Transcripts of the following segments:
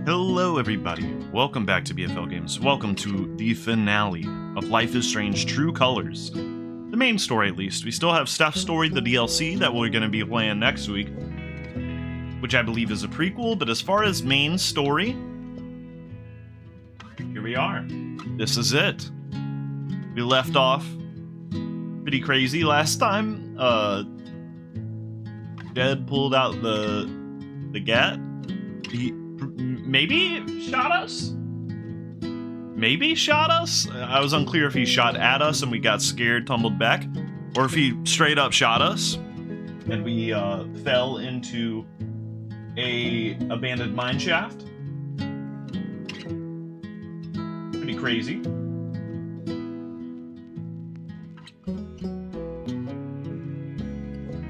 Hello everybody, welcome back to BFL Games. Welcome to the finale of Life is Strange True Colors. The main story at least. We still have Steph's story, the DLC, that we're going to be playing next week, which I believe is a prequel, but as far as main story, here we are. This is it. We left off pretty crazy last time. Jed pulled out the gat. He maybe shot us? Maybe shot us? I was unclear if he shot at us and we got scared, tumbled back, or if he straight up shot us and we fell into a abandoned mine shaft. Pretty crazy.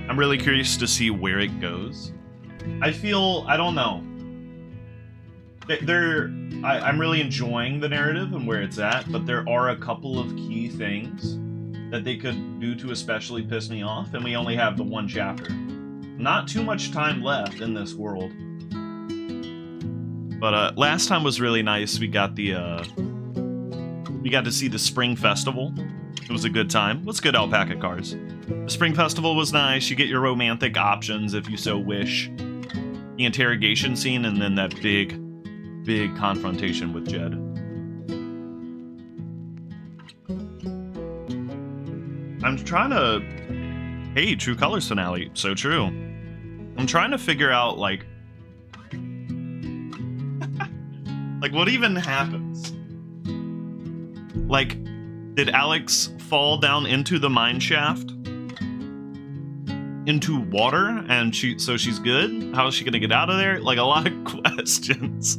I'm really curious to see where it goes. I don't know. I'm really enjoying the narrative and where it's at, but there are a couple of key things that they could do to especially piss me off, and we only have the one chapter. Not too much time left in this world. But last time was really nice. We got to see the Spring Festival. It was a good time. Let's get alpaca cars. The Spring Festival was nice. You get your romantic options if you so wish. The interrogation scene, and then that big confrontation with Jed. I'm trying to... Hey, True Colors finale. So true. I'm trying to figure out, like, what even happens? Like, did Alex fall down into the mine shaft? Into water? And so she's good? How is she gonna get out of there? Like, a lot of questions.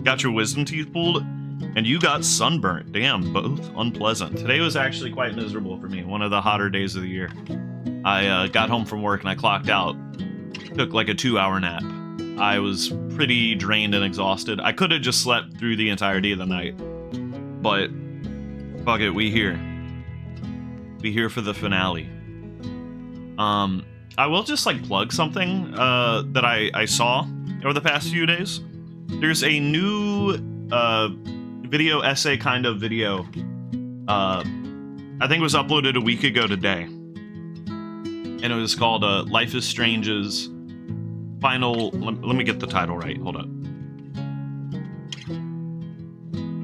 Got your wisdom teeth pulled, and you got sunburnt. Damn, both unpleasant. Today was actually quite miserable for me. One of the hotter days of the year. I got home from work and I clocked out. Took like a 2-hour nap. I was pretty drained and exhausted. I could have just slept through the entirety of the night. But, fuck it, we here. We here for the finale. I will just like plug something that I saw over the past few days. There's a new video essay kind of video. I think it was uploaded a week ago today. And it was called Life is Strange's final... Let me get the title right. Hold up.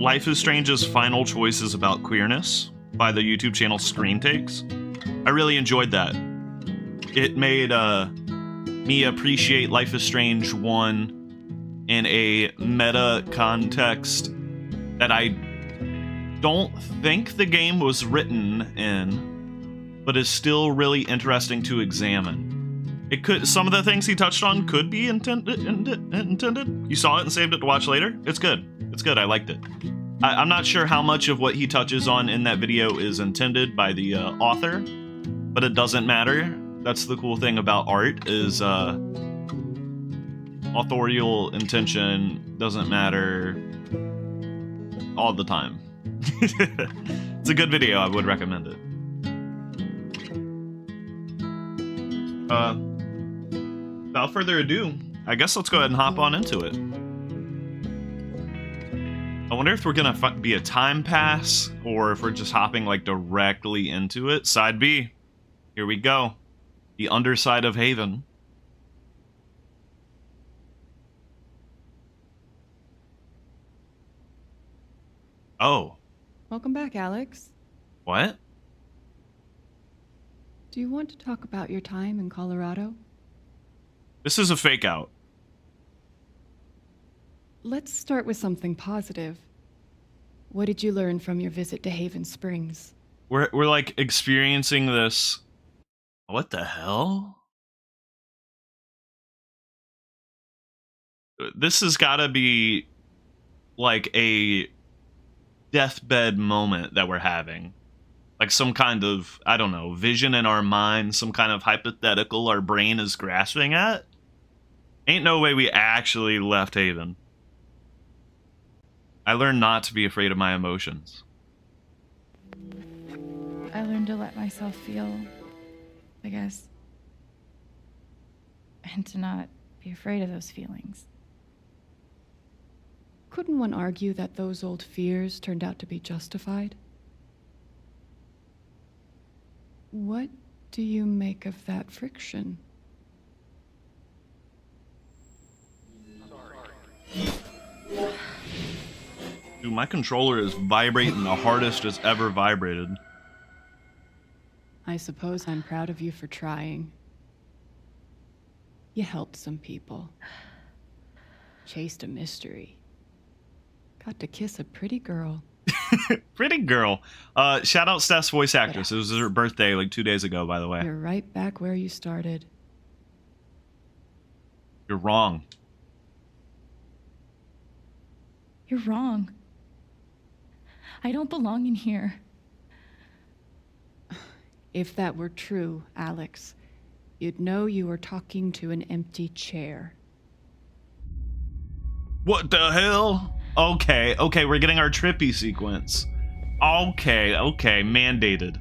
Life is Strange's Final Choices About Queerness by the YouTube channel Screen Takes. I really enjoyed that. It made me appreciate Life is Strange 1 in a meta context that I don't think the game was written in, but is still really interesting to examine. It could, some of the things he touched on could be intended. You saw it and saved it to watch later. It's good. It's good. I liked it. I'm not sure how much of what he touches on in that video is intended by the author, but it doesn't matter. That's the cool thing about art, is authorial intention doesn't matter all the time. It's a good video. I would recommend it. Without further ado, I guess let's go ahead and hop on into it. I wonder if we're gonna be a time pass, or if we're just hopping like directly into it. Side B. Here we go. The underside of Haven. Oh. Welcome back, Alex. What? Do you want to talk about your time in Colorado? This is a fake out. Let's start with something positive. What did you learn from your visit to Haven Springs? We're like experiencing this. What the hell? This has got to be like a deathbed moment that we're having. Like some kind of, I don't know, vision in our mind, some kind of hypothetical our brain is grasping at. Ain't no way we actually left Haven. I learned not to be afraid of my emotions. I learned to let myself feel, I guess. And to not be afraid of those feelings. couldn't one argue that those old fears turned out to be justified? What do you make of that friction? Dude, my controller is vibrating the hardest it's ever vibrated. I suppose I'm proud of you for trying. You helped some people. Chased a mystery. Got to kiss a pretty girl. Pretty girl. Shout out Steph's voice actress. It was her birthday like 2 days ago, by the way. You're right back where you started. You're wrong. You're wrong. I don't belong in here. If that were true, Alex, you'd know you were talking to an empty chair. What the hell? Okay, we're getting our trippy sequence. Okay, mandated.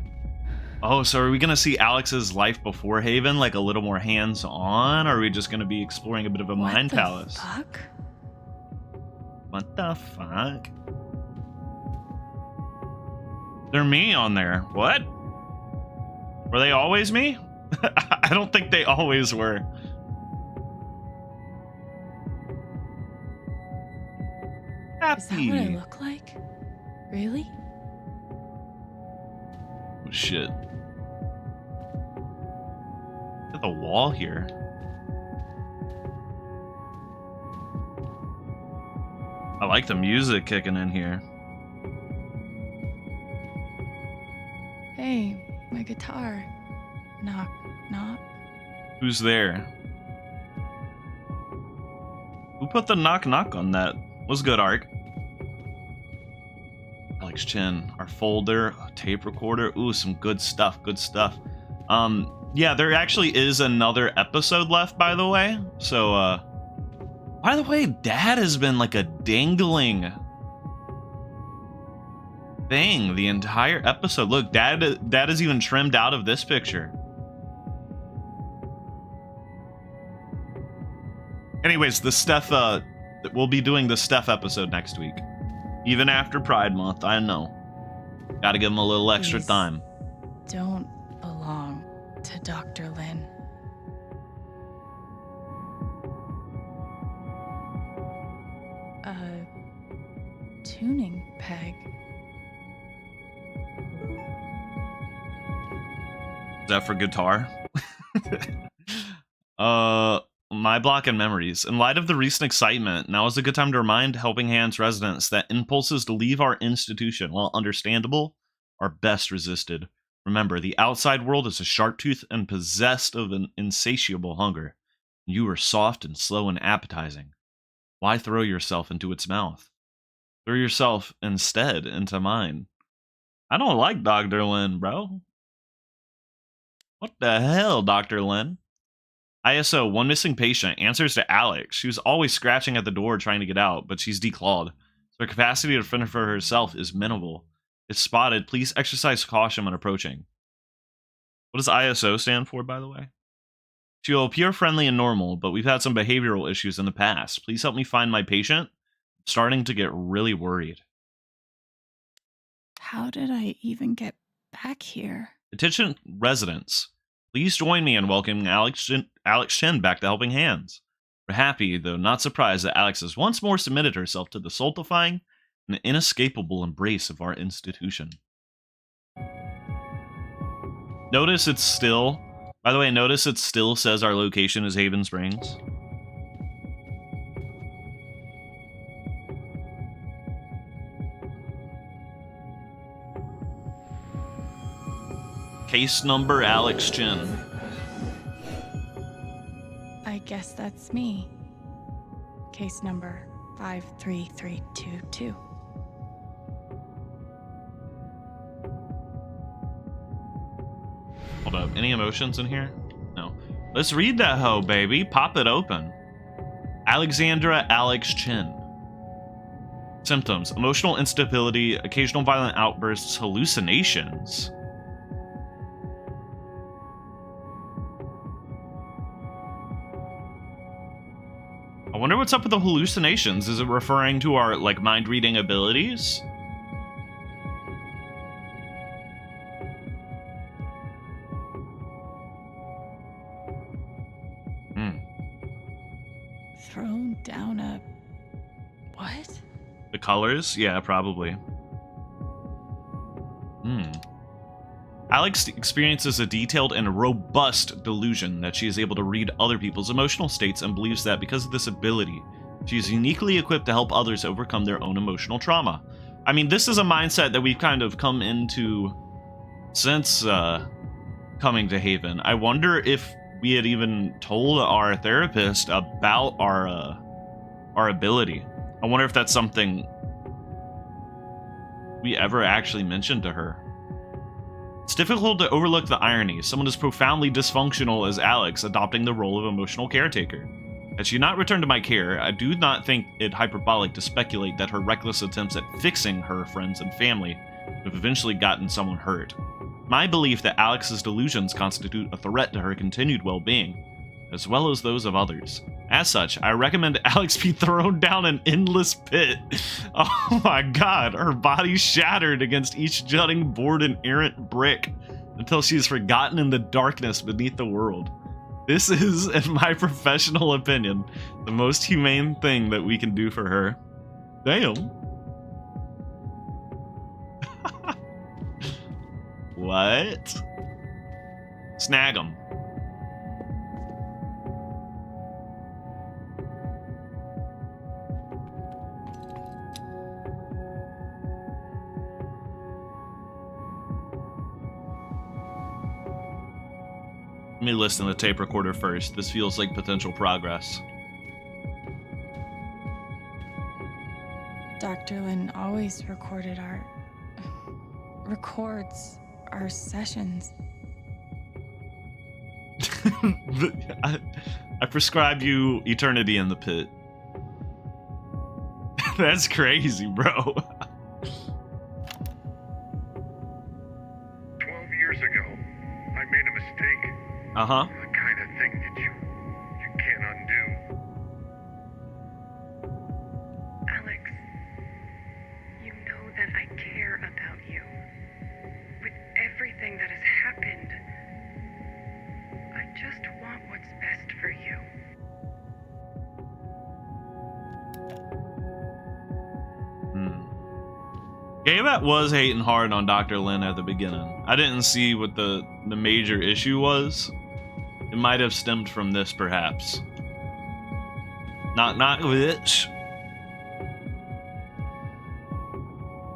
Oh, so are we gonna see Alex's life before Haven, like a little more hands-on? Or are we just gonna be exploring a bit of a mind palace? Fuck? What the fuck? They're me on there. What? Were they always me? I don't think they always were. Is that what I look like? Really? Oh, shit. Look at the wall here. I like the music kicking in here. Hey, my guitar. Knock, knock. Who's there? Who put the knock knock on that? Was good, Ark. Alex Chen, our folder, tape recorder. Ooh, some good stuff, Yeah, there actually is another episode left, by the way. So, by the way, Dad has been like a dangling thing the entire episode. Look, Dad is even trimmed out of this picture. Anyways, the Steph, we'll be doing the Steph episode next week. Even after Pride Month, I know. Gotta give him a little extra Please time. don't belong to Dr. Lin. A tuning peg. Is that for guitar? My block and memories. In light of the recent excitement, now is a good time to remind Helping Hands residents that impulses to leave our institution, while understandable, are best resisted. Remember, the outside world is a sharp tooth and possessed of an insatiable hunger. You are soft and slow and appetizing. Why throw yourself into its mouth? Throw yourself instead into mine. I don't like Dr. Lin, bro. What the hell, Dr. Lin? ISO, one missing patient, answers to Alex. She was always scratching at the door trying to get out, but she's declawed, so her capacity to fend for herself is minimal. If spotted, please exercise caution when approaching. What does ISO stand for, by the way? She will appear friendly and normal, but we've had some behavioral issues in the past. Please help me find my patient. I'm starting to get really worried. How did I even get back here? Attention residents. Please join me in welcoming Alex Chen back to Helping Hands. We're happy, though not surprised, that Alex has once more submitted herself to the soul-defying and inescapable embrace of our institution. Notice it still says our location is Haven Springs. Case number Alex Chen. I guess that's me. Case number 53322. Hold up, any emotions in here? No. Let's read that hoe, baby. Pop it open. Alexandra Alex Chen. Symptoms: emotional instability, occasional violent outbursts, hallucinations. I wonder what's up with the hallucinations. Is it referring to our, like, mind-reading abilities? Thrown down a... what? The colors? Yeah, probably. Alex experiences a detailed and robust delusion that she is able to read other people's emotional states and believes that because of this ability, she is uniquely equipped to help others overcome their own emotional trauma. I mean, this is a mindset that we've kind of come into since coming to Haven. I wonder if we had even told our therapist about our ability. I wonder if that's something we ever actually mentioned to her. It's difficult to overlook the irony. Someone as profoundly dysfunctional as Alex adopting the role of emotional caretaker. Had she not returned to my care, I do not think it hyperbolic to speculate that her reckless attempts at fixing her friends and family have eventually gotten someone hurt. My belief that Alex's delusions constitute a threat to her continued well-being, as well as those of others. As such, I recommend Alex be thrown down an endless pit. Oh my god, her body shattered against each jutting board and errant brick until she is forgotten in the darkness beneath the world. This is, in my professional opinion, the most humane thing that we can do for her. Damn. What? Snag him. Let me listen to the tape recorder first. This feels like potential progress. Dr. Lin always records our sessions. I prescribe you eternity in the pit. That's crazy, bro. 12 years ago, I made a mistake. Uh-huh. The kind of thing that you can't undo. Alex, you know that I care about you. With everything that has happened, I just want what's best for you. Gabat was hating hard on Dr. Lin at the beginning. I didn't see what the major issue was. It might have stemmed from this, perhaps. Not which.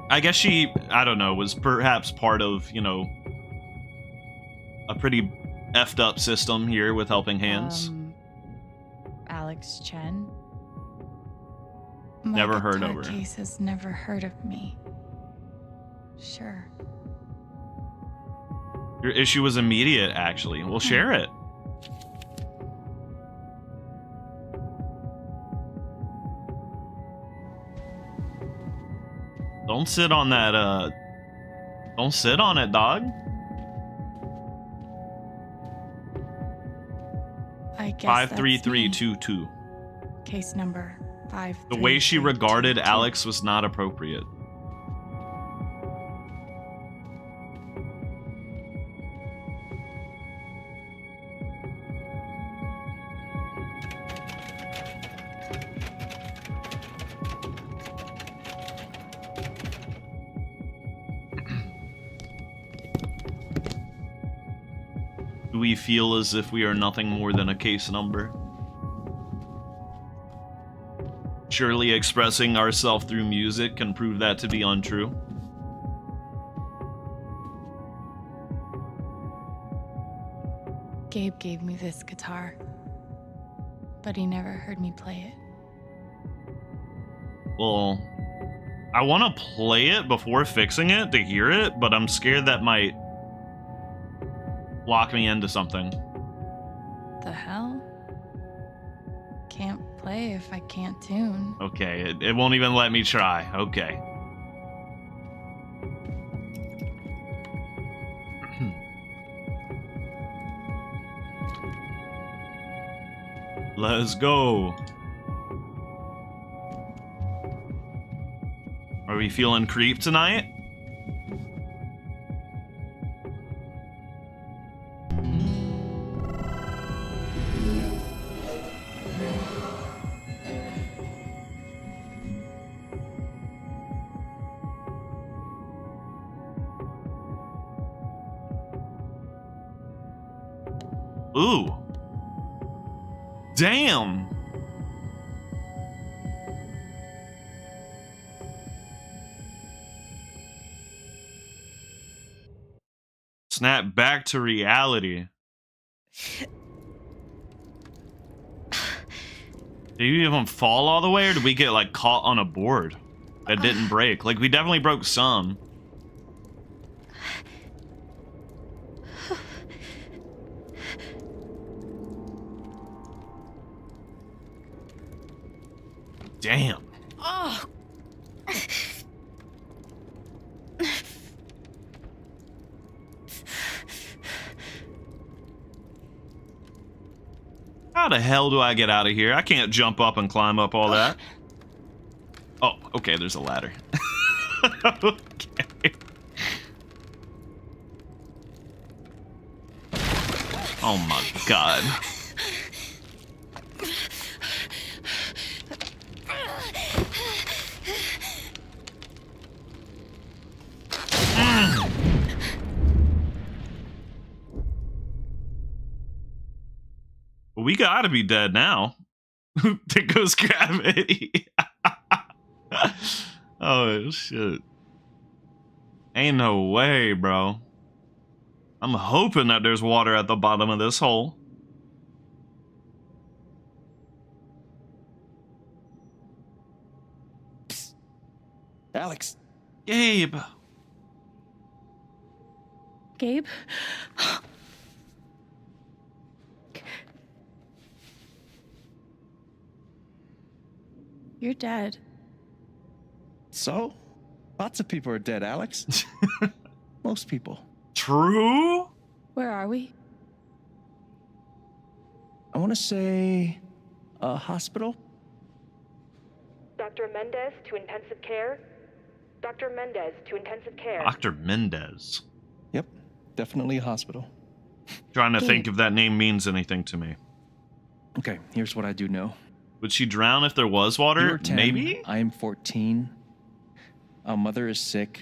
I guess she, I don't know, was perhaps part of, you know, a pretty effed up system here with Helping Hands. Alex Chen? Never heard of her. Case has never heard of me. Sure. Your issue was immediate, actually. We'll share it. Don't sit on that, don't sit on it, dog. I guess 53322. Case number 5. The way she regarded Alex was not appropriate. Do we feel as if we are nothing more than a case number? Surely expressing ourselves through music can prove that to be untrue. Gabe gave me this guitar, but he never heard me play it. Well, I want to play it before fixing it to hear it, but I'm scared that might lock me into something. The hell? Can't play if I can't tune. Okay, it won't even let me try. Okay. Let's go. Are we feeling creep tonight? Ooh. Damn. Snap back to reality. Did you even fall all the way, or did we get like caught on a board that didn't break? Like, we definitely broke some. Damn. Oh. How the hell do I get out of here? I can't jump up and climb up all that. Oh, okay, there's a ladder. Okay. Oh my god. We gotta be dead now. There goes gravity. Oh shit. Ain't no way, bro. I'm hoping that there's water at the bottom of this hole. Psst. Alex. Gabe. Gabe? You're dead. So? Lots of people are dead, Alex. Most people. True? Where are we? I want to say a hospital. Dr. Mendez to intensive care. Dr. Mendez to intensive care. Dr. Mendez. Yep, definitely a hospital. Trying to Gabe. think if that name means anything to me. Okay, here's what I do know. Would she drown if there was water? You're 10, Maybe? I am 14. Our mother is sick.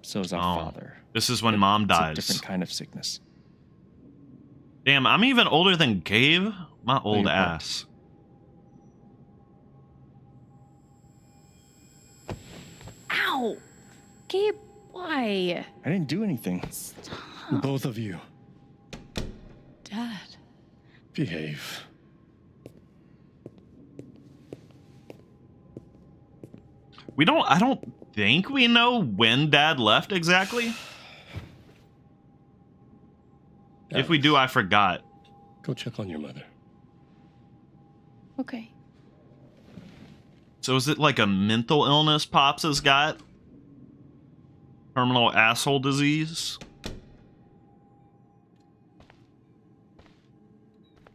So is our father. This is when But mom it's a dies. different kind of sickness. Damn, I'm even older than Gabe? My old you're ass. Ow! Gabe, why? I didn't do anything. Stop. Both of you, Dad. behave. I don't think we know when Dad left exactly. If we do, I forgot. Go check on your mother. Okay. So is it like a mental illness Pops has got? Terminal asshole disease?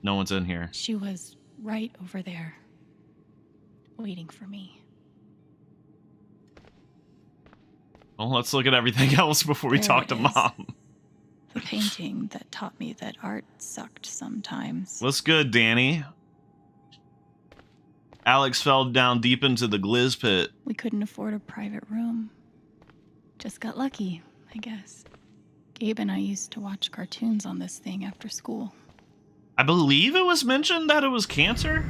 No one's in here. She was right over there, waiting for me. Well, let's look at everything else before we There talk it to is. Mom. The painting that taught me that art sucked sometimes. What's good, Danny? Alex fell down deep into the glizz pit. We couldn't afford a private room. Just got lucky, I guess. Gabe and I used to watch cartoons on this thing after school. I believe it was mentioned that it was cancer.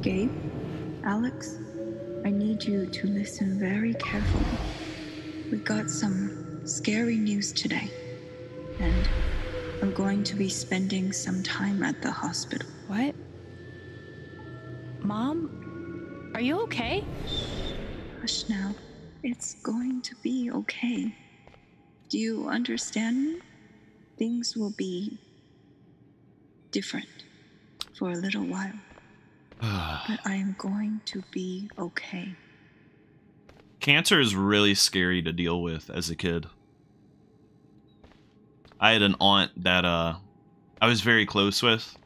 Gabe, Alex, I need you to listen very carefully. We got some scary news today, and I'm going to be spending some time at the hospital. What? Mom? Are you okay? Hush now. It's going to be okay. Do you understand me? Things will be different for a little while, but I am going to be okay. Cancer is really scary to deal with as a kid. I had an aunt that I was very close with.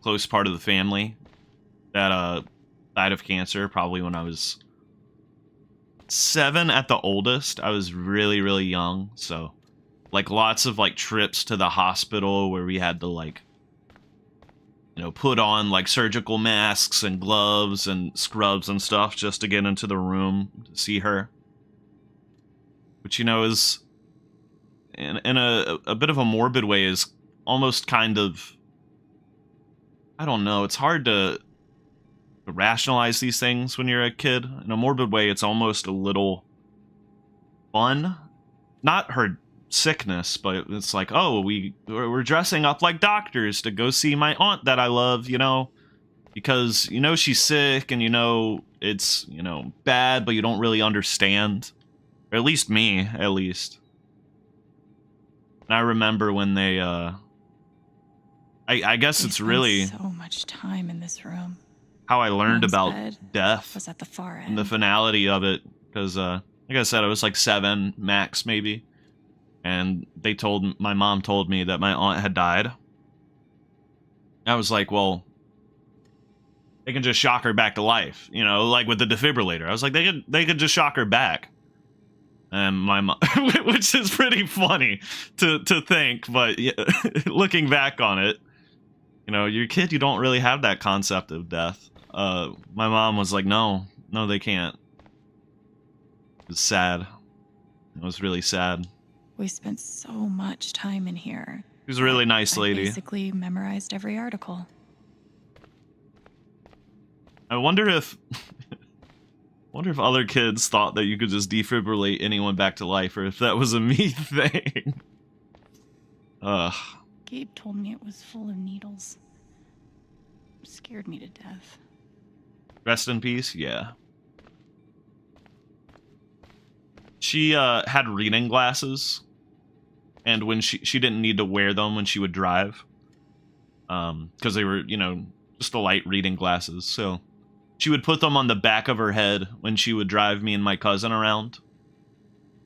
close part of the family that died of cancer, probably when I was 7 at the oldest. I was really, really young, so like lots of like trips to the hospital where we had to like, you know, put on like surgical masks and gloves and scrubs and stuff just to get into the room to see her. Which, you know, is in a bit of a morbid way is almost kind of, I don't know, it's hard to rationalize these things when you're a kid. In a morbid way, it's almost a little fun. Not her sickness, but it's like, oh, we're dressing up like doctors to go see my aunt that I love, you know, because you know she's sick and you know it's, you know, bad, but you don't really understand. Or at least me, at least. And I remember when they I guess it's really so much time in this room. how I learned Mom's about bed death was at the far end. and the finality of it, because like I said, I was like 7 max maybe, and my mom told me that my aunt had died. I was like, well, they can just shock her back to life, you know, like with the defibrillator. I was like, they could just shock her back. And my mom, which is pretty funny to think, but yeah, looking back on it, you know, you're a kid, you don't really have that concept of death. My mom was like, no, they can't. It was sad. It was really sad. We spent so much time in here. She was a really nice I lady. basically memorized every article. I wonder if other kids thought that you could just defibrillate anyone back to life, or if that was a me thing. Ugh. Gabe told me it was full of needles. Scared me to death. Rest in peace. Yeah. She had reading glasses, and when she didn't need to wear them when she would drive, because they were, you know, just the light reading glasses. So she would put them on the back of her head when she would drive me and my cousin around,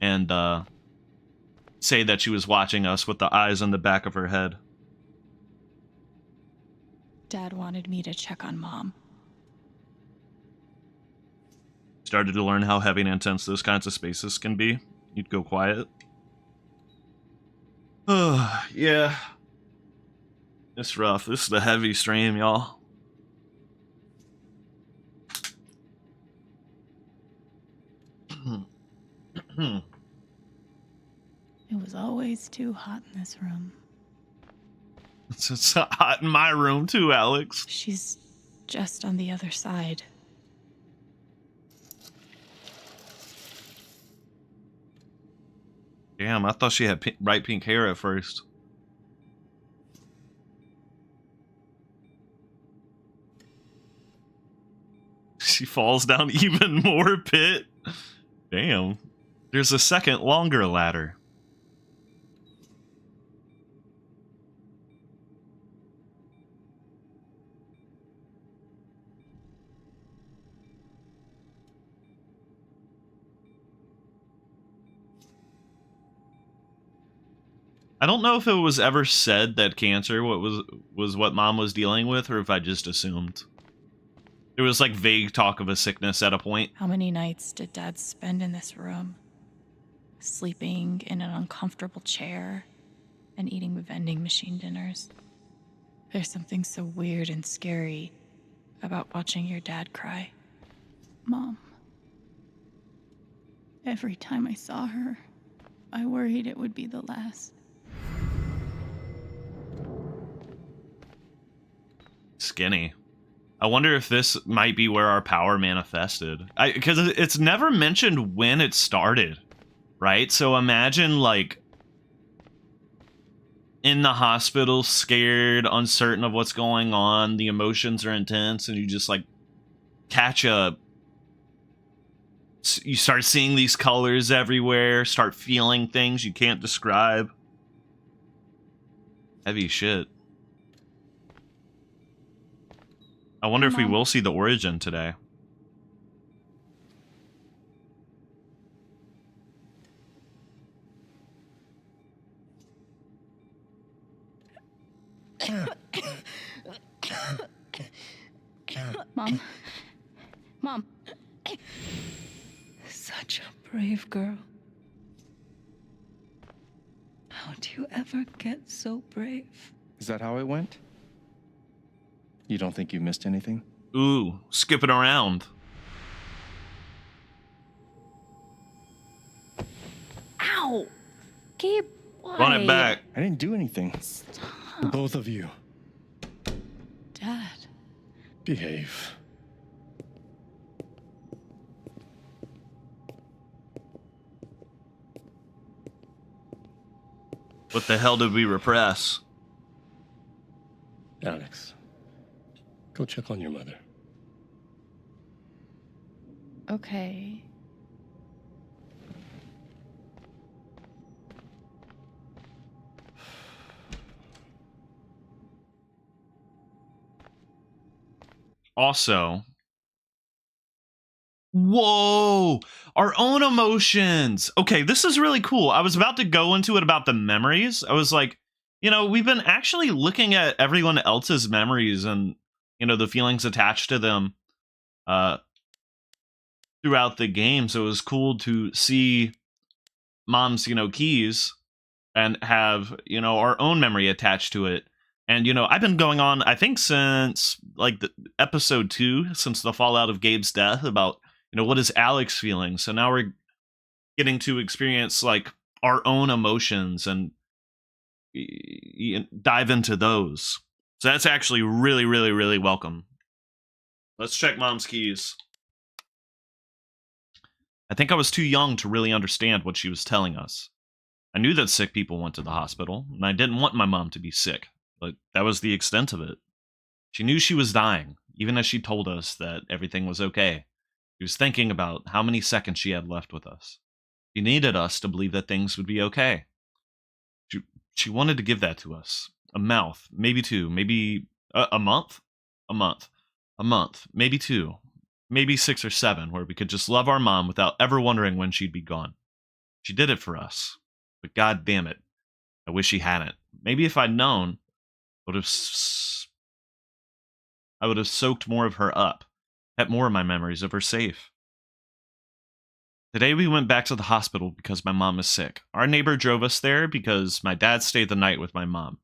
and say that she was watching us with the eyes on the back of her head. Dad wanted me to check on Mom. Started to learn how heavy and intense those kinds of spaces can be. You'd go quiet. Yeah. It's rough. This is the heavy stream, y'all. It was always too hot in this room. It's hot in my room too, Alex. She's just on the other side. Damn, I thought she had bright pink hair at first. She falls down even more pit. Damn. There's a second longer ladder. I don't know if it was ever said that cancer was what Mom was dealing with, or if I just assumed. There was like vague talk of a sickness at a point. How many nights did Dad spend in this room? Sleeping in an uncomfortable chair and eating vending machine dinners. There's something so weird and scary about watching your dad cry. Mom. Every time I saw her, I worried it would be the last. Skinny. I wonder if this might be where our power manifested. Because it's never mentioned when it started, right? So imagine, like, in the hospital, scared, uncertain of what's going on, the emotions are intense, and you just, like, you start seeing these colors everywhere, start feeling things you can't describe. Heavy shit. I wonder if we will see the origin today. Mom. Mom. Such a brave girl. How do you ever get so brave? Is that how it went? You don't think you missed anything? Ooh, skipping around. Ow! Gabe, why? Run it back. I didn't do anything. Stop. Both of you, Dad. behave. What the hell did we repress? Alex, go check on your mother. Okay. Also, whoa, our own emotions. Okay, this is really cool. I was about to go into it about the memories. I was like, you know, we've been actually looking at everyone else's memories and, you know, the feelings attached to them throughout the game. So it was cool to see Mom's, you know, keys and have, you know, our own memory attached to it. And, you know, I've been going on, I think, since like the episode 2, since the fallout of Gabe's death, about, you know, what is Alex feeling? So now we're getting to experience like our own emotions and dive into those. So that's actually really, really, really welcome. Let's check Mom's keys. I think I was too young to really understand what she was telling us. I knew that sick people went to the hospital, and I didn't want my mom to be sick, but that was the extent of it. She knew she was dying, even as she told us that everything was okay. She was thinking about how many seconds she had left with us. She needed us to believe that things would be okay. She wanted to give that to us. A mouth, maybe 2, maybe a month? A month. A month, maybe 2, maybe 6 or 7, where we could just love our mom without ever wondering when she'd be gone. She did it for us. But god damn it, I wish she hadn't. Maybe if I'd known, I would have soaked more of her up, kept more of my memories of her safe. Today we went back to the hospital because my mom is sick. Our neighbor drove us there because my dad stayed the night with my mom.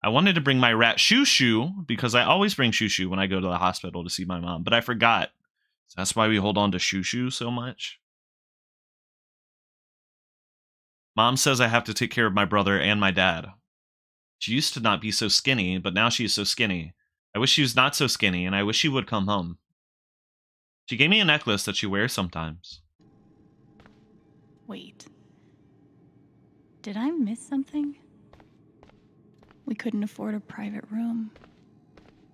I wanted to bring my rat Shoo Shoo because I always bring Shoo Shoo when I go to the hospital to see my mom, but I forgot. So that's why we hold on to Shoo Shoo so much. Mom says I have to take care of my brother and my dad. She used to not be so skinny, but now she is so skinny. I wish she was not so skinny, and I wish she would come home. She gave me a necklace that she wears sometimes. Wait. Did I miss something? We couldn't afford a private room.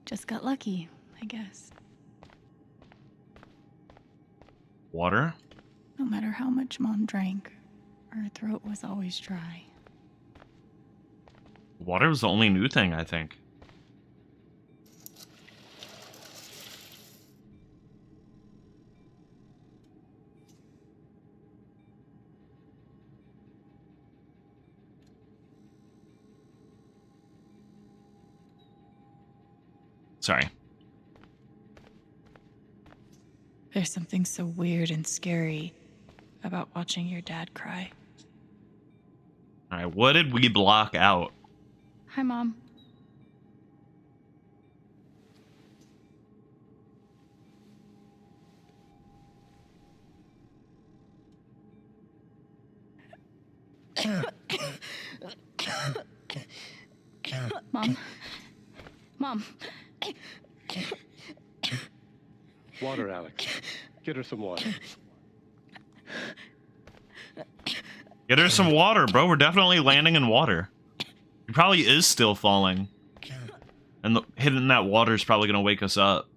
Just got lucky, I guess. Water? No matter how much Mom drank, her throat was always dry. Water was the only new thing, I think. Sorry. There's something so weird and scary about watching your dad cry. Alright, what did we block out? Hi, Mom. Mom. Mom. Water, Alex. Get her some water. Get her some water, bro. We're definitely landing in water. He probably is still falling. And hitting that water is probably going to wake us up.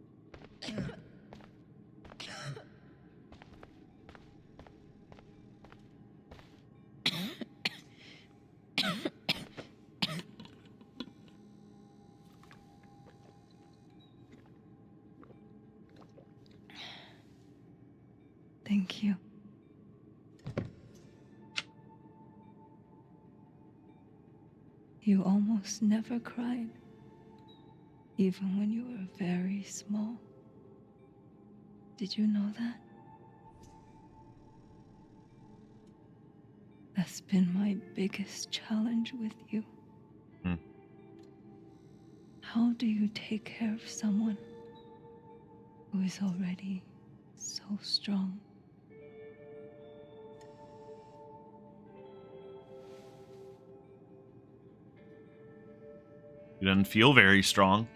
Thank you. You almost never cried, even when you were very small. Did you know that? That's been my biggest challenge with you. Hmm. How do you take care of someone who is already so strong? He doesn't feel very strong.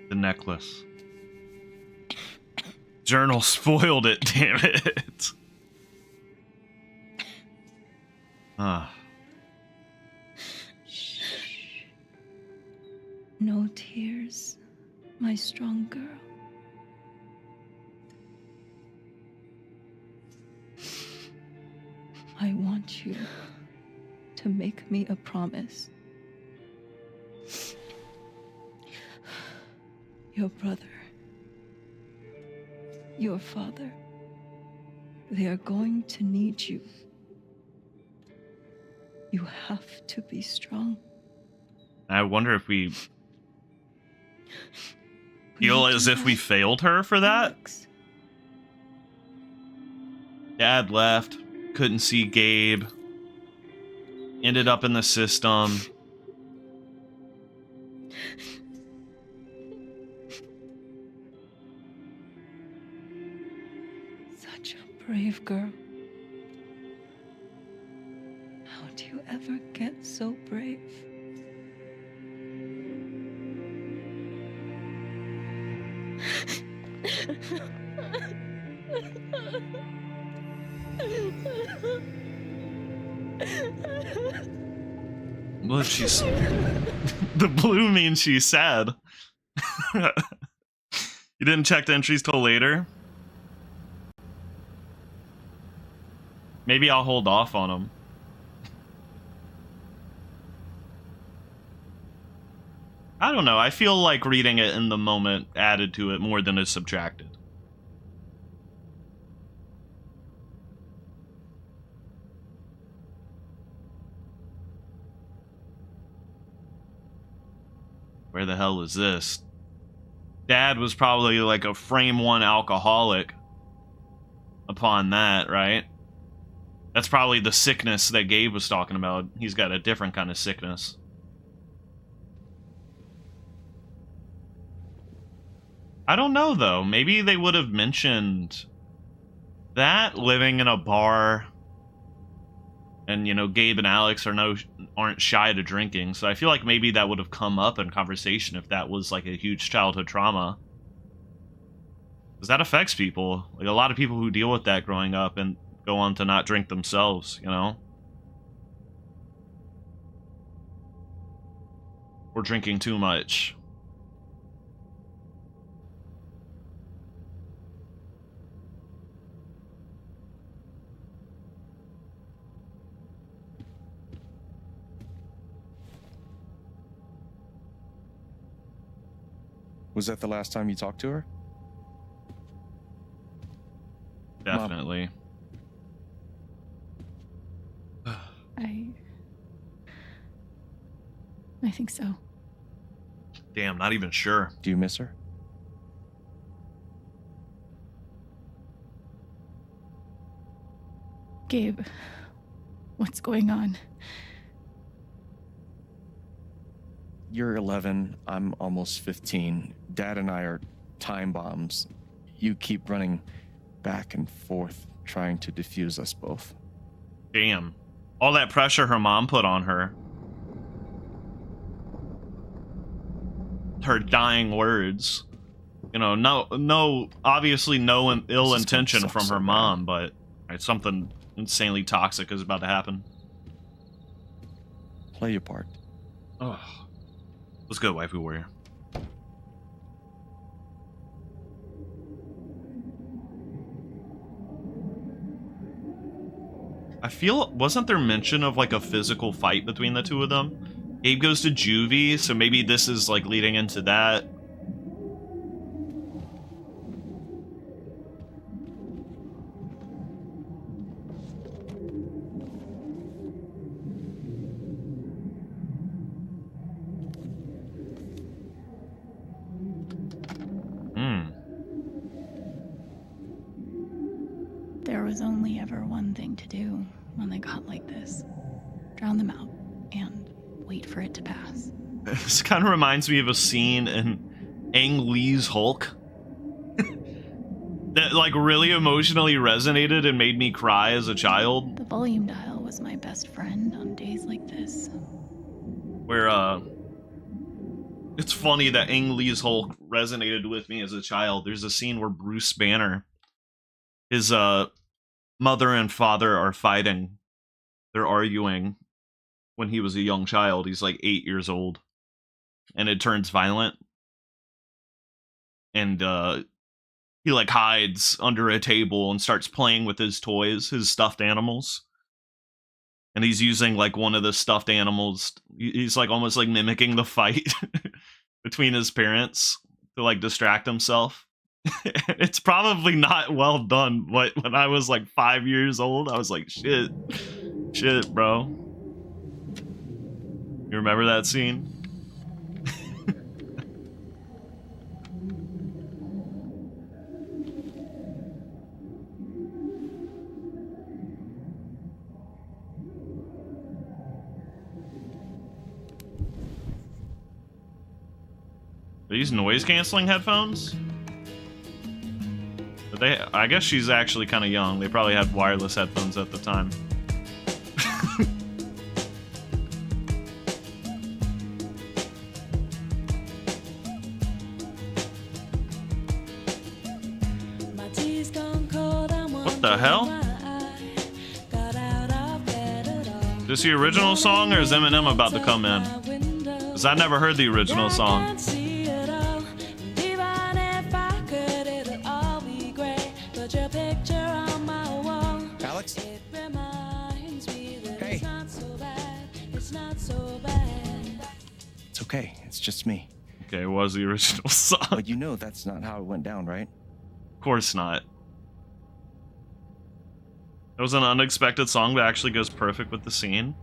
The necklace. Journal spoiled it, damn it. Ah. Shh. No tears, my strong girl. I want you to make me a promise. Your brother, your father, they are going to need you. You have to be strong. I wonder if we Will feel you as do if we that, failed her for that. Alex? Dad left, couldn't see Gabe, ended up in the system. Such a brave girl. How do you ever get so brave? Look, she's the blue means she's sad. You didn't check the entries till later? Maybe I'll hold off on them. I don't know. I feel like reading it in the moment added to it more than it subtracted. Where the hell is this? Dad was probably like a frame one alcoholic upon that, right? That's probably the sickness that Gabe was talking about. He's got a different kind of sickness. I don't know, though. Maybe they would have mentioned that, living in a bar. And, you know, Gabe and Alex aren't shy to drinking. So I feel like maybe that would have come up in conversation if that was, like, a huge childhood trauma. Because that affects people. Like, a lot of people who deal with that growing up and go on to not drink themselves, you know? Or drinking too much. Was that the last time you talked to her? Definitely. I think so. Damn, not even sure. Do you miss her? Gabe, what's going on? You're 11, I'm almost 15. Dad and I are time bombs. You keep running back and forth, trying to defuse us both. Damn. All that pressure her mom put on her. Her dying words. You know, obviously no ill intention from her mom, but something insanely toxic is about to happen. Play your part. Ugh. Let's go, waifu warrior. I feel, wasn't there mention of like a physical fight between the two of them? Gabe goes to juvie, so maybe this is like leading into that. There was only ever one thing to do when they got like this. Drown them out and wait for it to pass. This kind of reminds me of a scene in Ang Lee's Hulk that like really emotionally resonated and made me cry as a child. The volume dial was my best friend on days like this. Where it's funny that Ang Lee's Hulk resonated with me as a child. There's a scene where Bruce Banner, his mother and father are fighting. They're arguing when he was a young child. He's like 8 years old. And it turns violent. And he like hides under a table and starts playing with his toys, his stuffed animals. And he's using like one of the stuffed animals. He's like almost like mimicking the fight between his parents to like distract himself. It's probably not well done, but when I was like 5 years old, I was like, shit, bro. You remember that scene? Are these noise canceling headphones? But I guess she's actually kind of young. They probably had wireless headphones at the time. What the hell? Is this the original song or is Eminem about to come in? Because I never heard the original song. Alex? Hey. It's okay. It's just me. Okay, it was the original song. But you know that's not how it went down, right? Of course not. It was an unexpected song that actually goes perfect with the scene.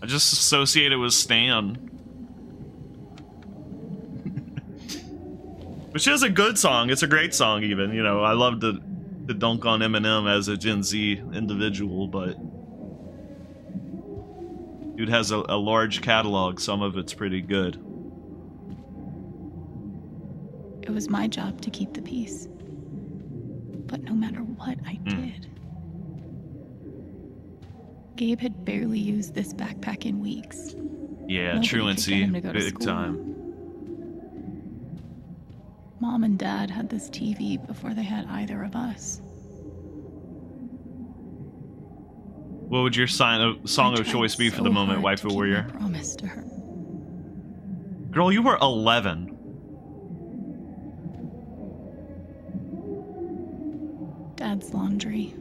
I just associate it with Stan. Which is a good song. It's a great song even. You know, I love to dunk on Eminem as a Gen Z individual, but dude has a large catalog. Some of it's pretty good. It was my job to keep the peace. But no matter what I did, Gabe had barely used this backpack in weeks. Yeah, Nobody truancy, could get him to go to big school. time. Mom and Dad had this TV before they had either of us. What would your song I of choice be tried for the so moment, hard to Waifu keep Warrior? my promise to her. Girl, you were 11. Dad's laundry.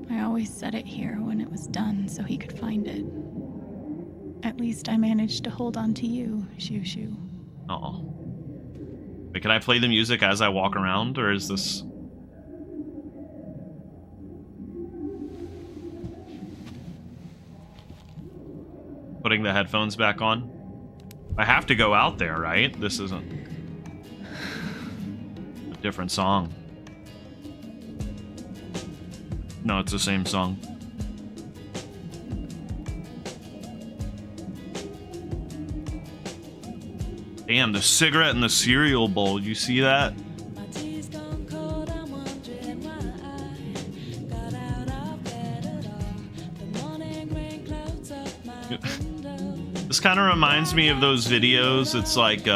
I always set it here when it was done so he could find it. At least I managed to hold on to you, Shoo Shoo. Oh. Wait, can I play the music as I walk around, or is this... Putting the headphones back on? I have to go out there, right? This isn't... a different song. No, it's the same song. Damn, the cigarette in the cereal bowl. You see that? This kind of reminds me of those videos. It's like,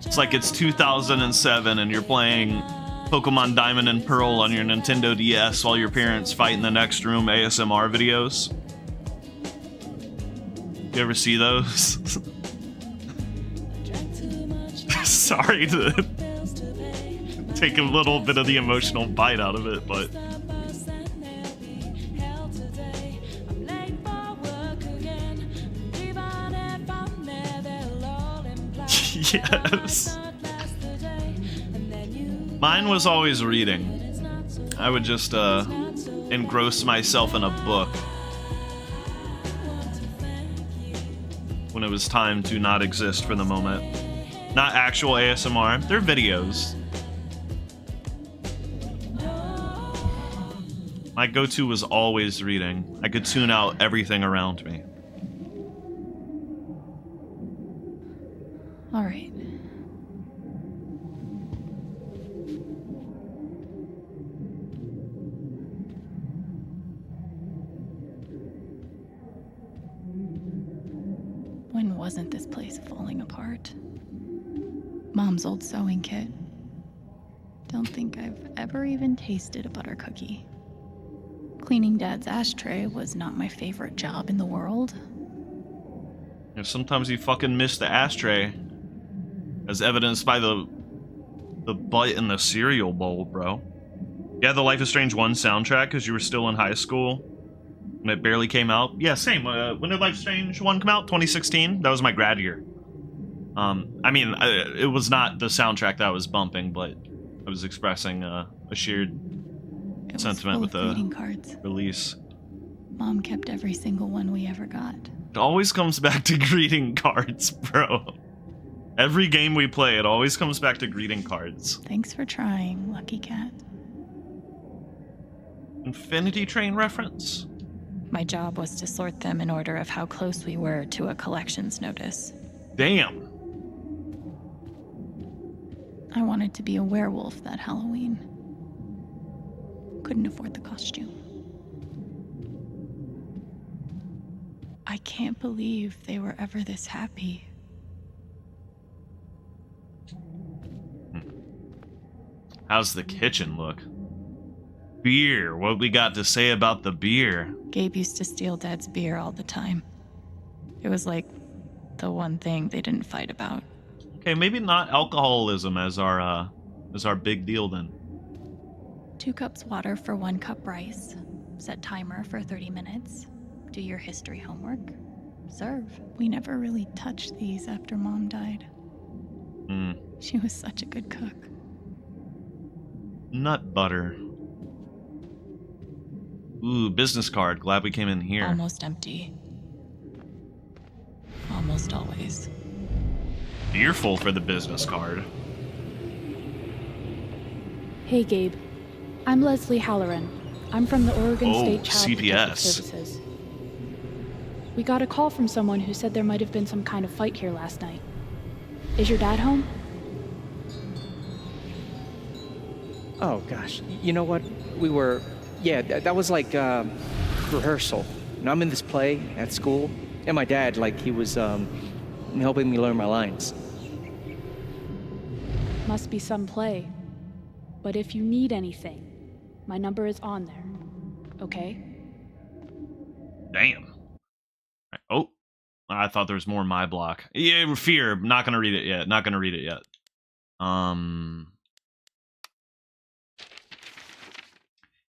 it's like it's 2007 and you're playing Pokemon Diamond and Pearl on your Nintendo DS while your parents fight in the next room ASMR videos. You ever see those? Sorry to take a little bit of the emotional bite out of it, but... Yes. Mine was always reading. I would just engross myself in a book when it was time to not exist for the moment. Not actual ASMR, they're videos. My go-to was always reading. I could tune out everything around me. All right. When wasn't this place falling apart? Mom's old sewing kit. Don't think I've ever even tasted a butter cookie. Cleaning Dad's ashtray was not my favorite job in the world. And sometimes you fucking miss the ashtray, as evidenced by the butt in the cereal bowl, bro. Yeah, the Life is Strange 1 soundtrack, because you were still in high school when it barely came out. Yeah, same. When did Life is Strange 1 come out? 2016? That was my grad year. I mean, it was not the soundtrack that I was bumping, but I was expressing a shared sentiment with the greeting cards. release. Mom kept every single one we ever got. It always comes back to greeting cards, bro. Every game we play, it always comes back to greeting cards. Thanks for trying, Lucky Cat. Infinity Train reference? My job was to sort them in order of how close we were to a collections notice. Damn. I wanted to be a werewolf that Halloween. Couldn't afford the costume. I can't believe they were ever this happy. How's the kitchen look? Beer. What we got to say about the beer? Gabe used to steal Dad's beer all the time. It was like the one thing they didn't fight about. Okay, maybe not alcoholism as our big deal then. 2 cups water for 1 cup rice. Set timer for 30 minutes. Do your history homework. Serve. We never really touched these after Mom died. She was such a good cook. Nut butter. Ooh, business card. Glad we came in here. Almost empty. Almost always. Fearful for the business card. Hey, Gabe. I'm Leslie Halloran. I'm from the Oregon State Child Protective CPS. Services. We got a call from someone who said there might have been some kind of fight here last night. Is your dad home? Oh, gosh. You know what? That was like rehearsal. And I'm in this play at school, and my dad, he was helping me learn my lines. Must be some play. But if you need anything, my number is on there. Okay? Damn. Oh, I thought there was more in my block. Yeah, fear. Not gonna read it yet. Not gonna read it yet.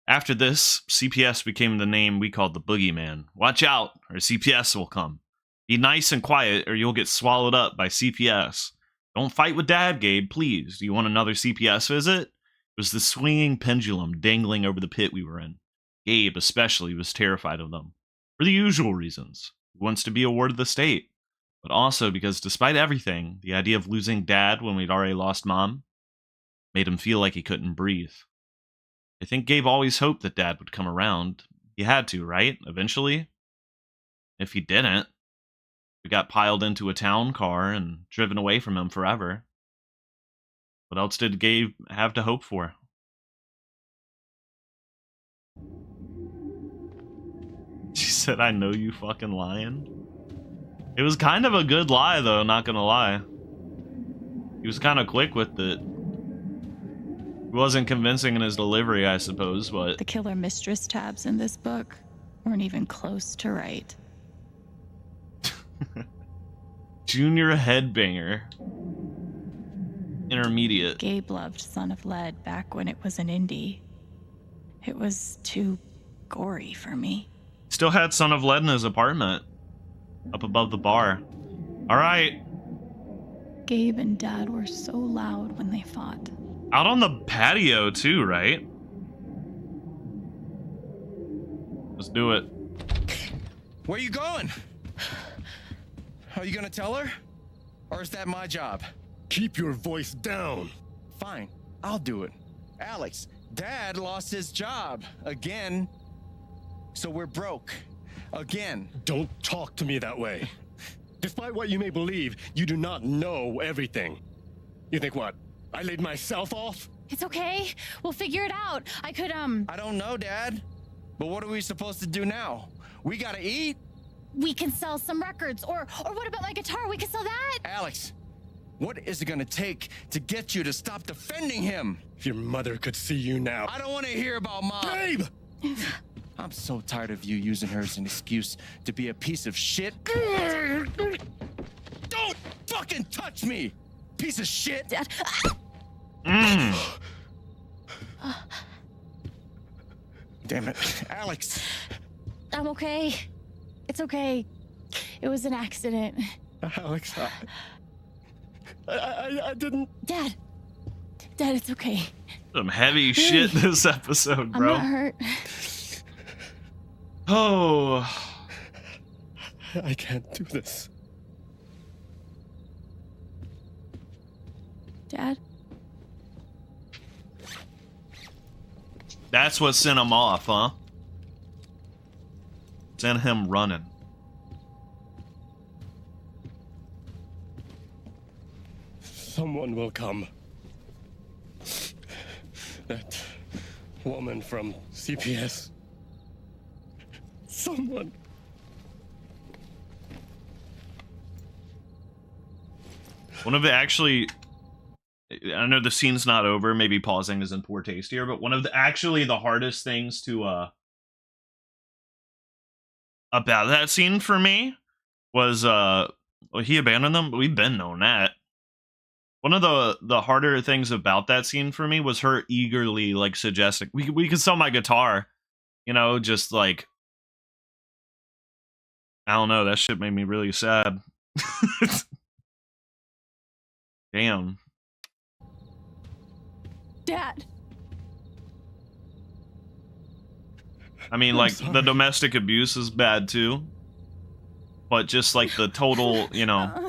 After this, CPS became the name we called the Boogeyman. Watch out, or CPS will come. Be nice and quiet, or you'll get swallowed up by CPS. Don't fight with Dad, Gabe, please. Do you want another CPS visit? It was the swinging pendulum dangling over the pit we were in. Gabe, especially, was terrified of them. For the usual reasons. He wants to be a ward of the state. But also because, despite everything, the idea of losing Dad when we'd already lost Mom made him feel like he couldn't breathe. I think Gabe always hoped that Dad would come around. He had to, right? Eventually? If he didn't, we got piled into a town car and driven away from him forever. What else did Gabe have to hope for? She said, I know you fucking lying. It was kind of a good lie, though, not gonna lie. He was kind of quick with it. He wasn't convincing in his delivery, I suppose, but... The killer mistress tabs in this book weren't even close to right. Junior headbanger. Intermediate. Gabe loved Son of Lead back when it was an indie. It was too gory for me. Still had Son of Lead in his apartment. Up above the bar. Alright. Gabe and Dad were so loud when they fought. Out on the patio, too, right? Let's do it. Where you going? Are you gonna tell her? Or is that my job? Keep your voice down. Fine, I'll do it. Alex, Dad lost his job again. So we're broke. Again. Don't talk to me that way. Despite what you may believe, you do not know everything. You think what? I laid myself off? It's okay. We'll figure it out. I could, I don't know, Dad. But what are we supposed to do now? We gotta eat. we can sell some records. Or what about my guitar? We can sell that. Alex, what is it gonna take to get you to stop defending him? If your mother could see you now. I don't want to hear about Mom. Babe! I'm so tired of you using her as an excuse to be a piece of shit. Don't fucking touch me, piece of shit. Dad. Damn it, Alex. I'm okay. It's okay. It was an accident. Alex, I didn't. Dad, it's okay. Some heavy shit this episode, bro. I'm not hurt. Oh. I can't do this. Dad? That's what sent him off, huh? Sent him running. Someone will come. That woman from CPS. Someone. One of the actually, I know the scene's not over, maybe pausing is in poor taste here, but one of the actually the hardest things to about that scene for me was well, he abandoned them, but we've been known that. One of the harder things about that scene for me was her eagerly like suggesting we could sell my guitar, you know, just like I don't know, that shit made me really sad. Damn. Dad. I mean, like, the domestic abuse is bad, too. But just, like, the total, you know,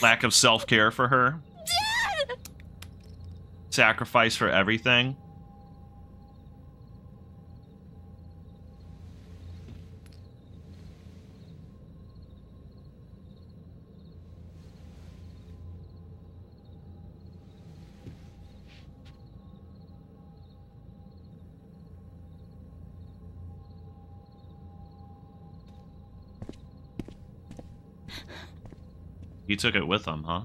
lack of self-care for her. Dad! Sacrifice for everything. He took it with him, huh?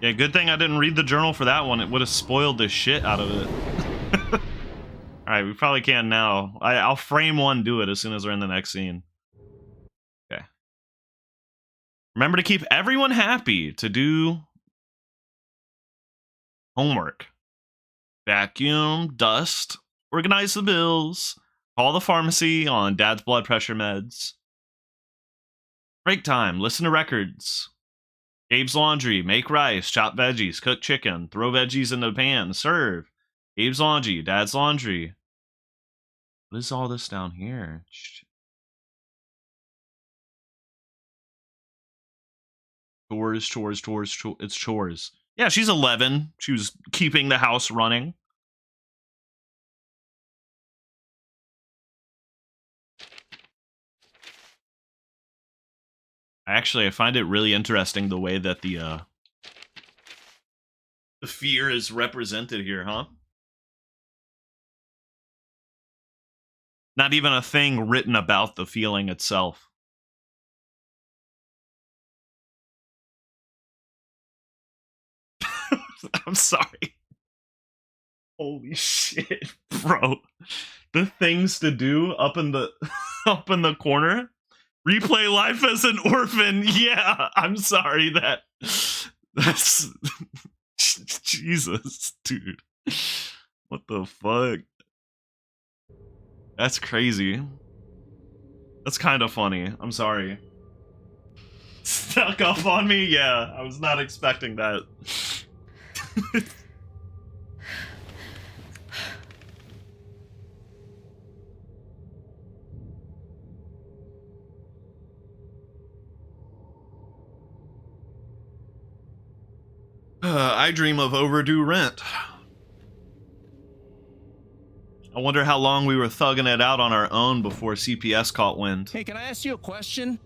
Yeah, good thing I didn't read the journal for that one. It would have spoiled the shit out of it. Alright, we probably can now. I'll frame one, do it as soon as we're in the next scene. Okay. Remember to keep everyone happy to do homework. Vacuum, dust, organize the bills, call the pharmacy on Dad's blood pressure meds. Break time, listen to records. Gabe's laundry, make rice, chop veggies, cook chicken, throw veggies in the pan, serve. Gabe's laundry, Dad's laundry. What is all this down here? Chores. It's chores. Yeah, she's 11. She was keeping the house running. Actually, I find it really interesting the way that the fear is represented here, huh? Not even a thing written about the feeling itself. I'm sorry. Holy shit, bro. The things to do up in the up in the corner. Replay life as an orphan. Yeah, I'm sorry that's Jesus, dude. What the fuck? That's crazy. That's kind of funny. I'm sorry. Stuck up on me? Yeah, I was not expecting that. I dream of overdue rent. I wonder how long we were thugging it out on our own before CPS caught wind. Hey, can I ask you a question?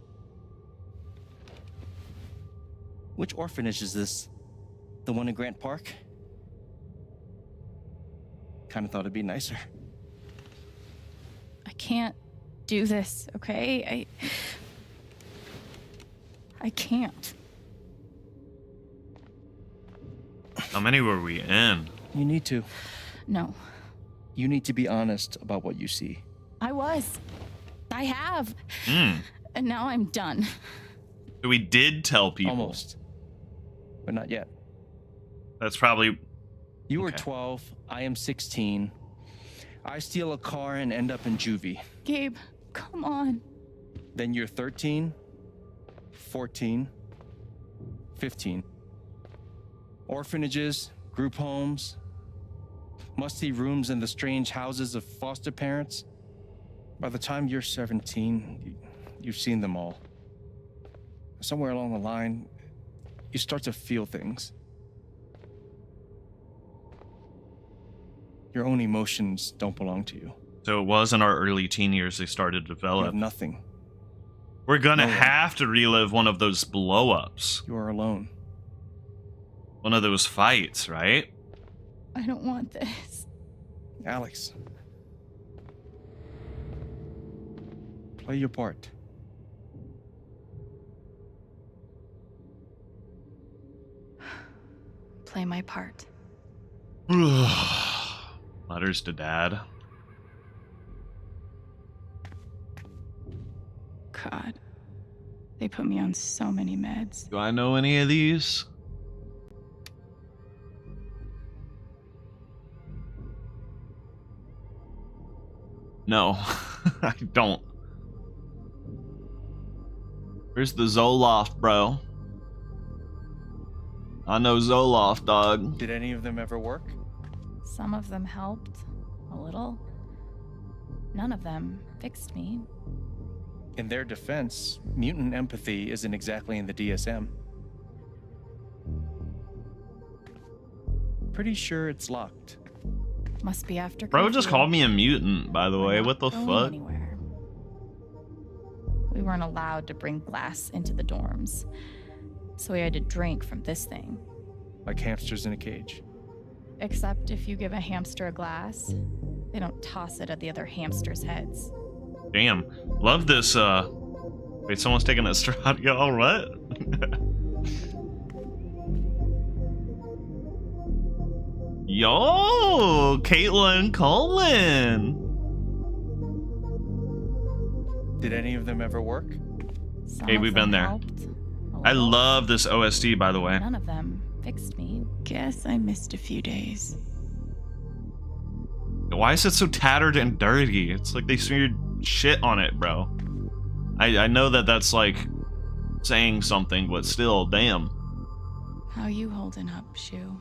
Which orphanage is this? The one in Grant Park? Kind of thought it'd be nicer. I can't do this, okay? I can't. How many were we in? You need to. No. You need to be honest about what you see. I was. I have. Hmm. And now I'm done. So we did tell people. Almost. But not yet. That's probably... You were 12. I am 16. I steal a car and end up in juvie. Gabe, come on. Then you're 13, 14, 15. Orphanages, group homes, musty rooms in the strange houses of foster parents. By the time you're 17, you've seen them all. Somewhere along the line, you start to feel things. Your own emotions don't belong to you. So it was in our early teen years they started to You develop. have nothing. We're gonna No one. have to relive one of those blow-ups. You are alone. One of those fights, right? I don't want this. Alex. Play your part. Play my part. Letters to Dad. God. They put me on so many meds. Do I know any of these? No, I don't. Where's the Zoloft, bro? I know Zoloft, dog. Did any of them ever work? Some of them helped. A little. None of them fixed me. In their defense, mutant empathy isn't exactly in the DSM. Pretty sure it's locked. Must be after Bro just curfew. called me a mutant, by the We're way. not What the going fuck? anywhere. We weren't allowed to bring glass into the dorms, so we had to drink from this thing. Like hamsters in a cage. Except if you give a hamster a glass, they don't toss it at the other hamsters' heads. Damn. Love this, Wait, someone's taking a stride. Y'all, what? Yo, Caitlin Cullen. Did any of them ever work? Some Hey, of we've them been there. helped, a I little. love this OST, by the way. None of them fixed me. Guess I missed a few days. Why is it so tattered and dirty? It's like they smeared shit on it, bro. I know that that's like saying something, but still, damn. How you holding up, Shu?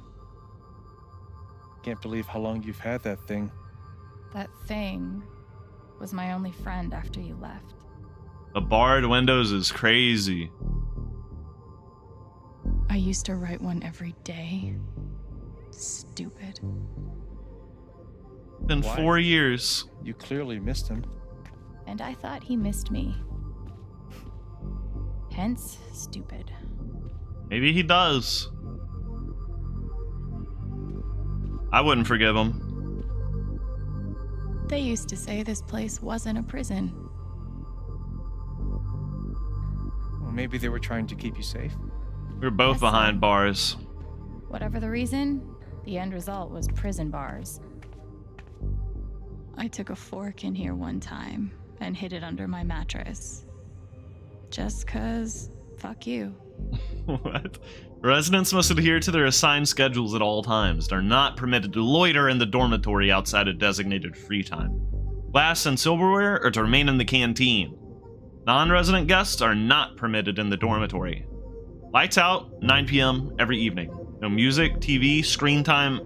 Can't believe how long you've had that thing. That thing was my only friend after you left. The barred windows is crazy. I used to write one every day. Stupid. Been Why? 4 years. You clearly missed him. And I thought he missed me. Hence, stupid. Maybe he does. I wouldn't forgive him. They used to say this place wasn't a prison. Well, maybe they were trying to keep you safe. We were both Yes, behind sir. bars. Whatever the reason, the end result was prison bars. I took a fork in here one time and hid it under my mattress. Just 'cause, fuck you. What? Residents must adhere to their assigned schedules at all times. They're not permitted to loiter in the dormitory outside of designated free time. Glass and silverware are to remain in the canteen. Non-resident guests are not permitted in the dormitory. Lights out, 9 p.m. every evening. No music, TV, screen time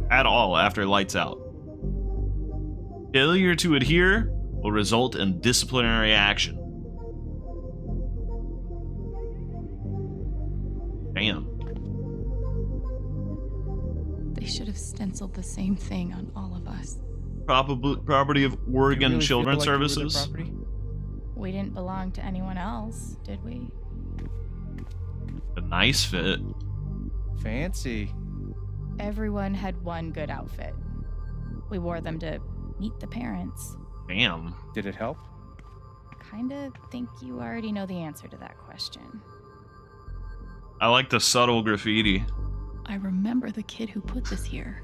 at all after lights out. Failure to adhere will result in disciplinary action. Damn. should have stenciled the same thing on all of us. Property of Oregon really Children's feel like you were their Services. property? We didn't belong to anyone else, did we? A nice fit. Fancy. Everyone had one good outfit. We wore them to meet the parents. Damn. Did it help? Kinda think you already know the answer to that question. I like the subtle graffiti. I remember the kid who put this here.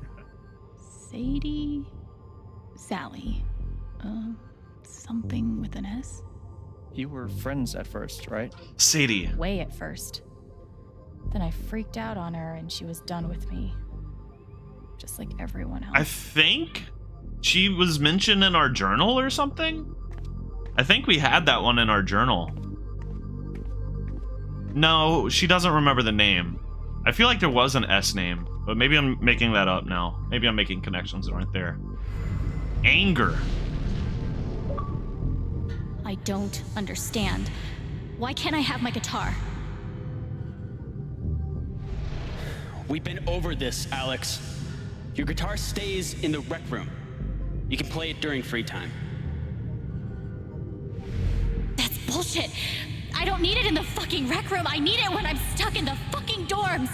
Sadie? Sally. Something with an S? You were friends at first, right? Sadie. Way at first. Then I freaked out on her and she was done with me. Just like everyone else. I think she was mentioned in our journal or something? I think we had that one in our journal. No, she doesn't remember the name. I feel like there was an S name, but maybe I'm making that up now. Maybe I'm making connections that aren't there. Anger. I don't understand. Why can't I have my guitar? We've been over this, Alex. Your guitar stays in the rec room. You can play it during free time. That's bullshit. I don't need it in the fucking rec room. I need it when I'm stuck in the fucking dorms.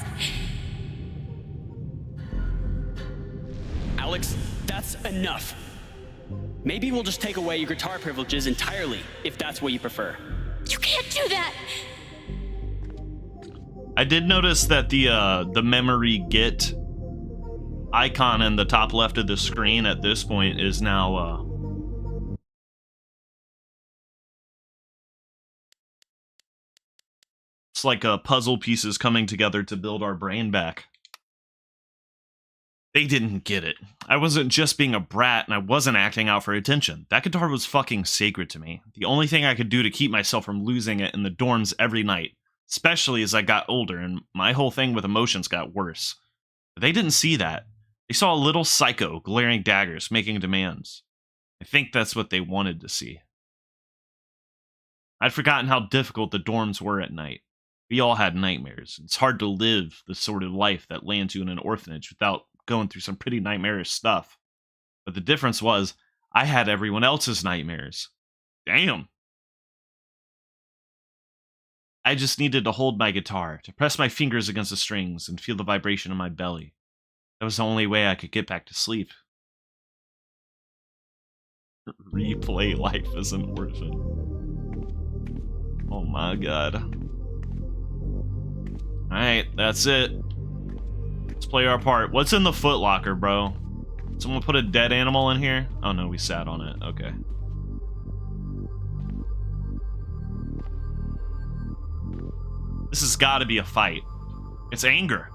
Alex, that's enough. Maybe we'll just take away your guitar privileges entirely, if that's what you prefer. You can't do that. I did notice that the memory get icon in the top left of the screen at this point is now it's like puzzle pieces coming together to build our brain back. They didn't get it. I wasn't just being a brat and I wasn't acting out for attention. That guitar was fucking sacred to me. The only thing I could do to keep myself from losing it in the dorms every night, especially as I got older and my whole thing with emotions got worse. But they didn't see that. They saw a little psycho glaring daggers, making demands. I think that's what they wanted to see. I'd forgotten how difficult the dorms were at night. We all had nightmares. It's hard to live the sort of life that lands you in an orphanage without going through some pretty nightmarish stuff. But the difference was, I had everyone else's nightmares. Damn. I just needed to hold my guitar, to press my fingers against the strings and feel the vibration in my belly. That was the only way I could get back to sleep. Replay life as an orphan. Oh my god. Alright, that's it. Let's play our part. What's in the footlocker, bro? Someone put a dead animal in here? Oh no, we sat on it. Okay. This has got to be a fight. It's anger.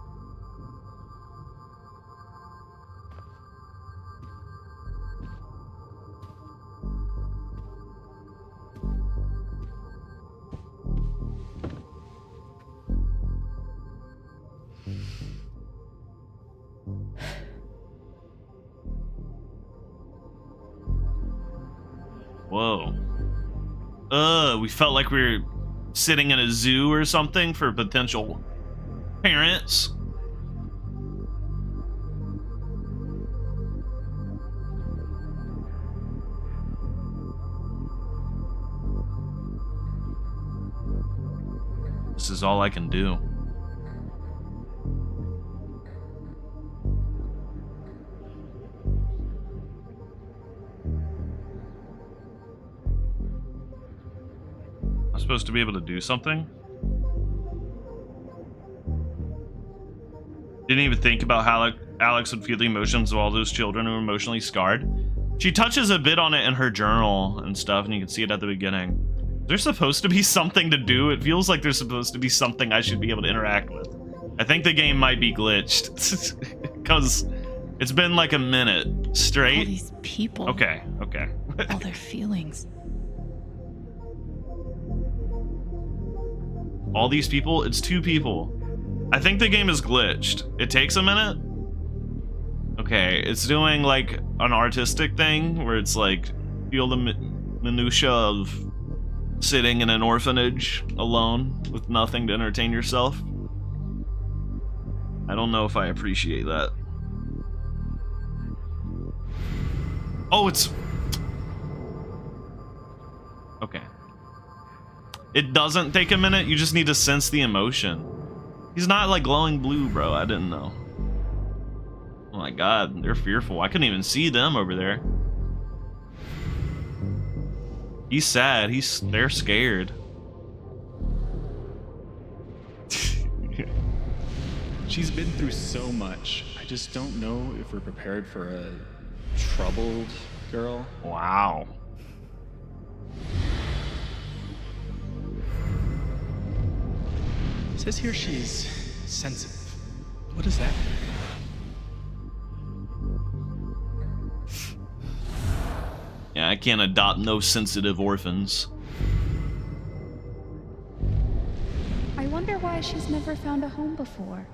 Whoa. We felt like we were sitting in a zoo or something for potential parents. This is all I can do. I'm supposed to be able to do something? Didn't even think about how Alex would feel the emotions of all those children who are emotionally scarred. She touches a bit on it in her journal and stuff, and you can see it at the beginning. There's supposed to be something to do. It feels like there's supposed to be something I should be able to interact with. I think the game might be glitched. Because it's been like a minute straight. All these people. Okay. All their feelings. All these people? It's 2 people. I think the game is glitched. It takes a minute? Okay, it's doing like an artistic thing where it's like, feel the minutia of sitting in an orphanage alone with nothing to entertain yourself. I don't know if I appreciate that. Oh, it's... Okay. It doesn't take a minute. You just need to sense the emotion. He's not like glowing blue, bro. I didn't know. Oh my god, they're fearful. I couldn't even see them over there. He's sad. They're scared. She's been through so much. I just don't know if we're prepared for a troubled girl. Wow. It says here she's sensitive. What does that mean? Yeah, I can't adopt no sensitive orphans. I wonder why she's never found a home before.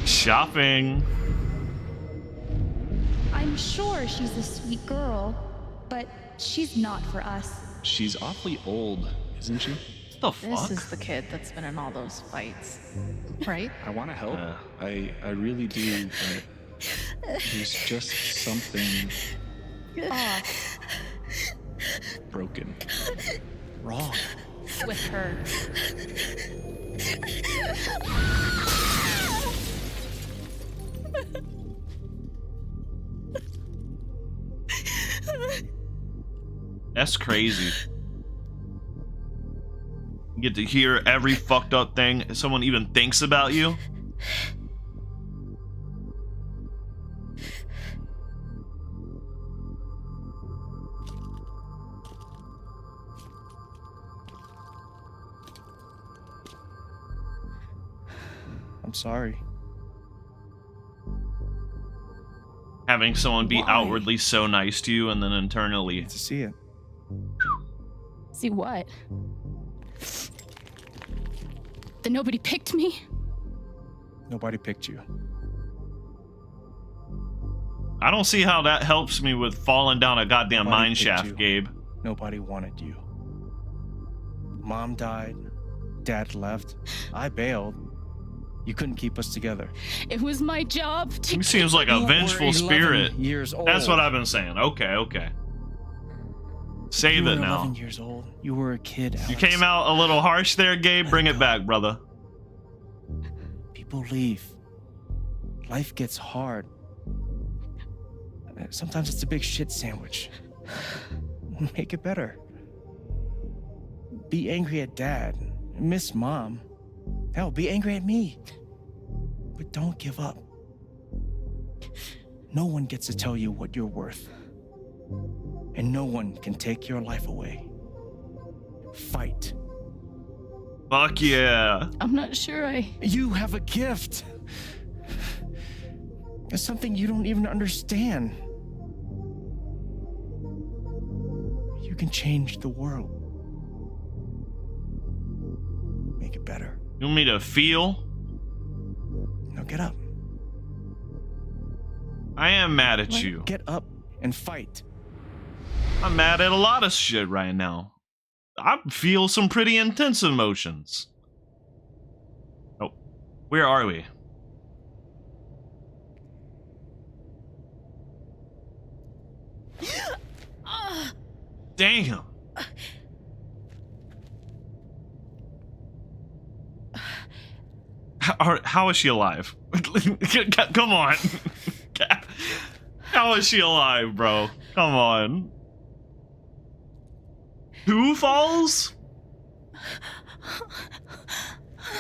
Shopping. I'm sure she's a sweet girl, but she's not for us. She's awfully old, isn't she? What the fuck? This is the kid that's been in all those fights, right? I want to help. I really do, but there's just something broken. Wrong. With her. That's crazy. You get to hear every fucked up thing someone even thinks about you. I'm sorry. Having someone be Why? outwardly so nice to you and then internally To see it. See what? That nobody picked me? Nobody picked you. I don't see how that helps me with falling down a goddamn Nobody mine picked shaft, you. Gabe. Nobody wanted you. Mom died. Dad left. I bailed. You couldn't keep us together. It was my job to. He seems like a You were vengeful 11 spirit. years old. That's what I've been saying. Okay. Save You it were now. 11 years old. You were a kid, Alex. You came out a little harsh there, Gabe. Bring it back, brother. People leave. Life gets hard. Sometimes it's a big shit sandwich. Make it better. Be angry at Dad. Miss Mom. Hell, be angry at me. But don't give up. No one gets to tell you what you're worth. And no one can take your life away. Fight. Fuck yeah. I'm not sure I. You have a gift. It's something you don't even understand. You can change the world. Make it better. You want me to feel? Now get up. I am mad at you. Get up and fight. I'm mad at a lot of shit right now. I feel some pretty intense emotions. Oh, where are we? Damn. How is she alive? Come on. How is she alive, bro? Come on. Who falls?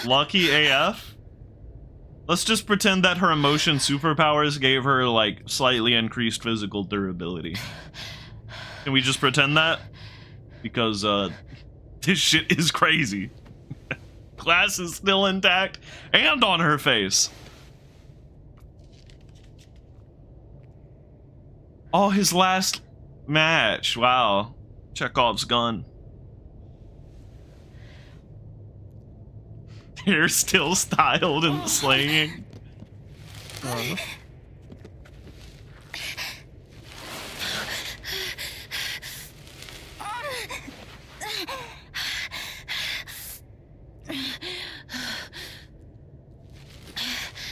Lucky AF? Let's just pretend that her emotion superpowers gave her, like, slightly increased physical durability. Can we just pretend that? Because, this shit is crazy. Glass is still intact and on her face. Oh, his last match. Wow. Chekhov's gun. Hair still styled and slinging.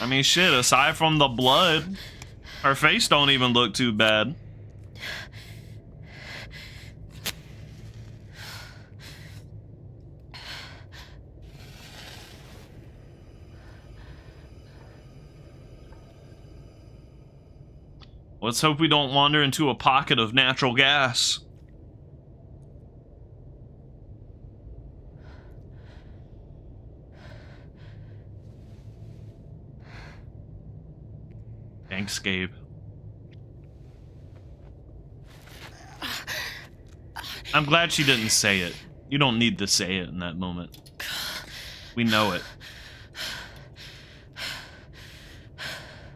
I mean, shit, aside from the blood, her face don't even look too bad. Let's hope we don't wander into a pocket of natural gas. Thanks, Gabe. I'm glad she didn't say it. You don't need to say it in that moment. We know it.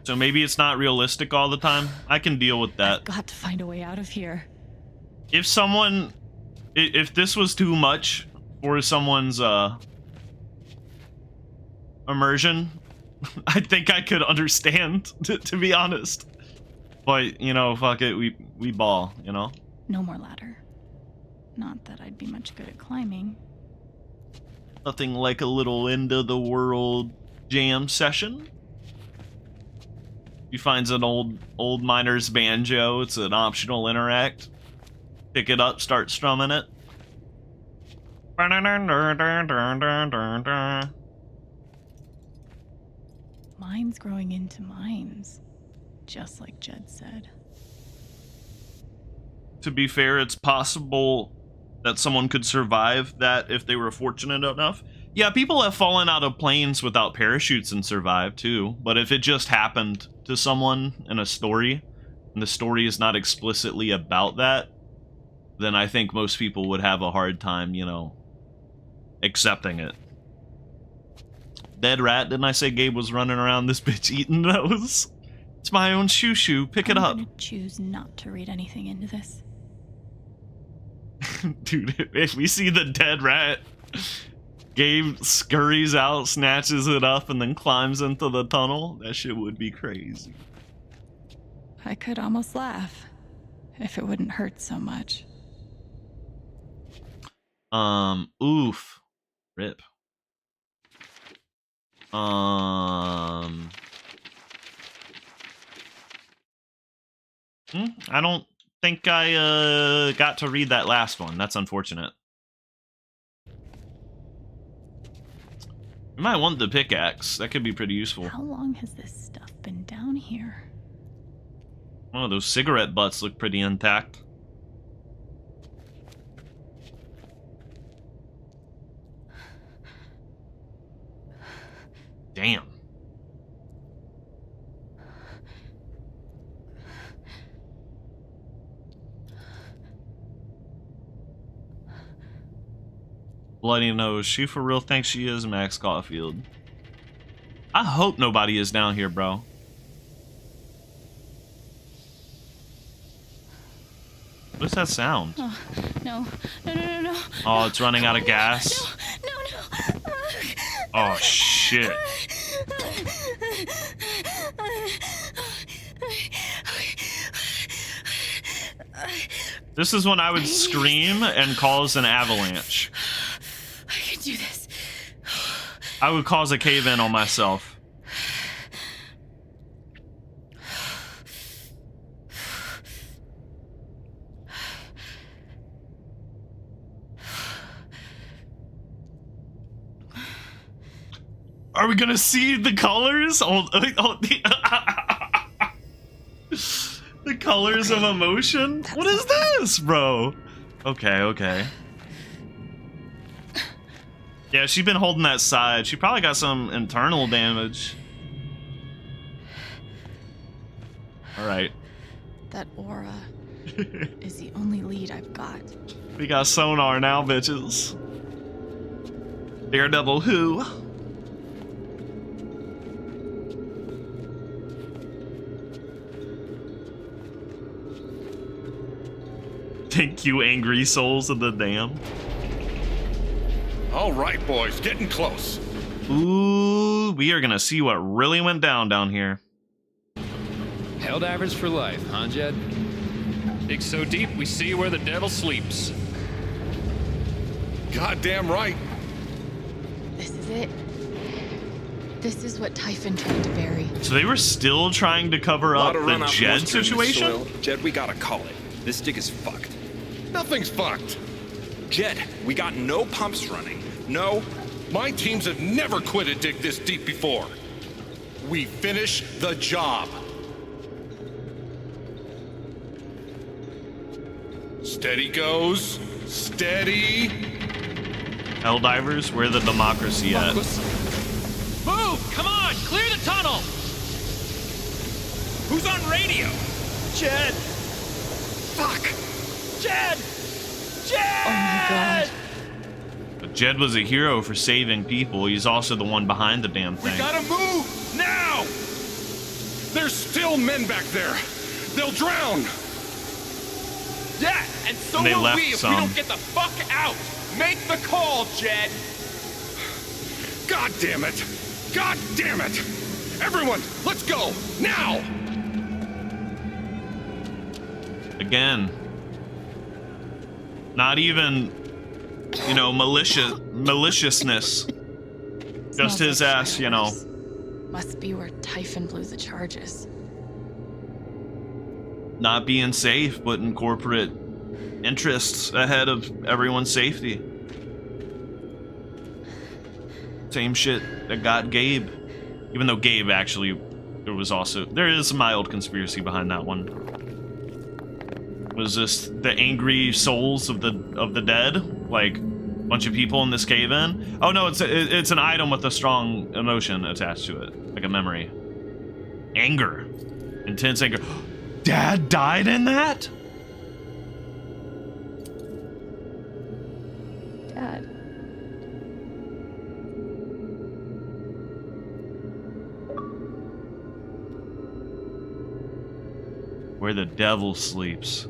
So maybe it's not realistic all the time. I can deal with that. I've got to find a way out of here. If someone... If this was too much for someone's immersion, I think I could understand, to be honest. But, you know, fuck it, we ball, you know? No more ladder. Not that I'd be much good at climbing. Nothing like a little end of the world jam session. He finds an old miner's banjo. It's an optional interact. Pick it up, start strumming it. Mines growing into mines, just like Jed said. To be fair, it's possible that someone could survive that if they were fortunate enough. Yeah, people have fallen out of planes without parachutes and survived too. But if it just happened to someone in a story, and the story is not explicitly about that, then I think most people would have a hard time, you know, accepting it. Dead rat, didn't I say Gabe was running around this bitch eating those? It's my own shoo-shoo, pick it up. I'm gonna choose not to read anything into this. Dude, if we see the dead rat, Gabe scurries out, snatches it up, and then climbs into the tunnel, that shit would be crazy. I could almost laugh if it wouldn't hurt so much. Oof. Rip. I don't think I got to read that last one. That's unfortunate. You might want the pickaxe. That could be pretty useful. How long has this stuff been down here? Oh, those cigarette butts look pretty intact. Damn. Bloody nose. She for real thinks she is Max Caulfield. I hope nobody is down here, bro. What's that sound? Oh, no. No. Oh, it's running out of gas. No. Oh, shit. This is when I would scream and cause an avalanche. I can do this. I would cause a cave-in on myself. Are we gonna see the colors? The colors of emotion? What is this, bro? Okay. Yeah, she's been holding that side. She probably got some internal damage. Alright. That aura is the only lead I've got. We got sonar now, bitches. Daredevil who? Thank you, angry souls of the dam. All right, boys, getting close. Ooh, we are gonna see what really went down here. Helldivers for life, huh, Jed? Dig so deep, we see where the devil sleeps. Goddamn right. This is it. This is what Typhon tried to bury. So they were still trying to cover up the Jed situation? Jed, we gotta call it. This dig is fucked. Nothing's fucked. Jed, we got no pumps running. No. My teams have never quit a dig this deep before. We finish the job. Steady goes. Steady. Helldivers, where the democracy at? Move! Come on! Clear the tunnel! Who's on radio? Jed! Fuck! Jed! Jed! Oh my god. But Jed was a hero for saving people. He's also the one behind the damn thing. We gotta move now! There's still men back there. They'll drown. Yeah, and so And they will left we if some. we don't get the fuck out! Make the call, Jed! God damn it! God damn it! Everyone, let's go! Now! Again. Not even, you know, maliciousness. Just his ass, you know. Must be where Typhon blew the charges. Not being safe, putting corporate interests ahead of everyone's safety. Same shit that got Gabe. Even though Gabe actually, there is a mild conspiracy behind that one. Was this the angry souls of the dead? Like, a bunch of people in this cave-in? Oh no, it's an item with a strong emotion attached to it. Like a memory. Anger. Intense anger. Dad died in that? Dad. Where the devil sleeps.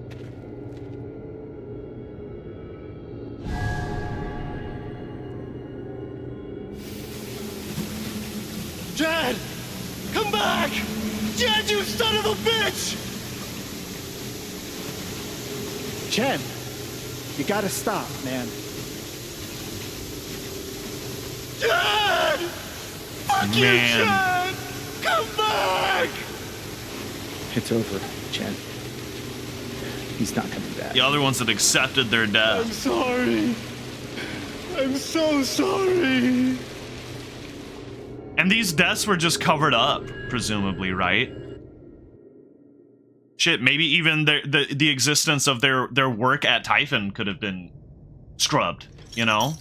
Jed! Come back! Jed, you son of a bitch! Chen, you gotta stop, man. Jed! Fuck you, Jed! Come back! It's over, Chen. He's not coming back. The other ones that accepted their death. I'm sorry. I'm so sorry. And these deaths were just covered up, presumably, right? Shit, maybe even the existence of their work at Typhon could have been scrubbed, you know?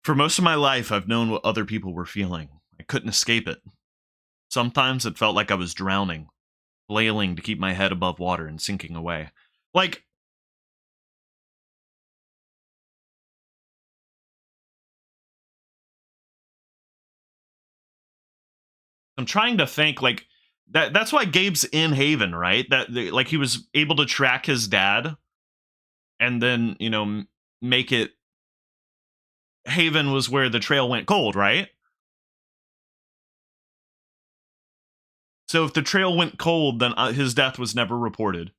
For most of my life, I've known what other people were feeling. I couldn't escape it. Sometimes it felt like I was drowning, flailing to keep my head above water and sinking away. Like, I'm trying to think, like, that's why Gabe's in Haven, right? That, like, he was able to track his dad and then, you know, make it Haven was where the trail went cold, right? So if the trail went cold, then his death was never reported.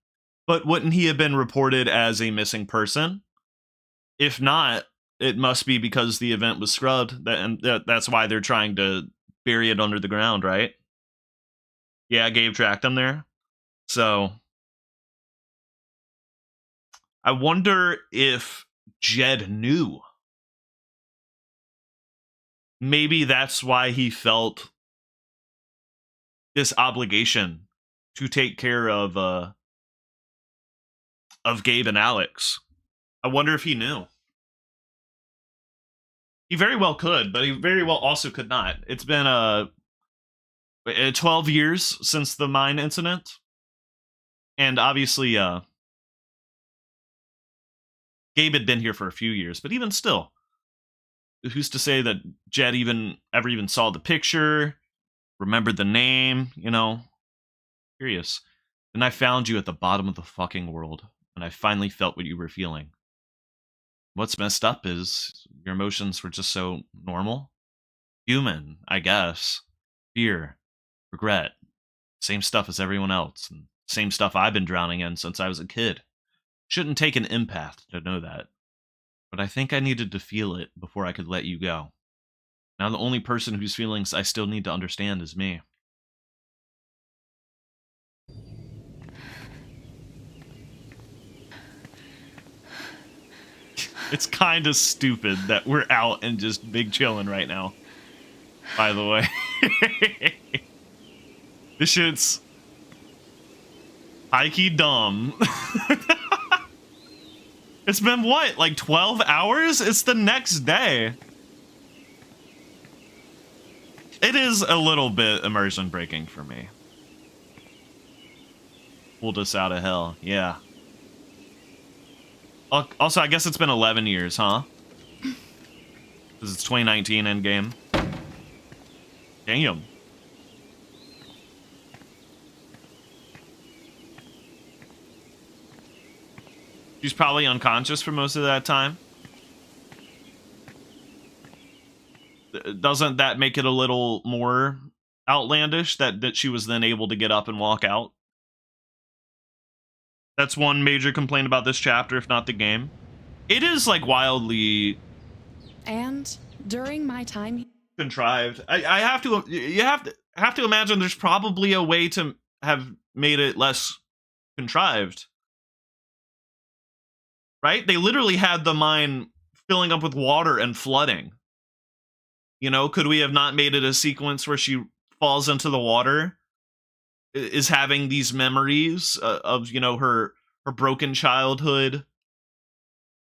But wouldn't he have been reported as a missing person? If not, it must be because the event was scrubbed, and that's why they're trying to bury it under the ground, right? Yeah, Gabe tracked him there. So I wonder if Jed knew. Maybe that's why he felt this obligation to take care of Gabe and Alex. I wonder if he knew. He very well could, but he very well also could not. It's been 12 years since the mine incident. And obviously Gabe had been here for a few years, but even still, who's to say that Jed ever even saw the picture, remembered the name, you know? Curious. Then I found you at the bottom of the fucking world, and I finally felt what you were feeling. What's messed up is your emotions were just so normal. human, I guess. Fear, regret, same stuff as everyone else, and same stuff I've been drowning in since I was a kid. Shouldn't take an empath to know that. But I think I needed to feel it before I could let you go. Now the only person whose feelings I still need to understand is me. It's kind of stupid that we're out and just big chilling right now. By the way. This shit's high-key dumb. It's been what, like 12 hours? It's the next day. It is a little bit immersion breaking for me. Pulled us out of hell, yeah. Also, I guess it's been 11 years, huh? Because it's 2019 endgame. Damn. She's probably unconscious for most of that time. Doesn't that make it a little more outlandish that she was then able to get up and walk out? That's one major complaint about this chapter, if not the game. It is like wildly And during my time contrived. I have to have to imagine there's probably a way to have made it less contrived. Right? They literally had the mine filling up with water and flooding. You know, could we have not made it a sequence where she falls into the water, is having these memories of, you know, her broken childhood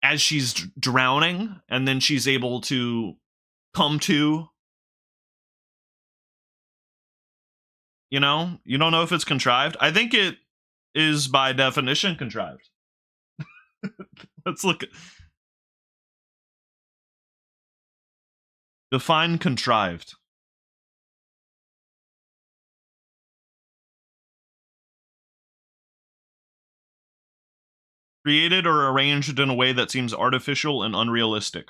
as she's drowning, and then she's able to come to? You know, you don't know if it's contrived. I think it is by definition contrived. Let's look at... Define contrived. Created or arranged in a way that seems artificial and unrealistic.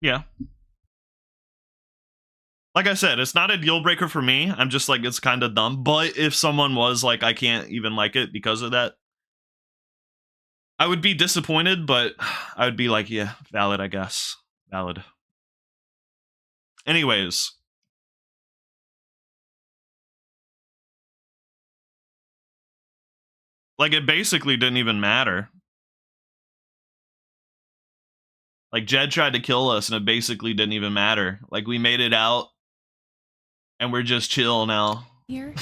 Yeah. Like I said, it's not a deal breaker for me. I'm just like, it's kind of dumb. But if someone was like, I can't even like it because of that, I would be disappointed, but I would be like, yeah, valid, I guess. Valid. Anyways. Like, it basically didn't even matter. Like, Jed tried to kill us, and it basically didn't even matter. Like, we made it out, and we're just chill now. here,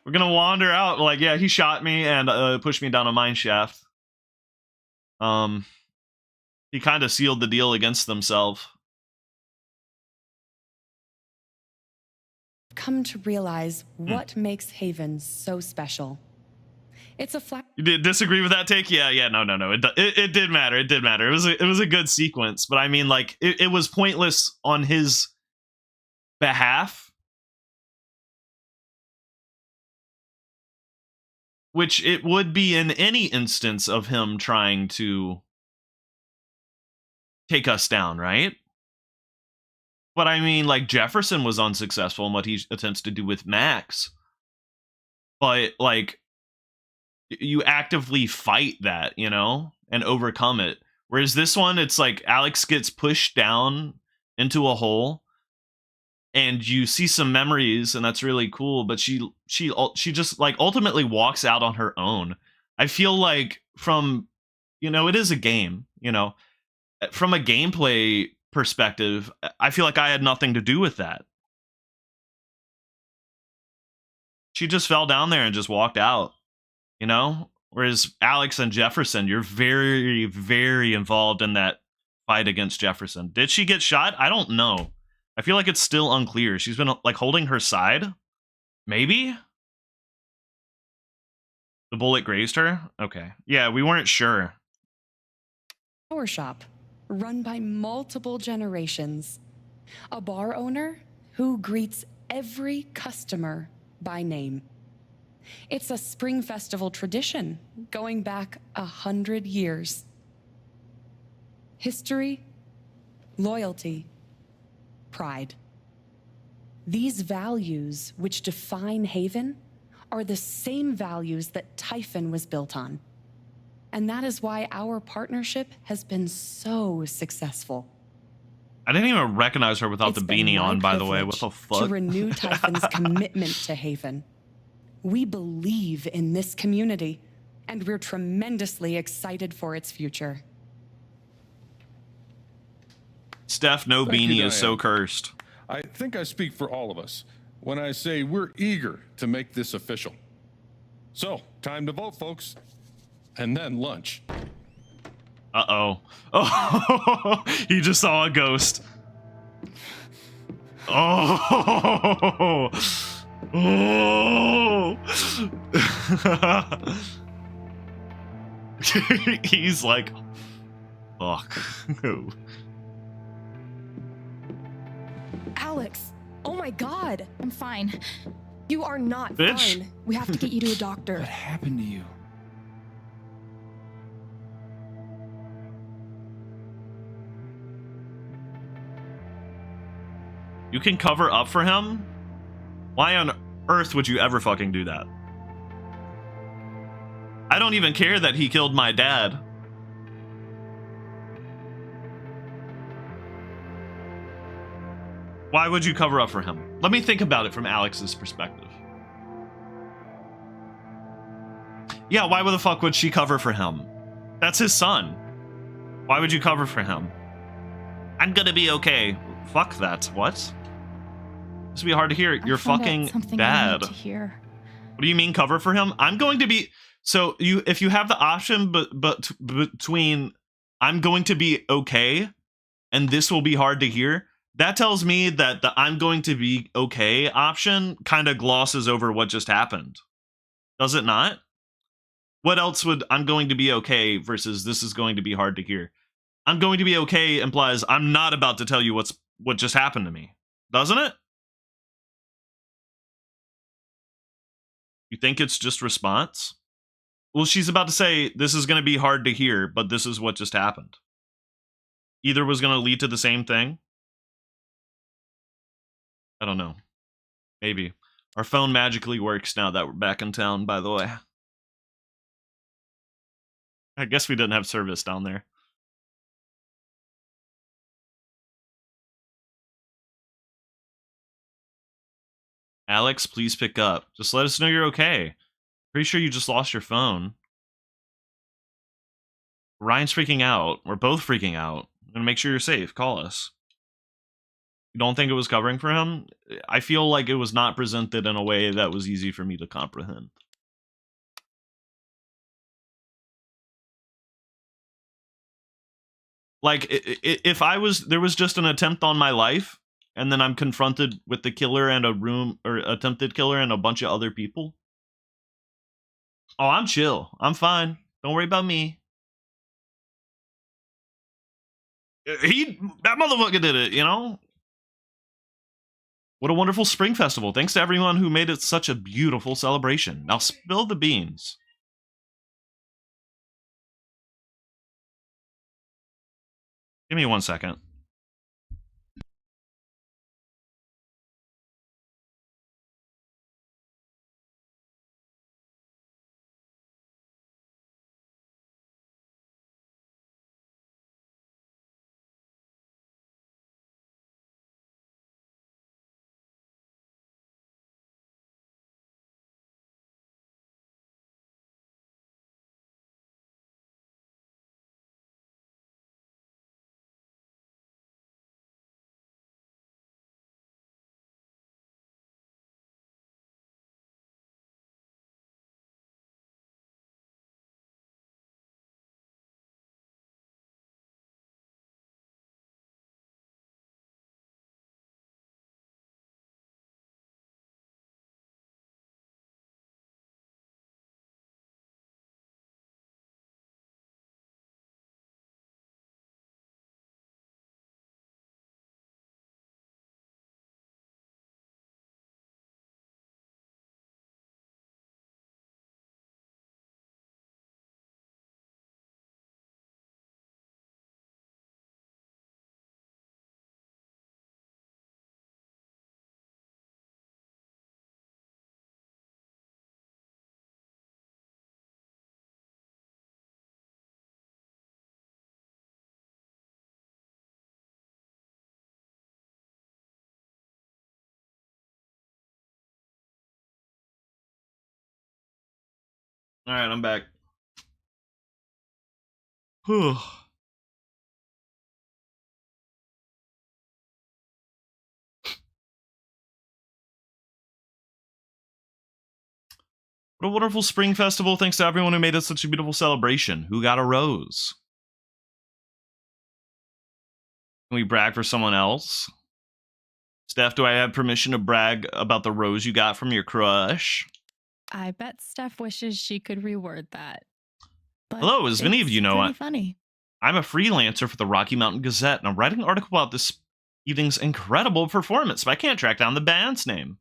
We're gonna wander out. Like, yeah, he shot me and pushed me down a mine shaft. He kind of sealed the deal against himself. come to realize what makes Haven so special. It's a flat. You did disagree with that take? Yeah. No. It did matter. It did matter. It was a good sequence, but I mean, like, it was pointless on his behalf. Which it would be in any instance of him trying to take us down, right? But I mean, like, Jefferson was unsuccessful in what he attempts to do with Max. But, like, you actively fight that, you know, and overcome it. Whereas this one, it's like Alex gets pushed down into a hole, and you see some memories, and that's really cool. But she just, like, ultimately walks out on her own. I feel like from, you know, it is a game, you know, from a gameplay perspective, I feel like I had nothing to do with that. She just fell down there and just walked out, you know? Whereas Alex and Jefferson, you're very, very involved in that fight against Jefferson. Did she get shot? I don't know. I feel like it's still unclear. She's been, like, holding her side? Maybe? The bullet grazed her? Okay. Yeah, we weren't sure. Flower shop run by multiple generations. A bar owner who greets every customer by name. It's a spring festival tradition going back 100 years. History loyalty, pride. These values which define Haven are the same values that Typhon was built on. And that is why our partnership has been so successful. I didn't even recognize her without It's the been beanie my on, by the way. What privilege the fuck? To renew Typhon's commitment to Haven. We believe in this community, and we're tremendously excited for its future. Steph, no Thank you, beanie is so Diane. cursed. I think I speak for all of us when I say we're eager to make this official. So, time to vote, folks. And then lunch. Uh-oh. Oh, he just saw a ghost. Oh. Oh. He's like, fuck. Alex, oh my god. I'm fine. You are not Bitch. fine. We have to get you to a doctor. What happened to you? You can cover up for him? Why on earth would you ever fucking do that? I don't even care that he killed my dad. Why would you cover up for him? Let me think about it from Alex's perspective. Yeah, why the fuck would she cover for him? That's his son. Why would you cover for him? I'm gonna be okay. Fuck that. What? This would be hard to hear. You're fucking something I dad. need to hear. What do you mean cover for him? I'm going to be so you if you have the option but between I'm going to be okay and this will be hard to hear, that tells me that the I'm going to be okay option kind of glosses over what just happened. Does it not? What else would I'm going to be okay versus this is going to be hard to hear? I'm going to be okay implies I'm not about to tell you what just happened to me. Doesn't it? You think it's just response? Well, she's about to say this is going to be hard to hear, but this is what just happened. Either was going to lead to the same thing. I don't know. Maybe. Our phone magically works now that we're back in town, by the way. I guess we didn't have service down there. Alex, please pick up. Just let us know you're okay. Pretty sure you just lost your phone. Ryan's freaking out. We're both freaking out. I'm gonna make sure you're safe. Call us. You don't think it was covering for him? I feel like it was not presented in a way that was easy for me to comprehend. Like, if there was just an attempt on my life, and then I'm confronted with the killer and attempted killer and a bunch of other people. Oh, I'm chill. I'm fine. Don't worry about me. That motherfucker did it, you know? What a wonderful spring festival. Thanks to everyone who made it such a beautiful celebration. Now spill the beans. Give me 1 second. All right, I'm back. Whew. What a wonderful spring festival. Thanks to everyone who made it such a beautiful celebration. Who got a rose? Can we brag for someone else? Steph, do I have permission to brag about the rose you got from your crush? I bet Steph wishes she could reword that. But hello, as many of you know, funny. I'm a freelancer for the Rocky Mountain Gazette, and I'm writing an article about this evening's incredible performance, but I can't track down the band's name.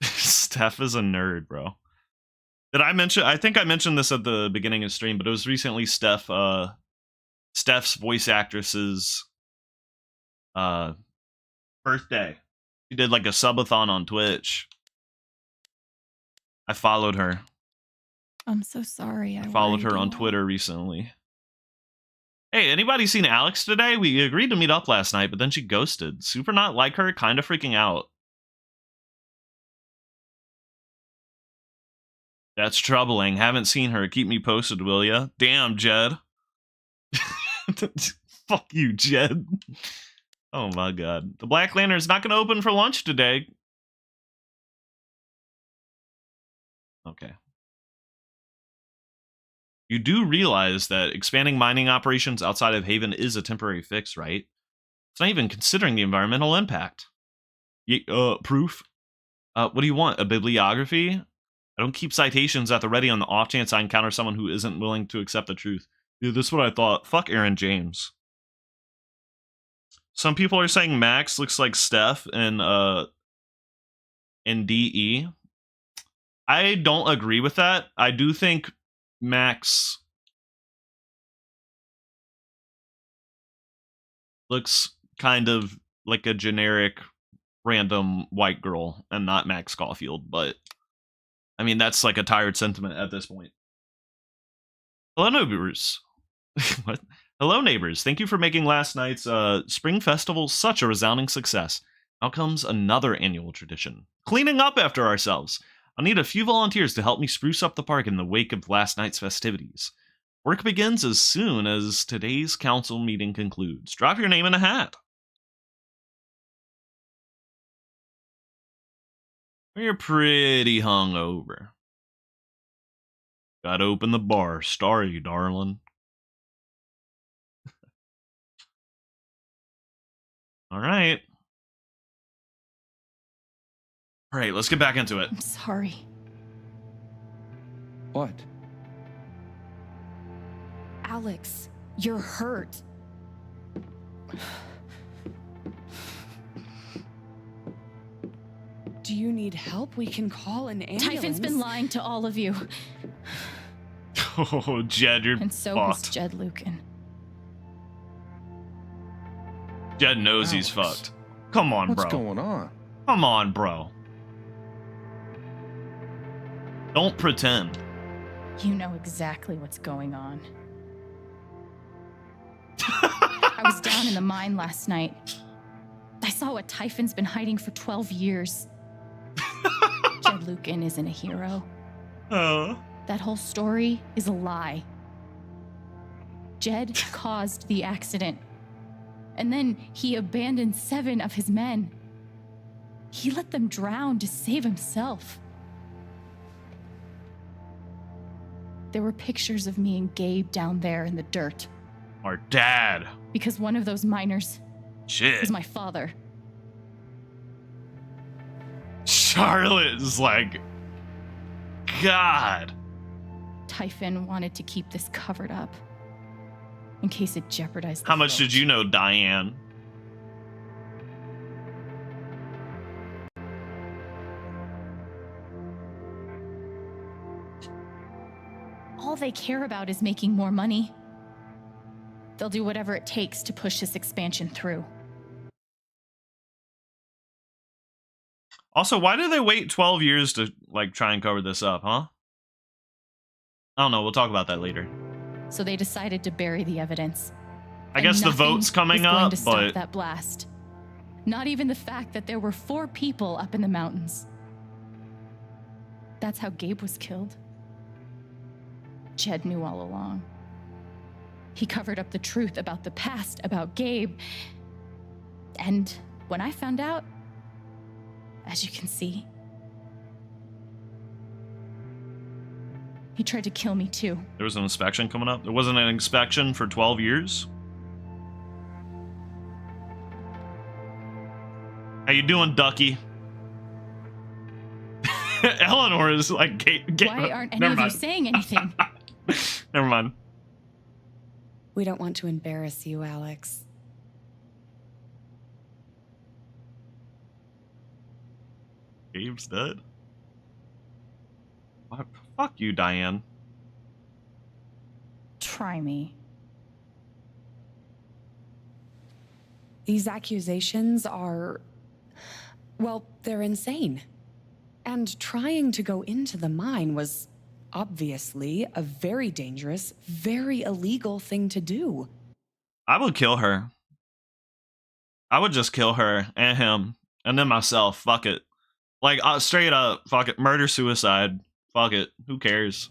Steph is a nerd, bro. Did I mention? I think I mentioned this at the beginning of stream, but it was recently Steph's voice actress's birthday. She did like a subathon on Twitch. I followed her. I'm so sorry. I followed her on Twitter recently. Hey, anybody seen Alex today? We agreed to meet up last night, but then she ghosted. Super not like her, kind of freaking out. That's troubling. Haven't seen her. Keep me posted, will ya? Damn, Jed. Fuck you, Jed. Oh my god. The Black Lantern's not going to open for lunch today. Okay. You do realize that expanding mining operations outside of Haven is a temporary fix, right? It's not even considering the environmental impact. Proof? What do you want? A bibliography? I don't keep citations at the ready on the off chance I encounter someone who isn't willing to accept the truth. Dude, this is what I thought. Fuck Aaron James. Some people are saying Max looks like Steph in DE. I don't agree with that. I do think Max looks kind of like a generic random white girl and not Max Caulfield, but I mean, that's like a tired sentiment at this point. Hello, neighbors. What? Hello, neighbors. Thank you for making last night's Spring Festival such a resounding success. Now comes another annual tradition. Cleaning up after ourselves. I'll need a few volunteers to help me spruce up the park in the wake of last night's festivities. Work begins as soon as today's council meeting concludes. Drop your name in a hat. You're pretty hungover. Gotta open the bar. Sorry, darling. All right. All right, let's get back into it. I'm sorry. What? Alex, you're hurt. Do you need help? We can call an ambulance. Typhon's been lying to all of you. Oh, Jed, you're And so fucked. has Jed Lucan. Jed knows he's fucked. Come on, bro. What's going on? Come on, bro. Don't pretend. You know exactly what's going on. I was down in the mine last night. I saw what Typhon's been hiding for 12 years. Jed Lucan isn't a hero. That whole story is a lie. Jed caused the accident. And then he abandoned 7 of his men. He let them drown to save himself. There were pictures of me and Gabe down there in the dirt. Our dad. Because one of those miners Shit. is my father. Charlotte is like, God. Typhon wanted to keep this covered up in case it jeopardized the How much village. did you know, Diane? All they care about is making more money. They'll do whatever it takes to push this expansion through. Also, why did they wait 12 years to like try and cover this up, huh? I don't know. We'll talk about that later. So they decided to bury the evidence. I And guess the nothing vote's coming was going up, to stop but that blast. Not even the fact that there were 4 people up in the mountains. That's how Gabe was killed. Jed knew all along. He covered up the truth about the past, about Gabe. And when I found out, as you can see, he tried to kill me too. There was an inspection coming up. There wasn't an inspection for 12 years. How you doing, Ducky? Eleanor is like, why aren't any of you saying anything? Never mind. We don't want to embarrass you, Alex. Gabe's dead. What? Fuck you, Diane. Try me. These accusations are, well, they're insane. And trying to go into the mine was obviously a very dangerous, very illegal thing to do. I would kill her. I would just kill her and him and then myself. Fuck it. Like, straight up, fuck it. Murder, suicide. Fuck it. Who cares?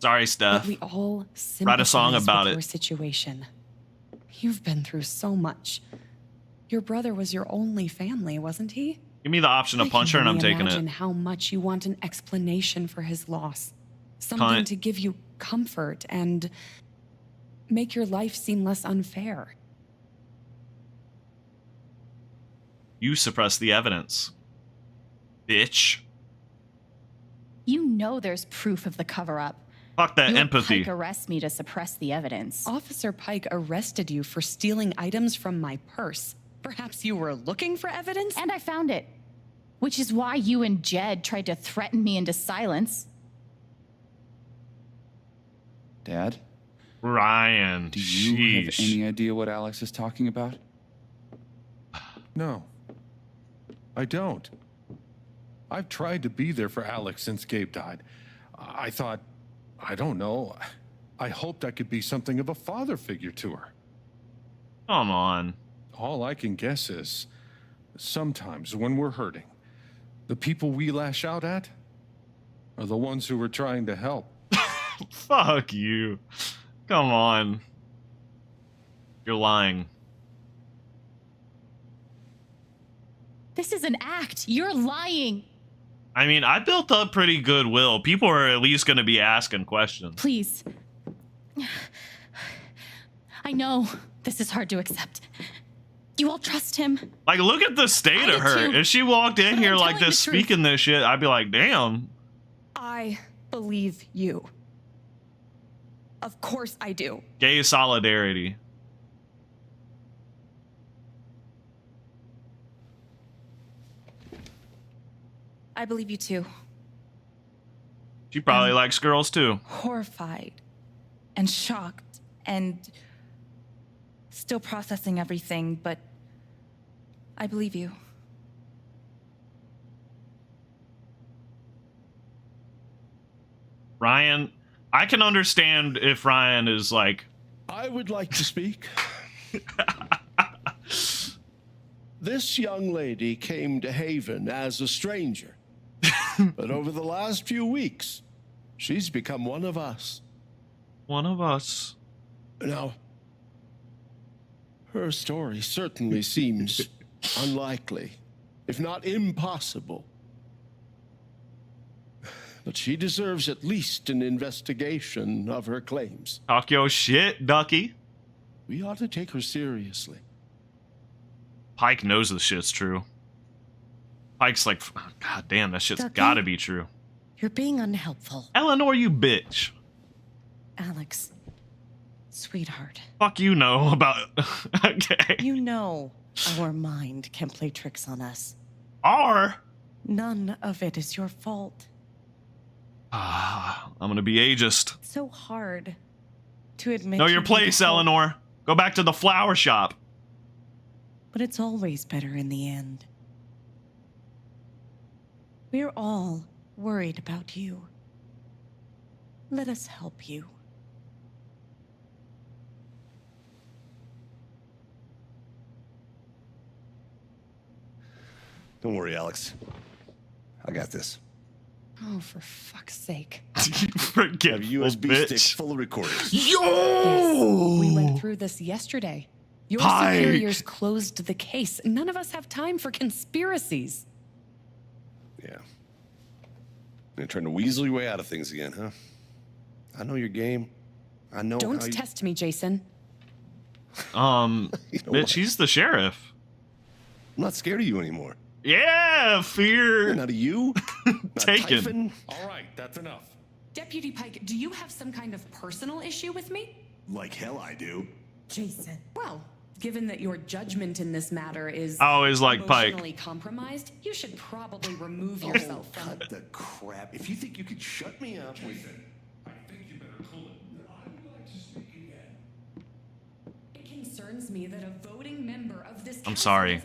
Sorry, Steph. But we all write a song about with your it. situation. You've been through so much. Your brother was your only family, wasn't he? Give me the option to punch her and I'm taking Imagine it. how much you want an explanation for his loss. Something to give you comfort and make your life seem less unfair. You suppress the evidence. Bitch. You know there's proof of the cover-up. Fuck that You let empathy. Pike arrest me to suppress the evidence. Officer Pike arrested you for stealing items from my purse. Perhaps you were looking for evidence? And I found it. Which is why you and Jed tried to threaten me into silence. Dad? Ryan, do you have any idea what Alex is talking about? No. I don't. I've tried to be there for Alex since Gabe died. I thought, I don't know, I hoped I could be something of a father figure to her. Come on. All I can guess is, sometimes when we're hurting, the people we lash out at are the ones who we're trying to help. Fuck you. Come on. You're lying. This is an act. You're lying. I mean, I built up pretty goodwill. People are at least going to be asking questions. Please. I know this is hard to accept. You all trust him. Like, look at the state of her. too. If she walked in here like telling this, the truth. speaking this shit, I'd be like, damn. I believe you. Of course I do. Gay solidarity. I believe you too. She probably likes girls too. Horrified and shocked and still processing everything, but I believe you. Ryan, I can understand if Ryan is like... I would like to speak. This young lady came to Haven as a stranger. But over the last few weeks, she's become one of us. One of us. Now, her story certainly seems unlikely, if not impossible. But she deserves at least an investigation of her claims. Talk your shit, Ducky. We ought to take her seriously. Pike knows this shit's true. Pike's like, God damn, that shit's Ducky? gotta be true. You're being unhelpful. Eleanor, you bitch. Alex, sweetheart. Fuck you know about... Okay. You know our mind can play tricks on us. None of it is your fault. I'm gonna be ageist. It's so hard to admit. Know you your need place, help, Eleanor. Go back to the flower shop. But it's always better in the end. We're all worried about you. Let us help you. Don't worry, Alex. I got this. Oh, for fuck's sake. Forget Have a USB stick full of recordings. Yes, we went through this yesterday. Your superiors closed the case. None of us have time for conspiracies. Yeah. You're trying to weasel your way out of things again, huh? I know your game. I know. Don't test me, Jason. Bitch, he's the sheriff. I'm not scared of you anymore. Yeah, fear. Not of you. Taken. All right, that's enough. Deputy Pike, do you have some kind of personal issue with me? Like hell I do. Jason. Well, given that your judgment in this matter is I always like Pike. emotionally compromised, you should probably remove yourself from Cut the crap. If you think you could shut me up with it. I think you better cool it. I'd like to speak again. It concerns me that a voting member of this I'm sorry.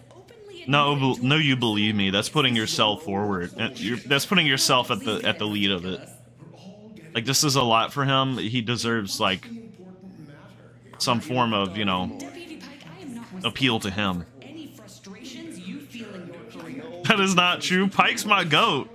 No, you believe me. That's putting yourself forward. That's putting yourself at the lead of it. Like, this is a lot for him. He deserves, like, some form of, you know, appeal to him. That is not true. Pike's my goat.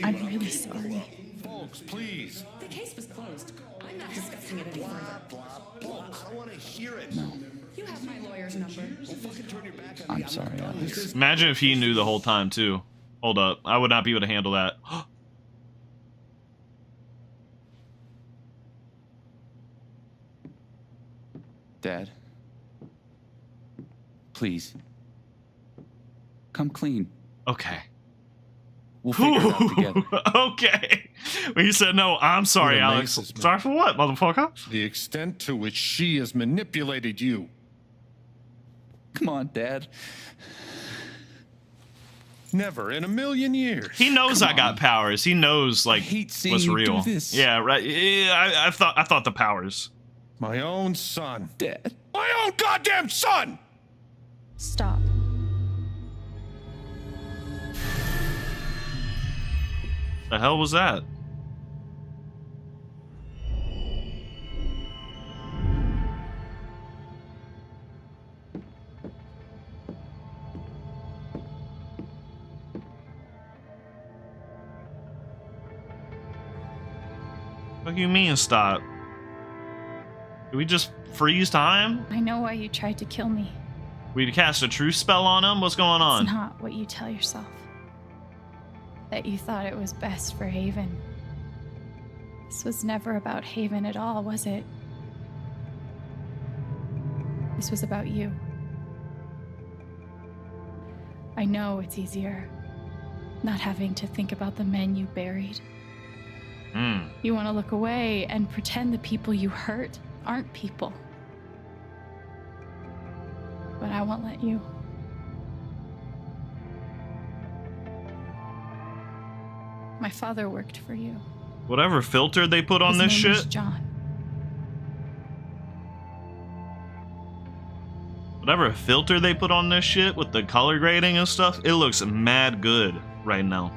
I'm really sorry. Folks, please. The case was closed. I'm not discussing it any further. I don't want to hear it. No. You have my lawyer's number. I'm sorry, Alex. Imagine if he knew the whole time, too. Hold up. I would not be able to handle that. Dad. Please. Come clean. Okay. We'll figure it out together. Okay. When you said no, I'm sorry, It Alex. amazes me. Sorry for what, motherfucker? The extent to which she has manipulated you. Come on, Dad. Never in a million years. He knows I got powers. He knows, like, seeing what's you do real. this. Yeah, right. Yeah, I thought the powers. My own son. Dad. My own goddamn son! Stop. The hell was that? What do you mean stop? Did we just freeze time? I know why you tried to kill me. We cast a truce spell on him? What's going on? It's not what you tell yourself. That you thought it was best for Haven. This was never about Haven at all, was it? This was about you. I know it's easier not having to think about the men you buried. You want to look away and pretend the people you hurt aren't people. But I won't let you. My father worked for you. Whatever filter they put on His this name is shit. John. Whatever filter they put on this shit with the color grading and stuff, it looks mad good right now.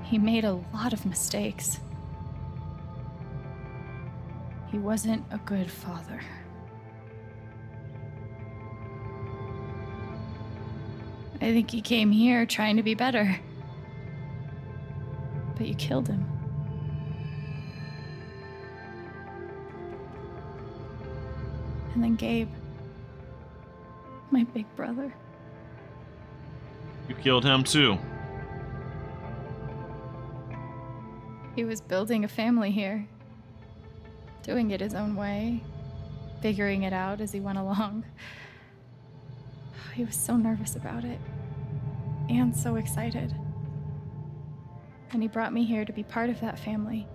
He made a lot of mistakes. He wasn't a good father. I think he came here trying to be better. But you killed him. And then Gabe, my big brother. You killed him too. He was building a family here, doing it his own way, figuring it out as he went along. He was so nervous about it, and so excited. And he brought me here to be part of that family.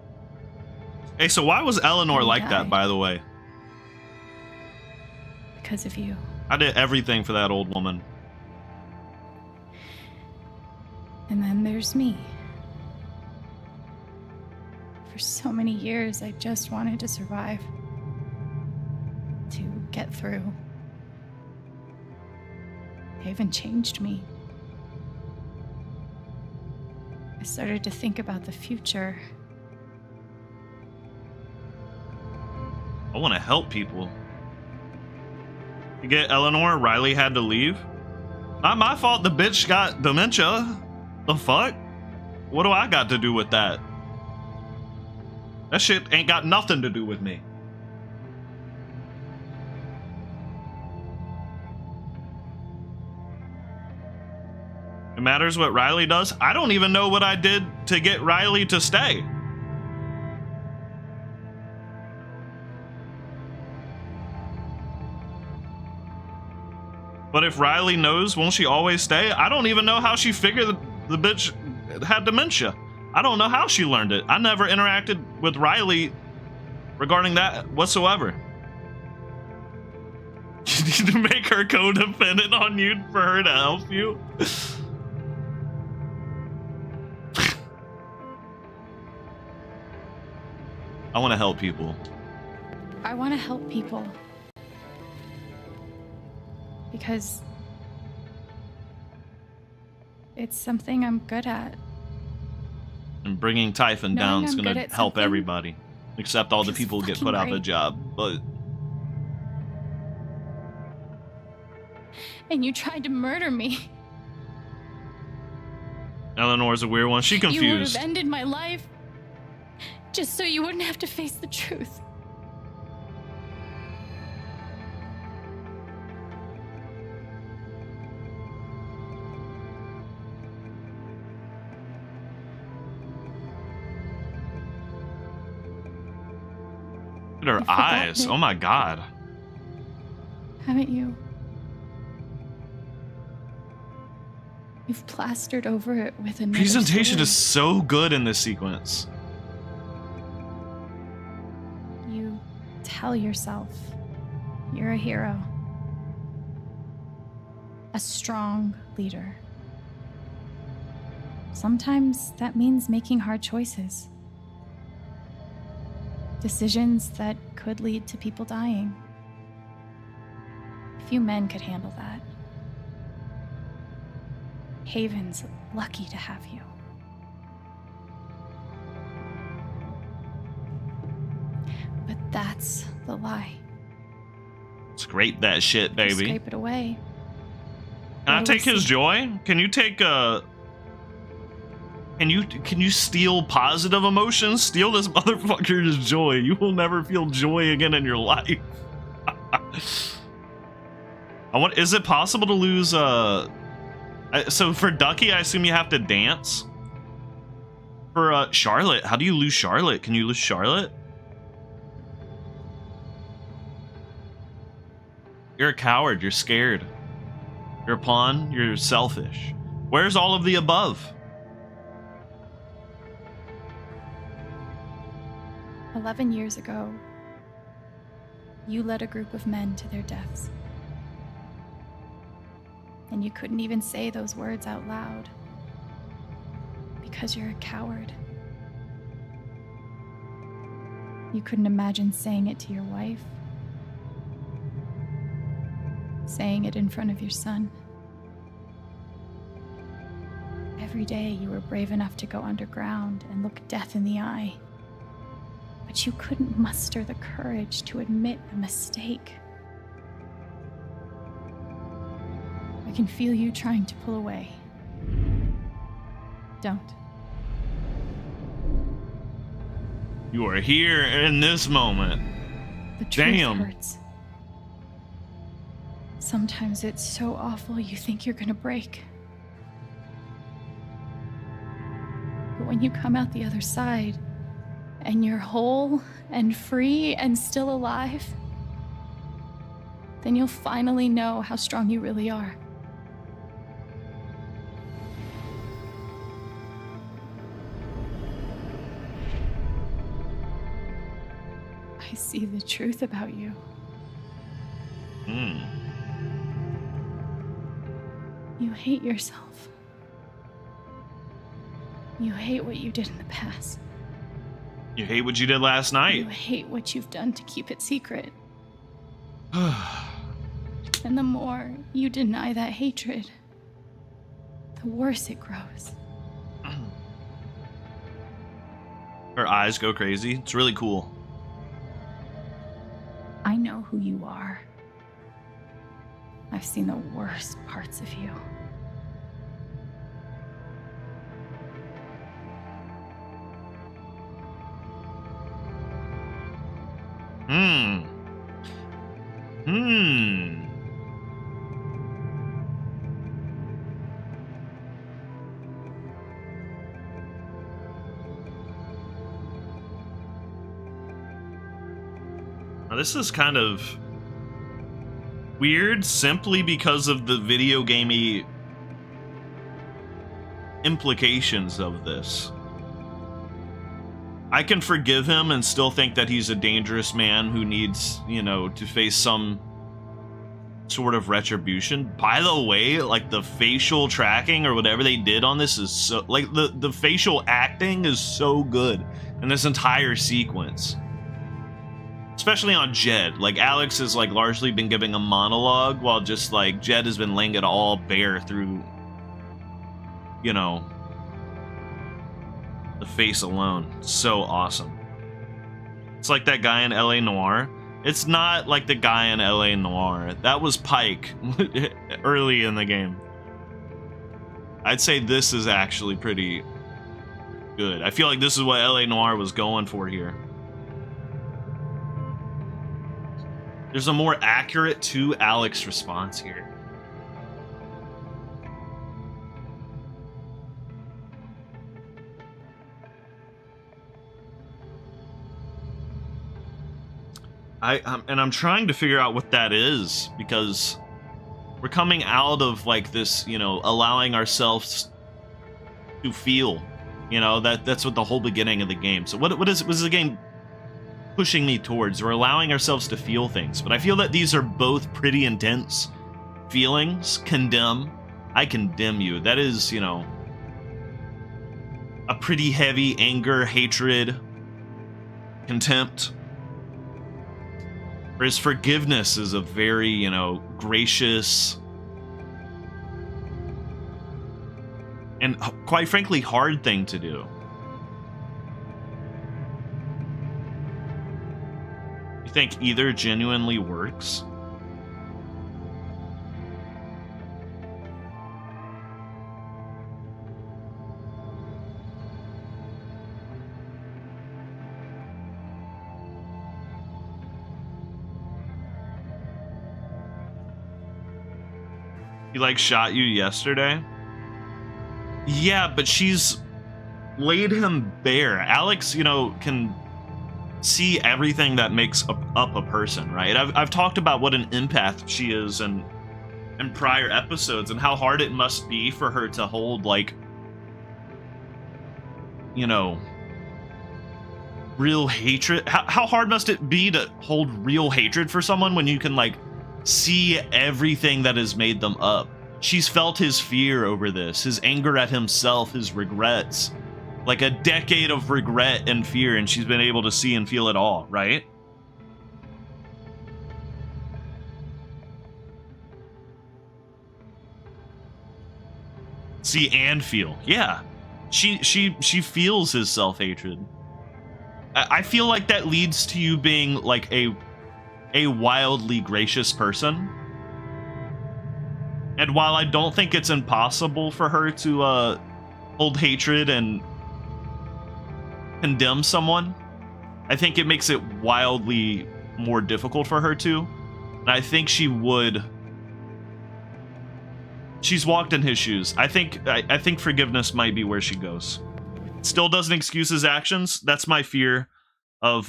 Hey, so why was Eleanor And like that, died. by the way? Because of you. I did everything for that old woman. And then there's me. For so many years, I just wanted to survive. To get through. Haven changed me. I started to think about the future I want to help people. To get Eleanor, Riley had to leave. Not my fault the bitch got dementia. The fuck? What do I got to do with that? That shit ain't got nothing to do with me. It matters what Riley does. I don't even know what I did to get Riley to stay. But if Riley knows, won't she always stay? I don't even know how she figured the bitch had dementia. I don't know how she learned it. I never interacted with Riley regarding that whatsoever. You need to make her codependent on you for her to help you. I want to help people. I want to help people. Because it's something I'm good at. And bringing Typhon down is going to help everybody. Except all the people who get put out of the job. But and you tried to murder me. Eleanor's a weird one. She confused. You would have ended my life just so you wouldn't have to face the truth. Look at her eyes. Oh my god. Haven't you? You've plastered over it with another Presentation story. is so good in this sequence. You tell yourself you're a hero. A strong leader. Sometimes that means making hard choices. Decisions that could lead to people dying. Few men could handle that. Haven's lucky to have you. But that's the lie. Scrape that shit, baby. Scrape it away. Can I take his joy? Can you take Can you steal positive emotions? Steal this motherfucker's joy. You will never feel joy again in your life. Is it possible to lose so for Ducky, I assume you have to dance. For Charlotte, how do you lose Charlotte? Can you lose Charlotte? You're a coward, you're scared. You're a pawn, you're selfish. Where's all of the above? 11 years ago, you led a group of men to their deaths. And you couldn't even say those words out loud because you're a coward. You couldn't imagine saying it to your wife, saying it in front of your son. Every day you were brave enough to go underground and look death in the eye. But you couldn't muster the courage to admit a mistake. I can feel you trying to pull away. Don't. You are here in this moment. The truth Damn. hurts. Sometimes it's so awful you think you're gonna break. But when you come out the other side, and you're whole and free and still alive, then you'll finally know how strong you really are. I see the truth about you. You hate yourself. You hate what you did in the past. You hate what you did last night. You hate what you've done to keep it secret. And the more you deny that hatred, the worse it grows. Her eyes go crazy. It's really cool. I know who you are. I've seen the worst parts of you. Now, this is kind of weird simply because of the video gamey implications of this. I can forgive him and still think that he's a dangerous man who needs, you know, to face some sort of retribution. By the way, like, the facial tracking or whatever they did on this is so, like, the facial acting is so good in this entire sequence. Especially on Jed. Like, Alex has, like, largely been giving a monologue while just, like, Jed has been laying it all bare through, you know, the face alone. So awesome. It's like that guy in LA Noire. It's not like the guy in LA Noire. That was Pike early in the game. I'd say this is actually pretty good. I feel like this is what LA Noire was going for here. There's a more accurate to Alex response here. I'm trying to figure out what that is, because we're coming out of, like, this, you know, allowing ourselves to feel, you know, that's what the whole beginning of the game. So what was the game pushing me towards? We're allowing ourselves to feel things, but I feel that these are both pretty intense feelings. Condemn. I condemn you. That is, you know, a pretty heavy anger, hatred, contempt. Whereas forgiveness is a very, you know, gracious and, quite frankly, hard thing to do. You think either genuinely works? He, like, shot you yesterday? Yeah, but she's laid him bare. Alex, you know, can see everything that makes up a person, right? I've talked about what an empath she is in prior episodes and how hard it must be for her to hold, like, you know, real hatred. How hard must it be to hold real hatred for someone when you can, like, see everything that has made them up? She's felt his fear over this, his anger at himself, his regrets. Like a decade of regret and fear, and she's been able to see and feel it all, right? See and feel. Yeah. She feels his self-hatred. I feel like that leads to you being, like, a wildly gracious person. And while I don't think it's impossible for her to hold hatred and condemn someone, I think it makes it wildly more difficult for her to. And I think she would. She's walked in his shoes. I think forgiveness might be where she goes. Still doesn't excuse his actions. That's my fear of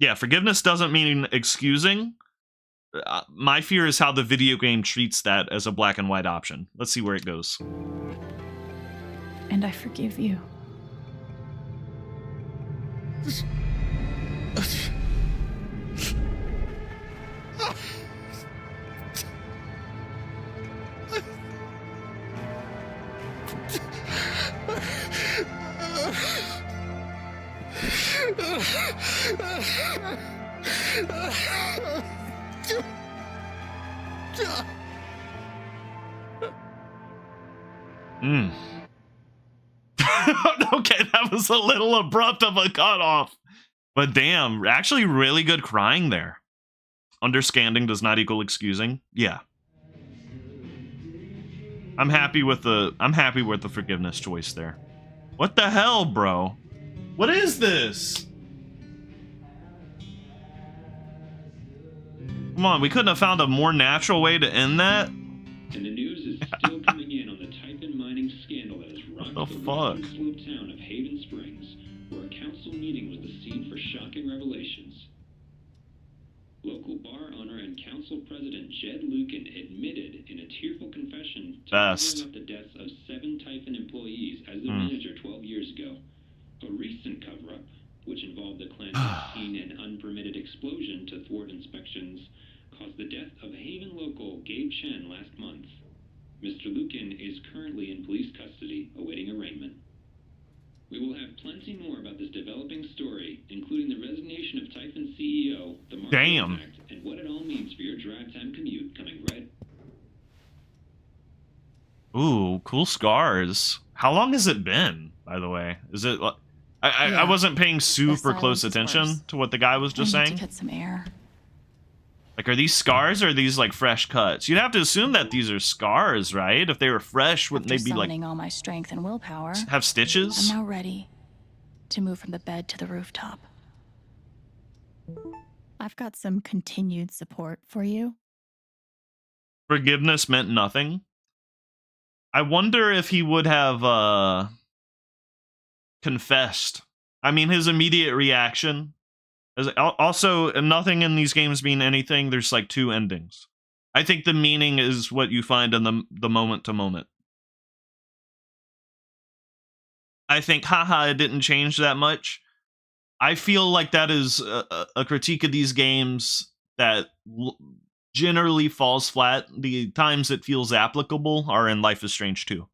yeah, forgiveness doesn't mean excusing. My fear is how the video game treats that as a black and white option. Let's see where it goes. And I forgive you. Okay, that was a little abrupt of a cutoff. But damn, actually really good crying there. Understanding does not equal excusing. Yeah. I'm happy with the forgiveness choice there. What the hell, bro? What is this? Come on, we couldn't have found a more natural way to end that? And the news is still coming in on the type-in mining scandal that has rocked the western slope town of Haven Springs, where a council meeting was the scene for shocking revelations. Local bar owner and council president Jed Lucan admitted in a tearful confession to covering up the deaths of 7 Typhon employees as the manager 12 years ago. A recent cover-up, which involved a clandestine and unpermitted explosion to thwart inspections, caused the death of Haven local Gabe Chen last month. Mr. Lucan is currently in police custody, awaiting arraignment. We will have plenty more about this developing story, including the resignation of Typhon CEO, the Marketing Act, and what it all means for your drive time commute coming right. Ooh, cool scars. How long has it been, by the way? Is it... I wasn't paying super close attention to what the guy was just saying. To get some air. Like, are these scars or are these, like, fresh cuts? You'd have to assume that these are scars, right? If they were fresh, wouldn't they be, like... Summoning all my strength and willpower, have stitches? I'm now ready to move from the bed to the rooftop. I've got some continued support for you. Forgiveness meant nothing. I wonder if he would have, confessed. I mean, his immediate reaction... Also, nothing in these games mean anything. There's like 2 endings. I think the meaning is what you find in the moment to moment. I think, haha, it didn't change that much. I feel like that is a critique of these games that generally falls flat. The times it feels applicable are in Life is Strange 2.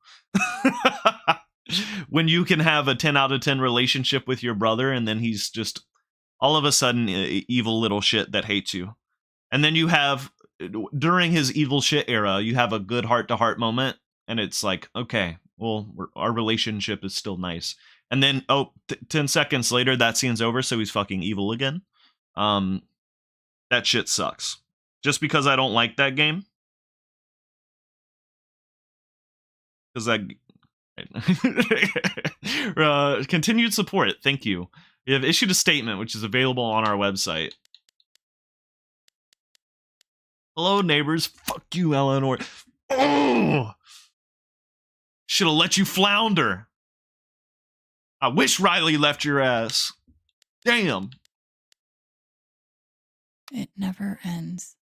When you can have a 10 out of 10 relationship with your brother and then he's just... all of a sudden, evil little shit that hates you. And then you have, during his evil shit era, you have a good heart-to-heart moment, and it's like, okay, well, our relationship is still nice. And then, 10 seconds later, that scene's over, so he's fucking evil again. That shit sucks. Just because I don't like that game. Because continued support, thank you. We have issued a statement, which is available on our website. Hello, neighbors. Fuck you, Eleanor. Oh! Should have let you flounder. I wish Riley left your ass. Damn. It never ends.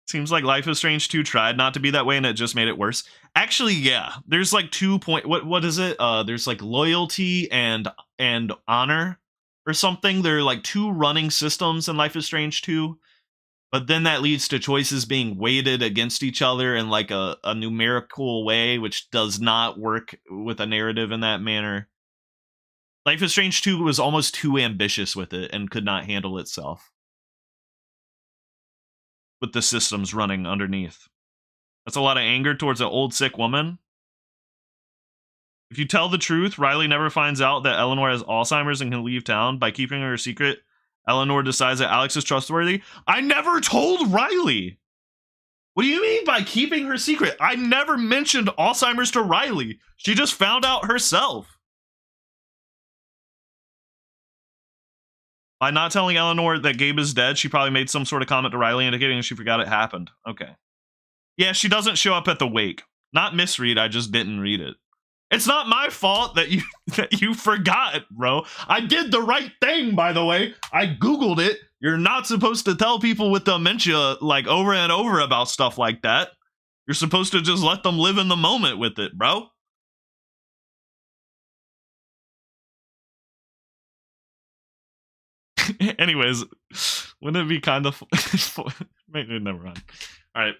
Seems like Life is Strange 2 tried not to be that way and it just made it worse. Actually, yeah. There's like 2 what is it? There's like loyalty and honor or something. There are like 2 running systems in Life is Strange 2. But then that leads to choices being weighted against each other in like a numerical way, which does not work with a narrative in that manner. Life is Strange 2 was almost too ambitious with it and could not handle itself. With the systems running underneath. That's a lot of anger towards an old sick woman. If you tell the truth, Riley never finds out that Eleanor has Alzheimer's and can leave town. By keeping her secret, Eleanor decides that Alex is trustworthy. I never told Riley! What do you mean by keeping her secret? I never mentioned Alzheimer's to Riley. She just found out herself. By not telling Eleanor that Gabe is dead, she probably made some sort of comment to Riley indicating she forgot it happened. Okay. Yeah, she doesn't show up at the wake. Not misread, I just didn't read it. It's not my fault that you forgot, bro. I did the right thing, by the way. I Googled it. You're not supposed to tell people with dementia like over and over about stuff like that. You're supposed to just let them live in the moment with it, bro. Anyways, wouldn't it be kind of maybe never mind. All right.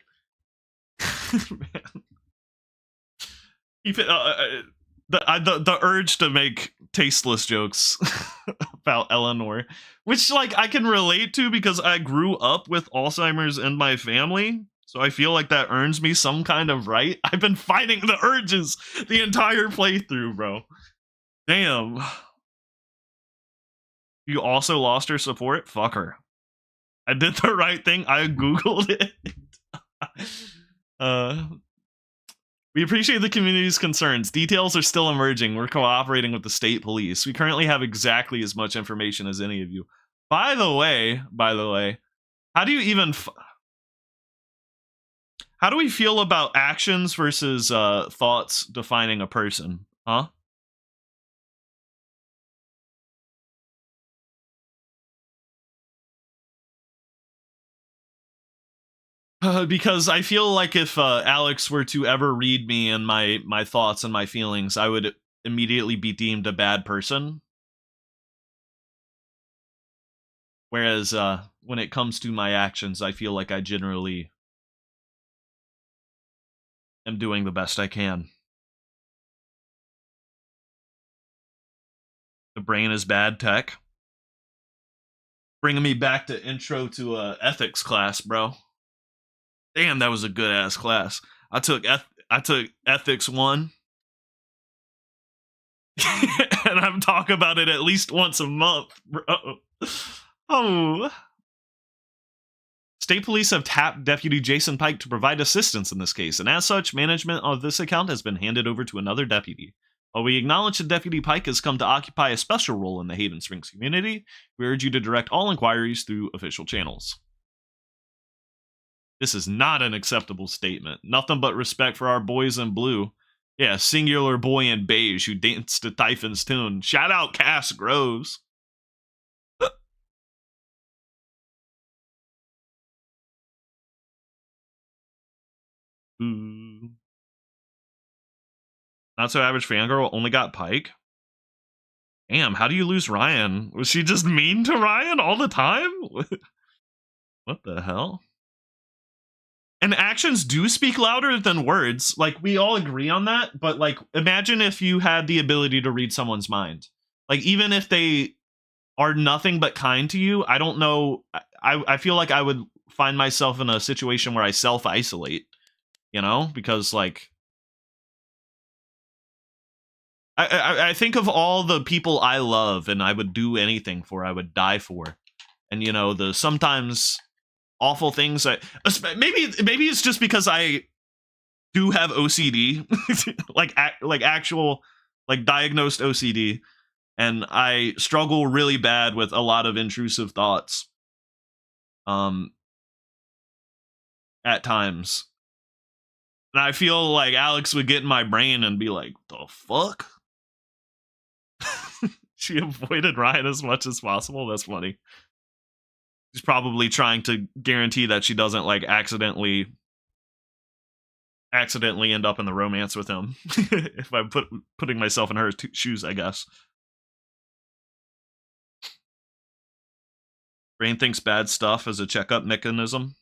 The urge to make tasteless jokes about Eleanor, which like I can relate to because I grew up with Alzheimer's in my family, So I feel like that earns me some kind of right. I've been fighting the urges the entire playthrough, bro. Damn. You also lost her support? Fuck her. I did the right thing. I Googled it. We appreciate the community's concerns. Details are still emerging. We're cooperating with the state police. We currently have exactly as much information as any of you. By the way, how do you even... How do we feel about actions versus thoughts defining a person? Huh? Because I feel like if Alex were to ever read me and my thoughts and my feelings, I would immediately be deemed a bad person. Whereas when it comes to my actions, I feel like I generally am doing the best I can. The brain is bad tech. Bringing me back to intro to ethics class, bro. Damn, that was a good ass class. I took ethics 1. And I'm talking about it at least once a month, bro. Oh. State police have tapped Deputy Jason Pike to provide assistance in this case, and as such, management of this account has been handed over to another deputy. While we acknowledge that Deputy Pike has come to occupy a special role in the Haven Springs community, we urge you to direct all inquiries through official channels. This is not an acceptable statement. Nothing but respect for our boys in blue. Yeah, singular boy in beige who danced to Typhon's tune. Shout out Cass Groves. Ooh. Not so average fangirl only got Pike. Damn, how do you lose Ryan? Was she just mean to Ryan all the time? What the hell? And actions do speak louder than words. Like, we all agree on that, but like, imagine if you had the ability to read someone's mind. Like, even if they are nothing but kind to you, I don't know. I feel like I would find myself in a situation where I self-isolate, you know? Because, like, I think of all the people I love and I would do anything for, I would die for. And, you know, the sometimes awful things maybe it's just because I do have OCD, like actual, like, diagnosed OCD, and I struggle really bad with a lot of intrusive thoughts at times. And I feel like Alex would get in my brain and be like, the fuck? She avoided Ryan as much as possible. That's funny. She's probably trying to guarantee that she doesn't, like, accidentally end up in the romance with him. If I'm putting myself in her shoes, I guess. Brain thinks bad stuff as a checkup mechanism.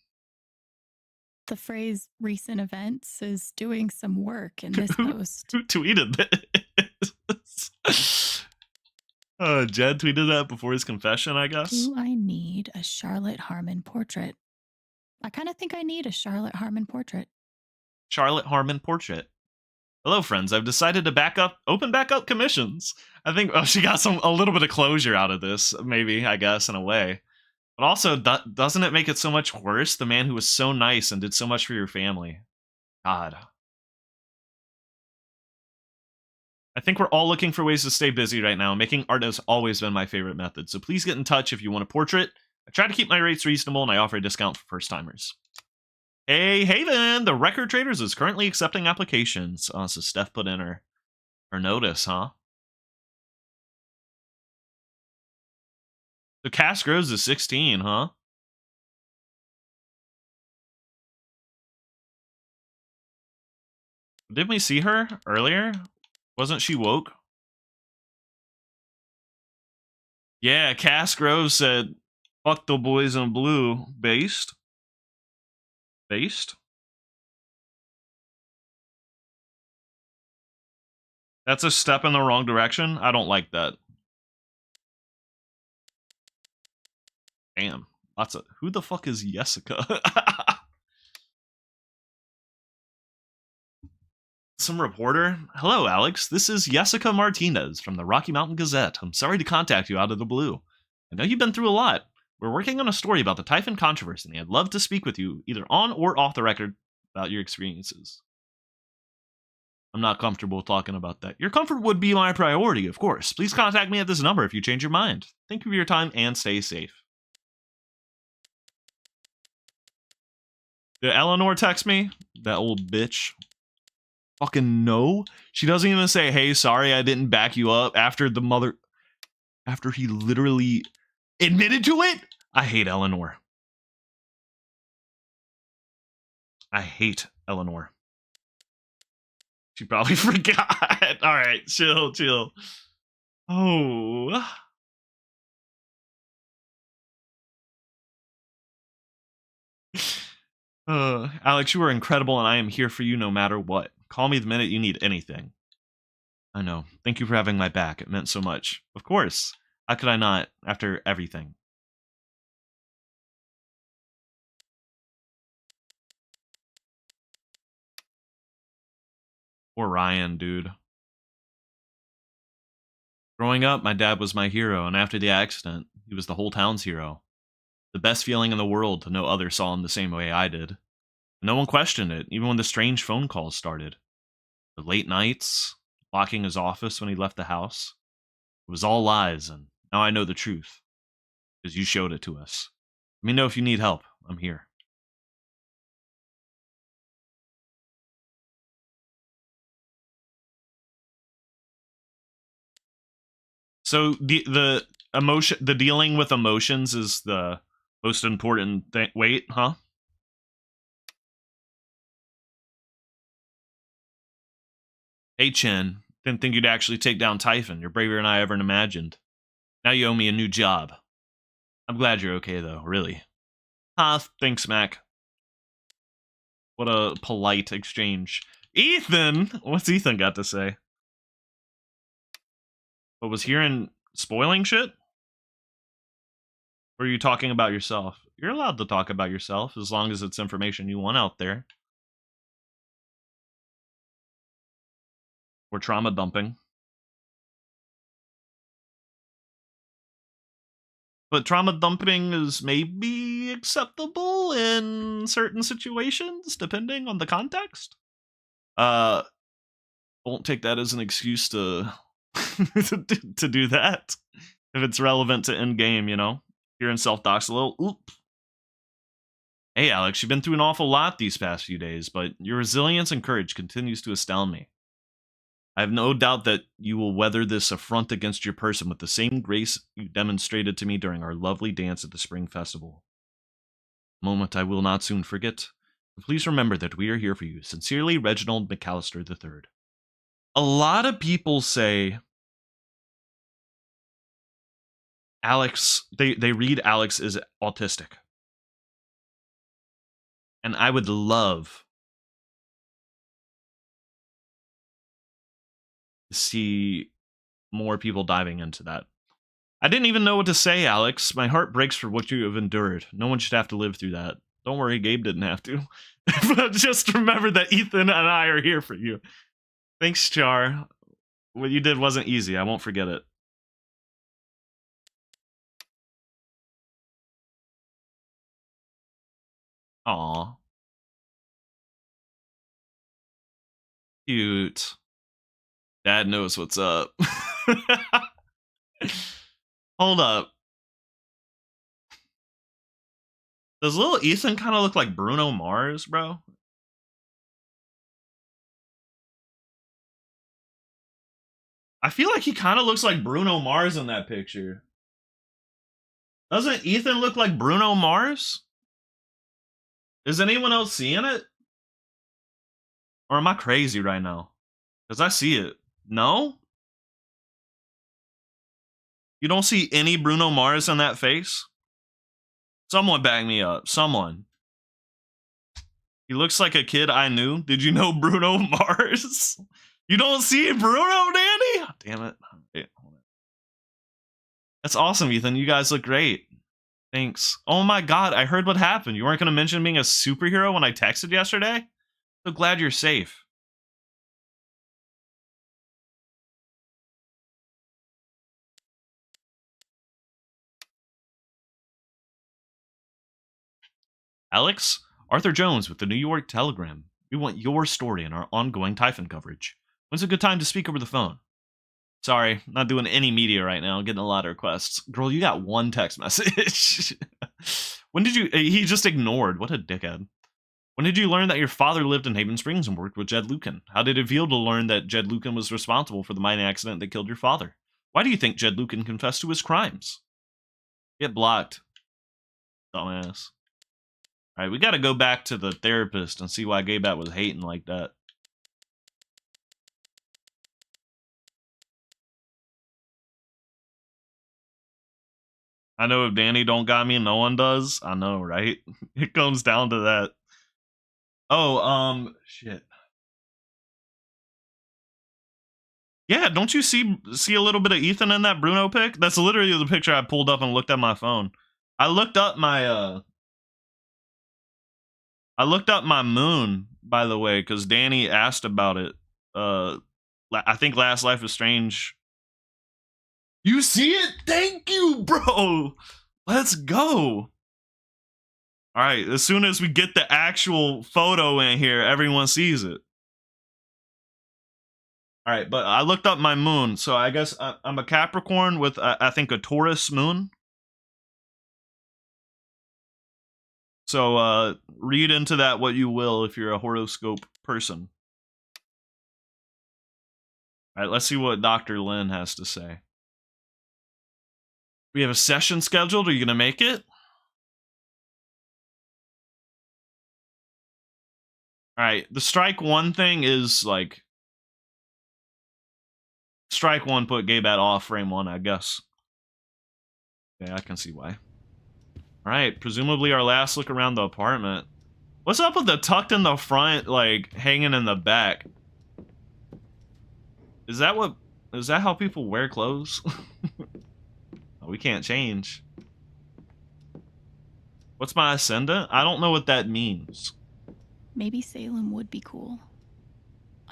The phrase recent events is doing some work in this post. Who tweeted this? Jed tweeted that before his confession, I guess. Do I need a Charlotte Harmon portrait? I kind of think I need a Charlotte Harmon portrait. Charlotte Harmon portrait. Hello, friends. I've decided to open back up commissions. I think she got a little bit of closure out of this, maybe, I guess, in a way. But also, doesn't it make it so much worse? The man who was so nice and did so much for your family. God. I think we're all looking for ways to stay busy right now. Making art has always been my favorite method, so please get in touch if you want a portrait. I try to keep my rates reasonable, and I offer a discount for first-timers. Hey, Haven! The Record Traders is currently accepting applications. So Steph put in her notice, huh? So Cass Groves is 16, huh? Didn't we see her earlier? Wasn't she woke? Yeah, Cass Groves said, fuck the boys in blue. Based? That's a step in the wrong direction? I don't like that. Damn. Who the fuck is Jessica? Some reporter. Hello, Alex. This is Jessica Martinez from the Rocky Mountain Gazette. I'm sorry to contact you out of the blue. I know you've been through a lot. We're working on a story about the Typhon controversy, and I'd love to speak with you, either on or off the record, about your experiences. I'm not comfortable talking about that. Your comfort would be my priority, of course. Please contact me at this number if you change your mind. Thank you for your time, and stay safe. Did Eleanor text me? That old bitch. Fucking no. She doesn't even say, hey, sorry I didn't back you up after he literally admitted to it? I hate Eleanor. I hate Eleanor. She probably forgot. All right, chill. Oh. Alex, you are incredible, and I am here for you no matter what. Call me the minute you need anything. I know. Thank you for having my back. It meant so much. Of course. How could I not, after everything? Poor Ryan, dude. Growing up, my dad was my hero, and after the accident, he was the whole town's hero. The best feeling in the world to know others saw him the same way I did. No one questioned it, even when the strange phone calls started. The late nights, locking his office when he left the house. It was all lies, and now I know the truth. Because you showed it to us. Let me know if you need help. I'm here. So the emotion, the dealing with emotions is the most important thing. Wait, huh? Hey, Chen. Didn't think you'd actually take down Typhon. You're braver than I ever imagined. Now you owe me a new job. I'm glad you're okay, though, really. Thanks, Mac. What a polite exchange. Ethan! What's Ethan got to say? What, was hearing spoiling shit? Or are you talking about yourself? You're allowed to talk about yourself as long as it's information you want out there. Or trauma dumping. But trauma dumping is maybe acceptable in certain situations, depending on the context. Won't take that as an excuse to to do that. If it's relevant to in-game, you know? Hearing self-docs a little, oop. Hey, Alex, you've been through an awful lot these past few days, but your resilience and courage continues to astound me. I have no doubt that you will weather this affront against your person with the same grace you demonstrated to me during our lovely dance at the Spring Festival. A moment I will not soon forget. Please remember that we are here for you. Sincerely, Reginald McAllister III. A lot of people say Alex, they read Alex as autistic. And I would love to see more people diving into that. I didn't even know what to say, Alex. My heart breaks for what you have endured. No one should have to live through that. Don't worry, Gabe didn't have to. But just remember that Ethan and I are here for you. Thanks, Char. What you did wasn't easy. I won't forget it. Aw. Cute. Dad knows what's up. Hold up. Does little Ethan kind of look like Bruno Mars, bro? I feel like he kind of looks like Bruno Mars in that picture. Doesn't Ethan look like Bruno Mars? Is anyone else seeing it? Or am I crazy right now? Because I see it. No? You don't see any Bruno Mars on that face? Someone back me up. Someone. He looks like a kid I knew. Did you know Bruno Mars? You don't see Bruno, Danny? Oh, damn it. Wait, hold on. That's awesome, Ethan. You guys look great. Thanks. Oh my god, I heard what happened. You weren't going to mention being a superhero when I texted yesterday? So glad you're safe. Alex, Arthur Jones with the New York Telegram. We want your story in our ongoing Typhon coverage. When's a good time to speak over the phone? Sorry, not doing any media right now. Getting a lot of requests. Girl, you got one text message. When did you... He just ignored. What a dickhead. When did you learn that your father lived in Haven Springs and worked with Jed Lucan? How did it feel to learn that Jed Lucan was responsible for the mining accident that killed your father? Why do you think Jed Lucan confessed to his crimes? Get blocked. Dumbass. Alright, we gotta go back to the therapist and see why Gaybat was hating like that. I know if Danny don't got me, no one does. I know, right? It comes down to that. Oh, shit. Yeah, don't you see a little bit of Ethan in that Bruno pic? That's literally the picture I pulled up and looked at my phone. I looked up my moon, by the way, because Danny asked about it. I think Last Life is Strange. You see it? Thank you, bro. Let's go. All right, as soon as we get the actual photo in here, everyone sees it. All right, but I looked up my moon, so I guess I'm a Capricorn with, I think, a Taurus moon. So read into that what you will if you're a horoscope person. All right, let's see what Dr. Lin has to say. We have a session scheduled. Are you going to make it? All right, the strike one thing is like... Strike one put Gaybat off frame one, I guess. Yeah, I can see why. Alright, presumably our last look around the apartment. What's up with the tucked in the front, like, hanging in the back? Is that how people wear clothes? Oh, we can't change. What's my ascendant? I don't know what that means. Maybe Salem would be cool.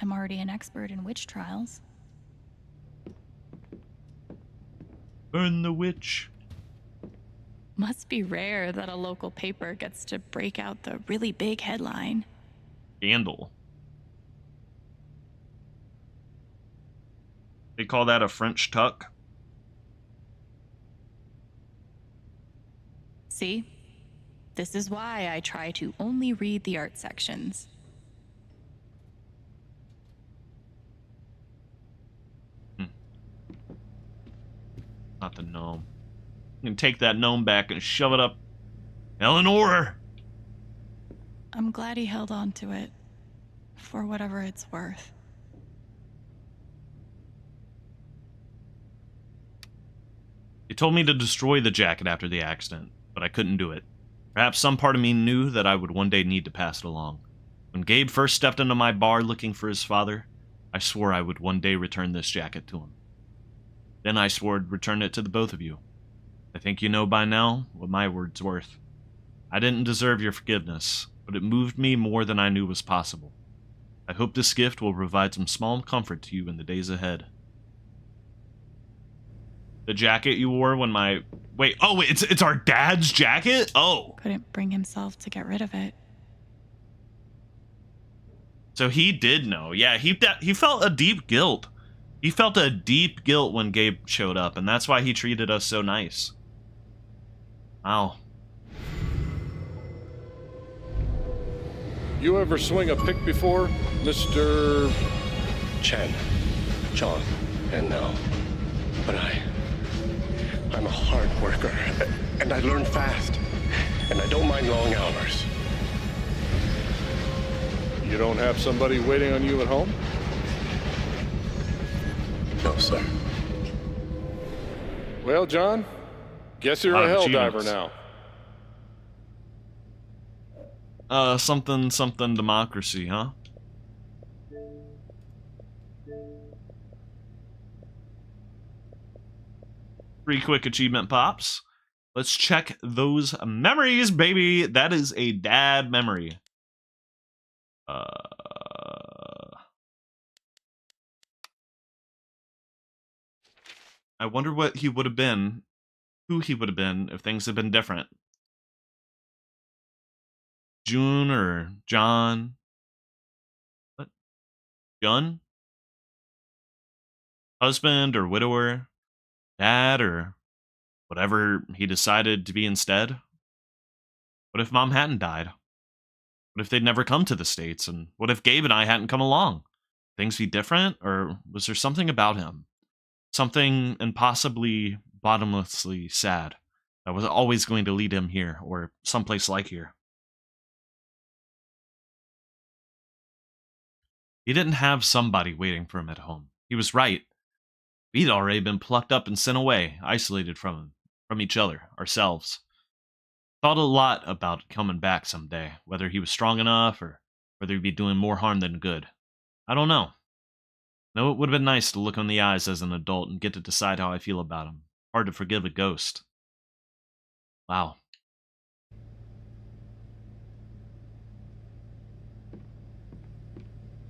I'm already an expert in witch trials. Burn the witch. Must be rare that a local paper gets to break out the really big headline. Scandal. They call that a French tuck. See? This is why I try to only read the art sections. Not the gnome. You can take that gnome back and shove it up. Eleanor! I'm glad he held on to it, for whatever it's worth. He told me to destroy the jacket after the accident, but I couldn't do it. Perhaps some part of me knew that I would one day need to pass it along. When Gabe first stepped into my bar looking for his father, I swore I would one day return this jacket to him. Then I swore to return it to the both of you. I think you know by now what my word's worth. I didn't deserve your forgiveness, but it moved me more than I knew was possible. I hope this gift will provide some small comfort to you in the days ahead. The jacket you wore when my... Wait, oh, it's our dad's jacket? Oh. Couldn't bring himself to get rid of it. So he did know. Yeah, he felt a deep guilt. He felt a deep guilt when Gabe showed up, and that's why he treated us so nice. Wow. You ever swing a pick before, Mr. Chen, John, and now. But I'm a hard worker, and I learn fast, and I don't mind long hours. You don't have somebody waiting on you at home? No, sir. Well, John, guess you're a hell diver now. Something democracy, huh? 3 quick achievement pops. Let's check those memories, baby. That is a dad memory. I wonder what he would have been, who he would have been if things had been different. June or John. What? Jun? Husband or widower? Dad or whatever he decided to be instead? What if Mom hadn't died? What if they'd never come to the States? And what if Gabe and I hadn't come along? Things be different? Or was there something about him? Something impossibly, bottomlessly sad that was always going to lead him here or someplace like here? He didn't have somebody waiting for him at home. He was right. We'd already been plucked up and sent away, isolated from each other, ourselves. Thought a lot about coming back someday, whether he was strong enough or whether he'd be doing more harm than good. I don't know. No, it would have been nice to look him in the eyes as an adult and get to decide how I feel about him. Hard to forgive a ghost. Wow.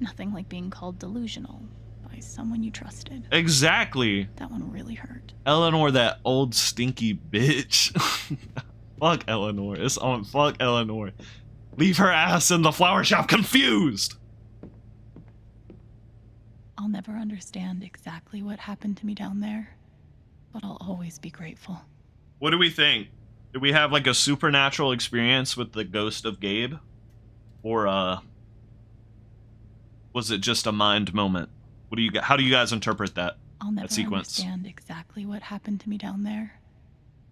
Nothing like being called delusional by someone you trusted. Exactly. That one really hurt. Eleanor, that old stinky bitch. Fuck Eleanor. It's on. Fuck Eleanor. Leave her ass in the flower shop confused. I'll never understand exactly what happened to me down there, but I'll always be grateful. What do we think? Did we have like a supernatural experience with the ghost of Gabe? Or was it just a mind moment? What do you? How do you guys interpret that? I'll never sequence? understand exactly what happened to me down there,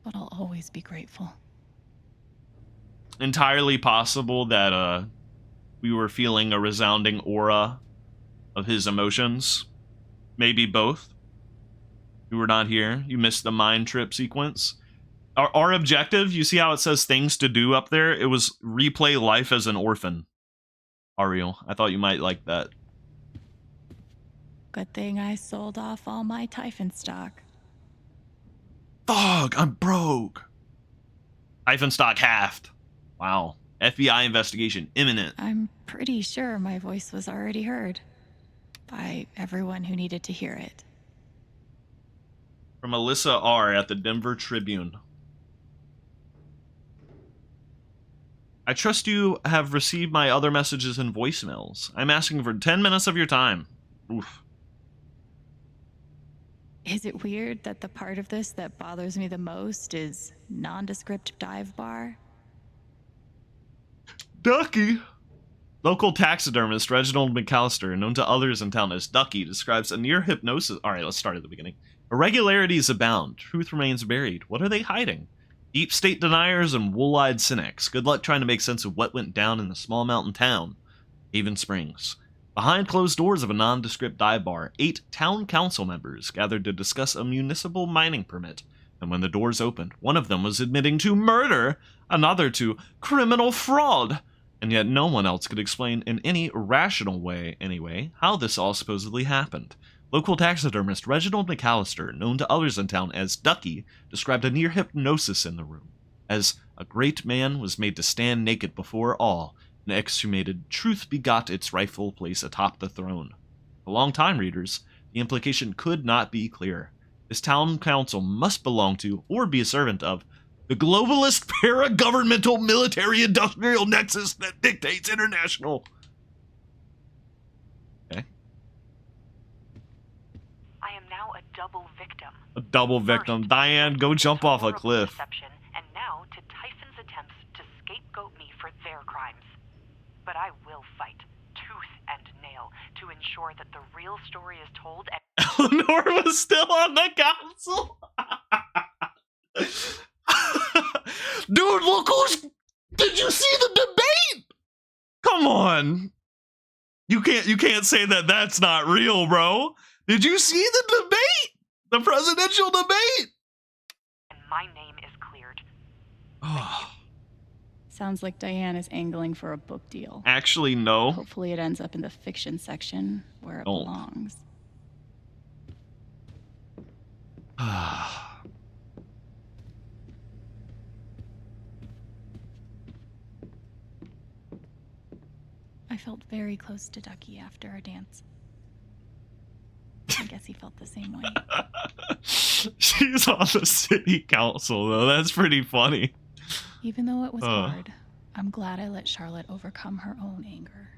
but I'll always be grateful. Entirely possible that we were feeling a resounding aura of his emotions. Maybe both. You were not here. You missed the mind trip sequence. Our objective, you see how it says things to do up there? It was replay life as an orphan. Ariel, I thought you might like that. Good thing I sold off all my Typhon stock. Fuck, I'm broke. Typhon stock halved. Wow. FBI investigation imminent. I'm pretty sure my voice was already heard by everyone who needed to hear it. From Alyssa R. at the Denver Tribune. I trust you have received my other messages and voicemails. I'm asking for 10 minutes of your time. Oof. Is it weird that the part of this that bothers me the most is nondescript dive bar? Ducky. Local taxidermist Reginald McAllister, known to others in town as Ducky, describes a near hypnosis. All right, let's start at the beginning. Irregularities abound. Truth remains buried. What are they hiding? Deep state deniers and wool-eyed cynics. Good luck trying to make sense of what went down in the small mountain town, Haven Springs. Behind closed doors of a nondescript dive bar, 8 town council members gathered to discuss a municipal mining permit. And when the doors opened, one of them was admitting to murder, another to criminal fraud. And yet no one else could explain in any rational way, anyway, how this all supposedly happened. Local taxidermist Reginald McAllister, known to others in town as Ducky, described a near hypnosis in the room, as a great man was made to stand naked before all, and exhumated truth begot its rightful place atop the throne. For long-time readers, the implication could not be clearer. This town council must belong to, or be a servant of, the globalist para-governmental military-industrial nexus that dictates international. Okay. I am now a double victim. A double victim. Diane, go jump off a cliff. Deception, and now to Typhon's attempts to scapegoat me for their crimes. But I will fight, tooth and nail, to ensure that the real story is told. Eleanor was still on the council. Dude, look who's... Did you see the debate? Come on. You can't say that that's not real, bro. Did you see the debate? The presidential debate? And my name is cleared. Sounds like Diane is angling for a book deal. Actually, no. Hopefully it ends up in the fiction section where it belongs. I felt very close to Ducky after our dance. I guess he felt the same way. She's on the city council, though. That's pretty funny. Even though it was hard, I'm glad I let Charlotte overcome her own anger.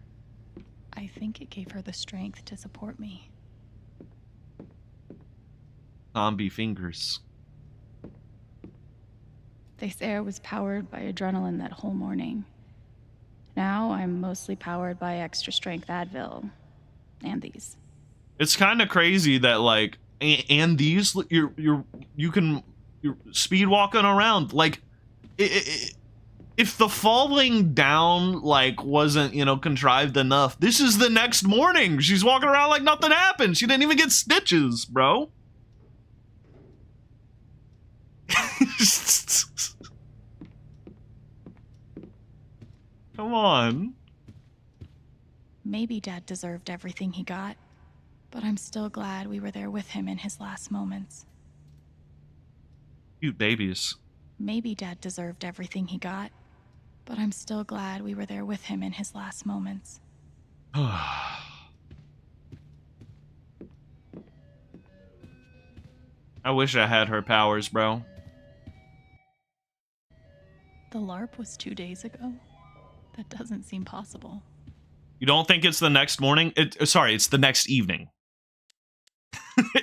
I think it gave her the strength to support me. Zombie fingers. They say I was powered by adrenaline that whole morning. Now I'm mostly powered by extra strength Advil and these. It's kind of crazy that like and these you can you're speed walking around like if the falling down like wasn't, you know, contrived enough, this is the next morning. She's walking around like nothing happened. She didn't even get stitches, bro. Come on. Maybe Dad deserved everything he got, but I'm still glad we were there with him in his last moments. Cute babies. Maybe Dad deserved everything he got, but I'm still glad we were there with him in his last moments. I wish I had her powers, bro. The LARP was 2 days ago? That doesn't seem possible. You don't think it's the next morning? Sorry, it's the next evening.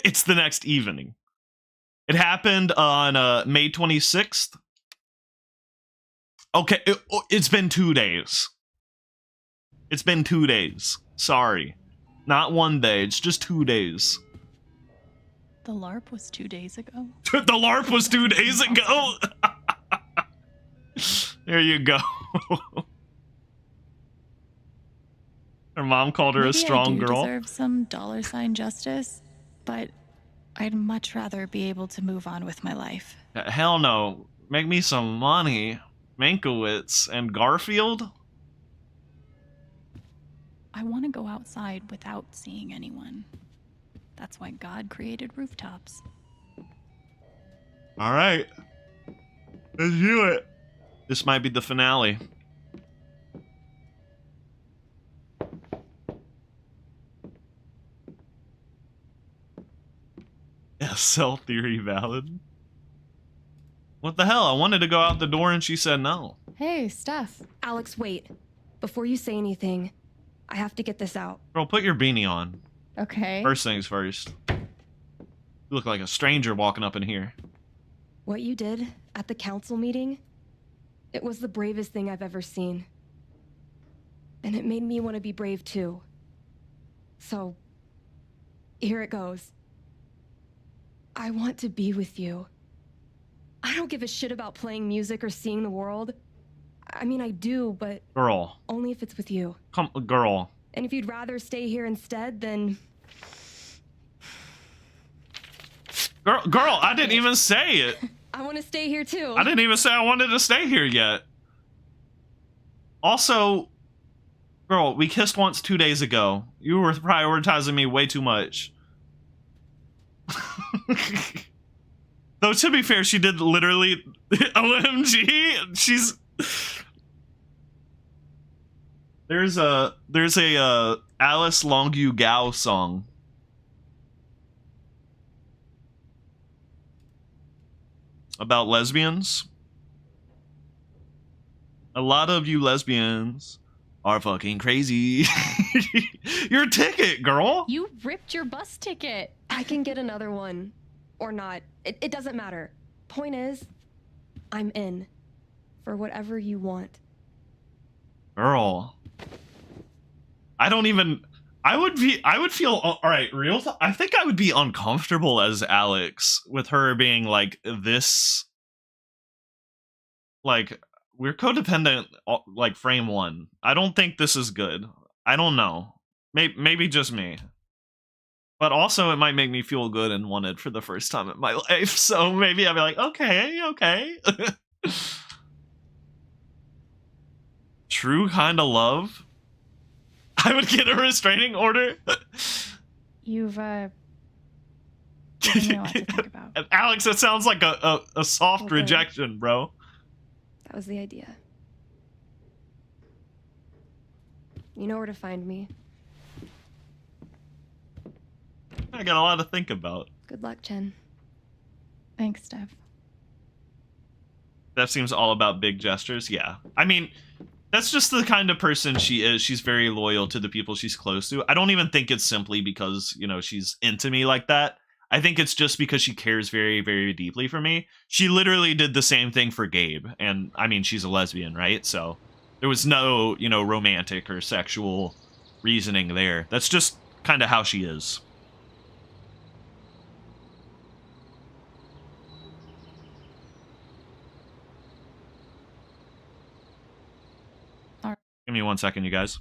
It's the next evening. It happened on May 26th. Okay, it's been 2 days. It's been 2 days. Sorry. Not 1 day, it's just 2 days. The LARP was 2 days ago? The LARP was 2 days ago? There you go. Her mom called her Maybe a strong I do girl. Deserve some $ justice, but I'd much rather be able to move on with my life. Hell no. Make me some money. Mankiewicz and Garfield? I want to go outside without seeing anyone. That's why God created rooftops. All right. Let's do it. This might be the finale. SL theory valid? What the hell? I wanted to go out the door and she said no. Hey, Steph. Alex, wait. Before you say anything, I have to get this out. Girl, put your beanie on. Okay. First things first. You look like a stranger walking up in here. What you did at the council meeting, it was the bravest thing I've ever seen. And it made me want to be brave too. So, here it goes. I want to be with you. I don't give a shit about playing music or seeing the world. I mean, I do, but... Girl. Only if it's with you. Come, girl. And if you'd rather stay here instead, then... Girl, I didn't even say it. I want to stay here too. I didn't even say I wanted to stay here yet. Also, girl, we kissed once 2 days ago. You were prioritizing me way too much. Though, to be fair, she did literally... OMG! She's... There's a Alice Longue Gao song. About lesbians. A lot of you lesbians are fucking crazy. Your ticket, girl. You ripped your bus ticket. I can get another one. Or not. It doesn't matter. Point is, I'm in. For whatever you want. Girl. I don't even... I would feel... Alright, I think I would be uncomfortable as Alex with her being like this... Like, we're codependent, like, frame one. I don't think this is good. I don't know. Maybe just me. But also, it might make me feel good and wanted for the first time in my life. So maybe I'll be like, okay. True kind of love? I would get a restraining order? You've, given me a lot to think about. Alex, it sounds like a soft Okay. rejection, bro. That was the idea. You know where to find me. I got a lot to think about. Good luck, Chen. Thanks, Steph. That seems all about big gestures. Yeah. I mean, that's just the kind of person she is. She's very loyal to the people she's close to. I don't even think it's simply because, you know, she's into me like that. I think it's just because she cares very, very deeply for me. She literally did the same thing for Gabe. And, I mean, she's a lesbian, right? So there was no, you know, romantic or sexual reasoning there. That's just kind of how she is. Give me 1 second, you guys.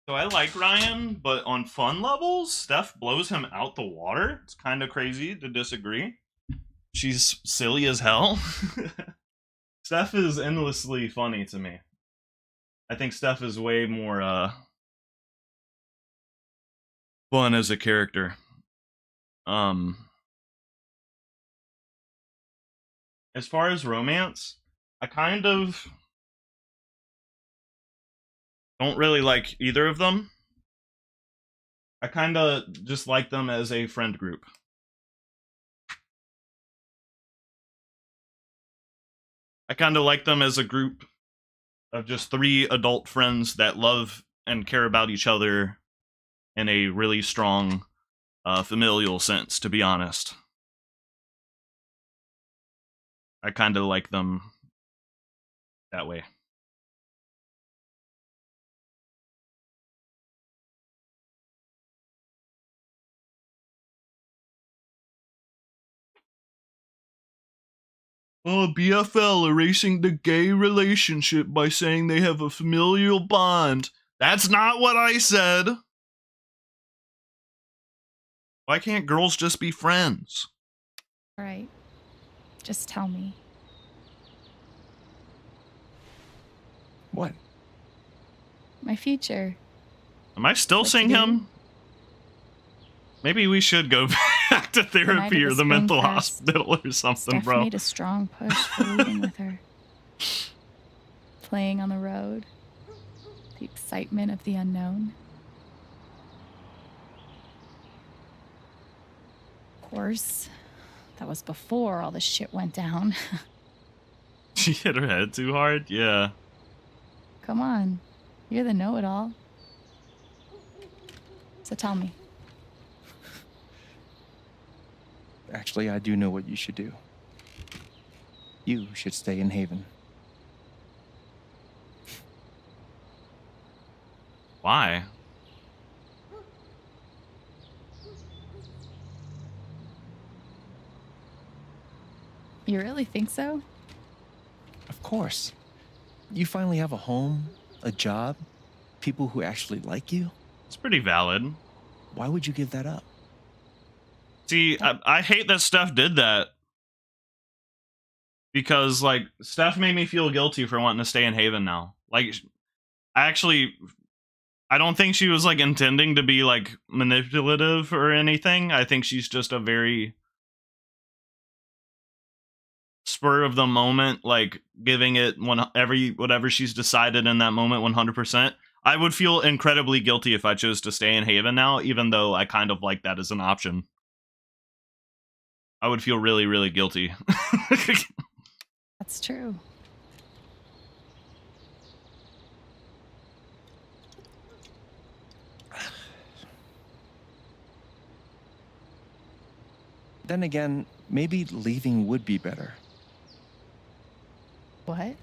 So I like Ryan, but on fun levels, Steph blows him out the water. It's kind of crazy to disagree. She's silly as hell. Steph is endlessly funny to me. I think Steph is way more fun as a character. As far as romance, I kind of don't really like either of them. I kind of just like them as a friend group. I kind of like them as a group of just 3 adult friends that love and care about each other in a really strong familial sense, to be honest. I kind of like them that way. Oh, BFL erasing the gay relationship by saying they have a familial bond. That's not what I said. Why can't girls just be friends? All right. Just tell me. What? My future. Am I still seeing him? Maybe we should go back to therapy or the mental hospital or something, Steph bro. made a strong push for leaving with her. Playing on the road. The excitement of the unknown. Of course, that was before all the shit went down. She hit her head too hard? Yeah. Come on. You're the know-it-all. So tell me. Actually, I do know what you should do. You should stay in Haven. Why? You really think so? Of course. You finally have a home, a job, people who actually like you. It's pretty valid. Why would you give that up? See, I hate that Steph did that. Because, like, Steph made me feel guilty for wanting to stay in Haven now. Like, I don't think she was, like, intending to be, like, manipulative or anything. I think she's just a very spur of the moment, like, giving it whatever she's decided in that moment 100%. I would feel incredibly guilty if I chose to stay in Haven now, even though I kind of like that as an option. I would feel really, really guilty. That's true. Then again, maybe leaving would be better. What?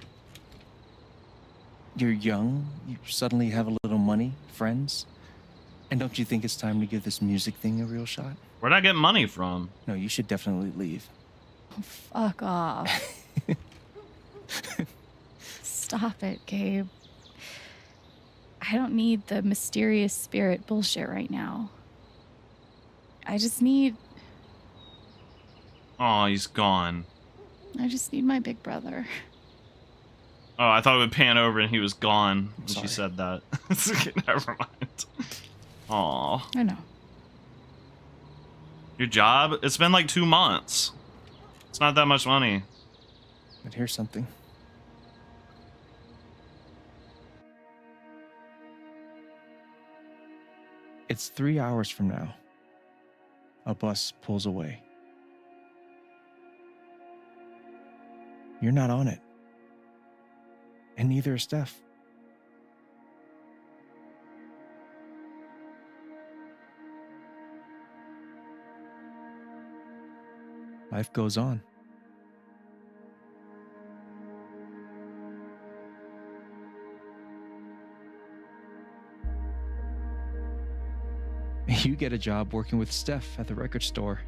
You're young, you suddenly have a little money, friends. And don't you think it's time to give this music thing a real shot? Where'd I get money from? No, you should definitely leave. Oh, fuck off. Stop it, Gabe. I don't need the mysterious spirit bullshit right now. I just need Oh, he's gone. my big brother. Oh, I thought it would pan over and he was gone when she said that. Never mind. Aw. I know. Your job? It's been like 2 months. It's not that much money. But here's something. It's 3 hours from now. A bus pulls away. You're not on it. And neither is Steph. Life goes on. You get a job working with Steph at the record store.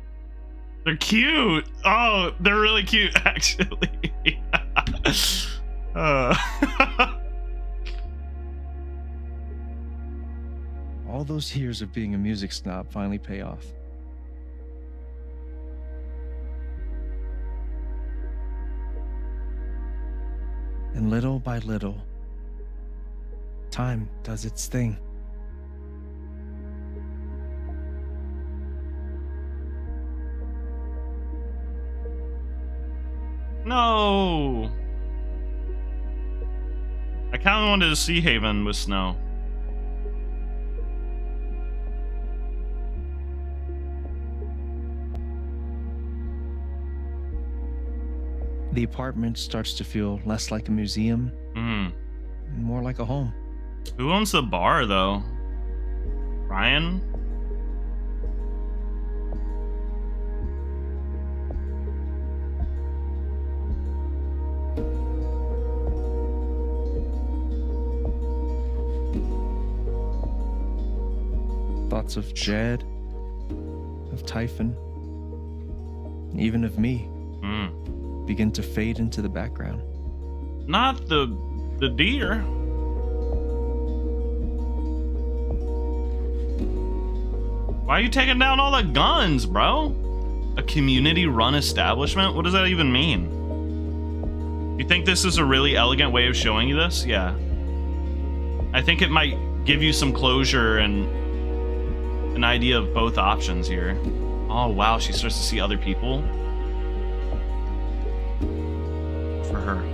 They're cute. Oh, they're really cute, actually. All those years of being a music snob finally pay off. And little by little, time does its thing. No. I kind of wanted to see Haven with snow. The apartment starts to feel less like a museum and more like a home. Who owns the bar, though? Ryan? Thoughts of Jed, of Typhon, and even of me begin to fade into the background. Not the deer. Why are you taking down all the guns, bro? A community-run establishment? What does that even mean? You think this is a really elegant way of showing you this? Yeah. I think it might give you some closure and an idea of both options here. Oh, wow, she starts to see other people. For her.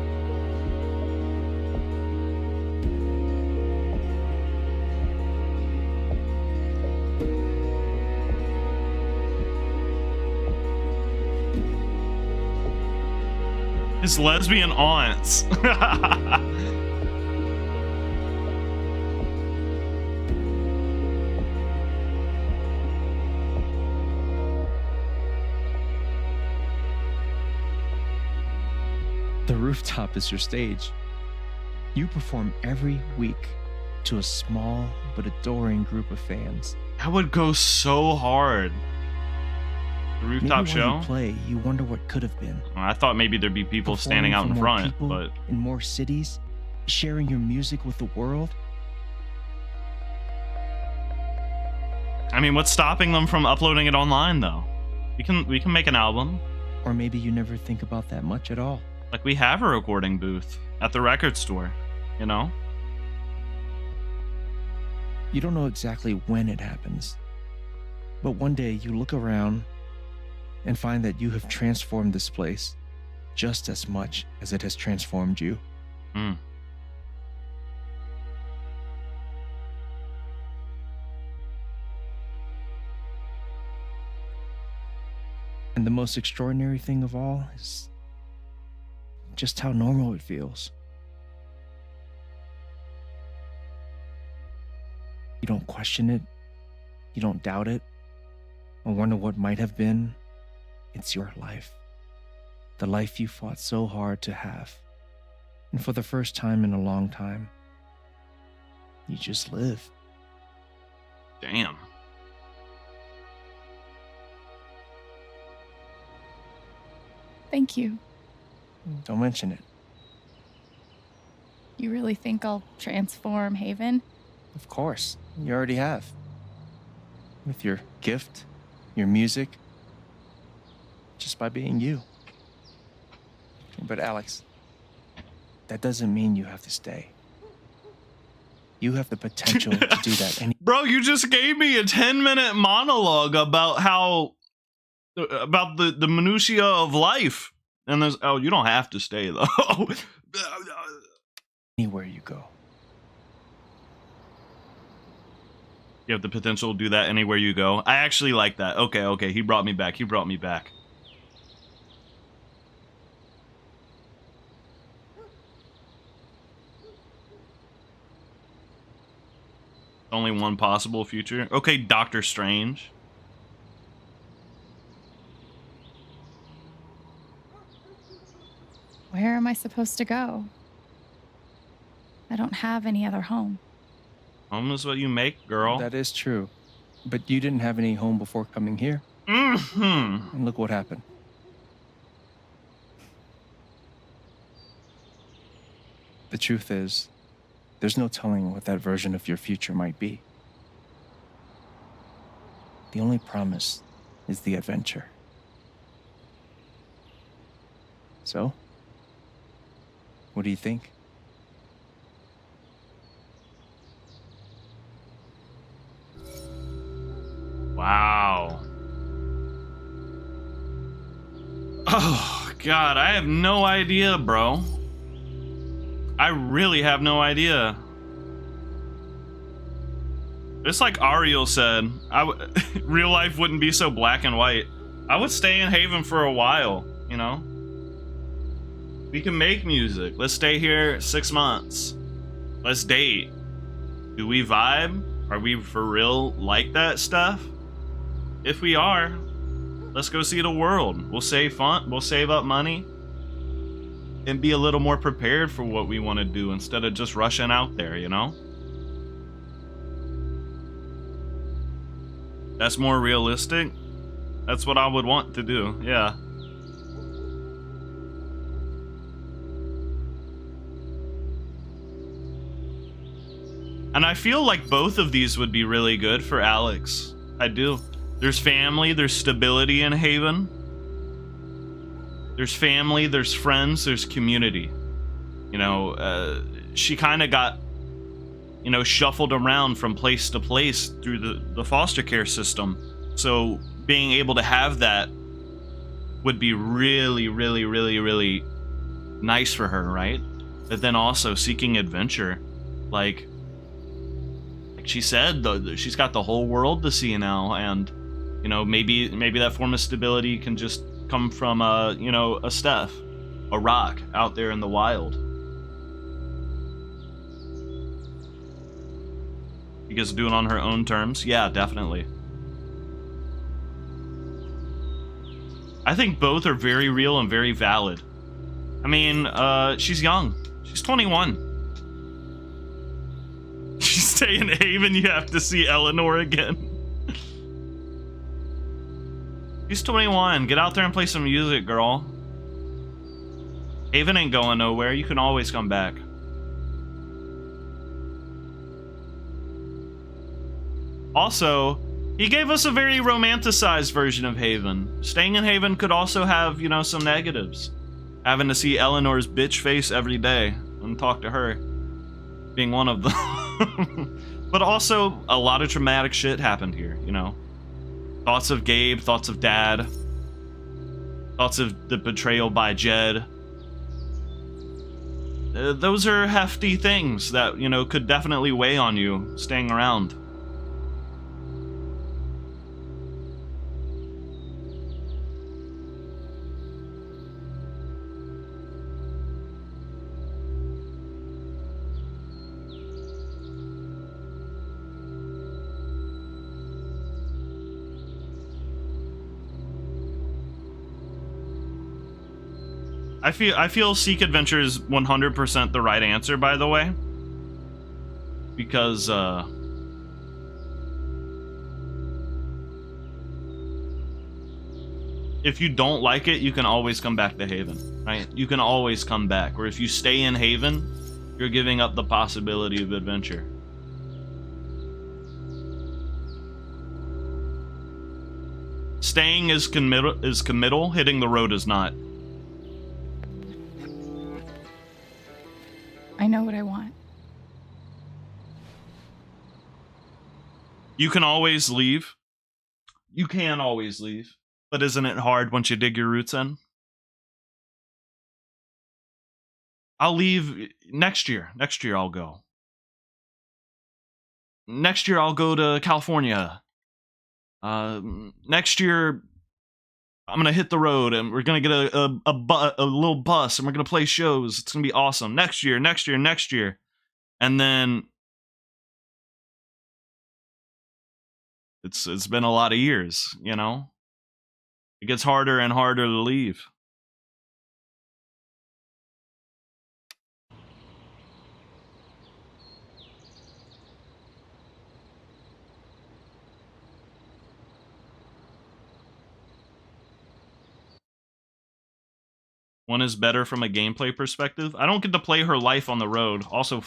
His lesbian aunts. The rooftop is your stage. You perform every week to a small but adoring group of fans. That would go so hard. The rooftop maybe show? When you play, you wonder what could have been. I thought maybe there'd be people standing out in Performing for more front, people but in more cities, sharing your music with the world. I mean, what's stopping them from uploading it online though? We can make an album. Or maybe you never think about that much at all. Like we have a recording booth at the record store, you know? You don't know exactly when it happens. But one day you look around and find that you have transformed this place just as much as it has transformed you. Mm. And the most extraordinary thing of all is just how normal it feels. You don't question it, you don't doubt it, or wonder what might have been. It's your life. The life you fought so hard to have. And for the first time in a long time, you just live. Damn. Thank you. Don't mention it. You really think I'll transform Haven? Of course, you already have. With your gift, your music, just by being you. But Alex, that doesn't mean you have to stay. You have the potential to do that. Bro, you just gave me a 10-minute monologue about the minutiae of life. And there's, oh, you don't have to stay though. Anywhere you go. You have the potential to do that anywhere you go. I actually like that. Okay, he brought me back. Only one possible future. Okay, Doctor Strange. Where am I supposed to go? I don't have any other home. Home is what you make, girl. That is true. But you didn't have any home before coming here. Mm-hmm. And look what happened. The truth is, there's no telling what that version of your future might be. The only promise is the adventure. So, what do you think? Wow. Oh, God, I have no idea, bro. I really have no idea. It's like Ariel said, real life wouldn't be so black and white. I would stay in Haven for a while, you know? We can make music. Let's stay here 6 months. Let's date. Do we vibe? Are we for real like that stuff? If we are, let's go see the world. We'll save up money and be a little more prepared for what we want to do instead of just rushing out there, you know? That's more realistic. That's what I would want to do, yeah. And I feel like both of these would be really good for Alex. I do. There's family, there's stability in Haven. There's family, there's friends, there's community. You know, she kind of got, you know, shuffled around from place to place through the foster care system. So being able to have that would be really, really, really, really nice for her, right? But then also seeking adventure. Like she said, she's got the whole world to see now, and you know, maybe that form of stability can just come from you know, a Steph, a rock out there in the wild. Because do it on her own terms, yeah, definitely. I think both are very real and very valid. I mean, she's young. She's 21. You stay in Haven, you have to see Eleanor again. She's 21. Get out there and play some music, girl. Haven ain't going nowhere. You can always come back. Also, he gave us a very romanticized version of Haven. Staying in Haven could also have, you know, some negatives. Having to see Eleanor's bitch face every day and talk to her being one of them. But also, a lot of traumatic shit happened here, you know. Thoughts of Gabe, thoughts of Dad, thoughts of the betrayal by Jed. Those are hefty things that, you know, could definitely weigh on you staying around. I feel Seek Adventure is 100% the right answer, by the way. Because, if you don't like it, you can always come back to Haven, right? You can always come back. Or if you stay in Haven, you're giving up the possibility of adventure. Staying is committal, hitting the road is not. I know what I want. You can always leave. You can always leave. But isn't it hard once you dig your roots in? I'll leave next year. Next year I'll go. Next year I'll go to California. Next year I'm gonna hit the road and we're gonna get a little bus and we're gonna play shows. It's gonna be awesome. Next year. And then it's been a lot of years, you know? It gets harder and harder to leave. One is better from a gameplay perspective. I don't get to play her life on the road. Also,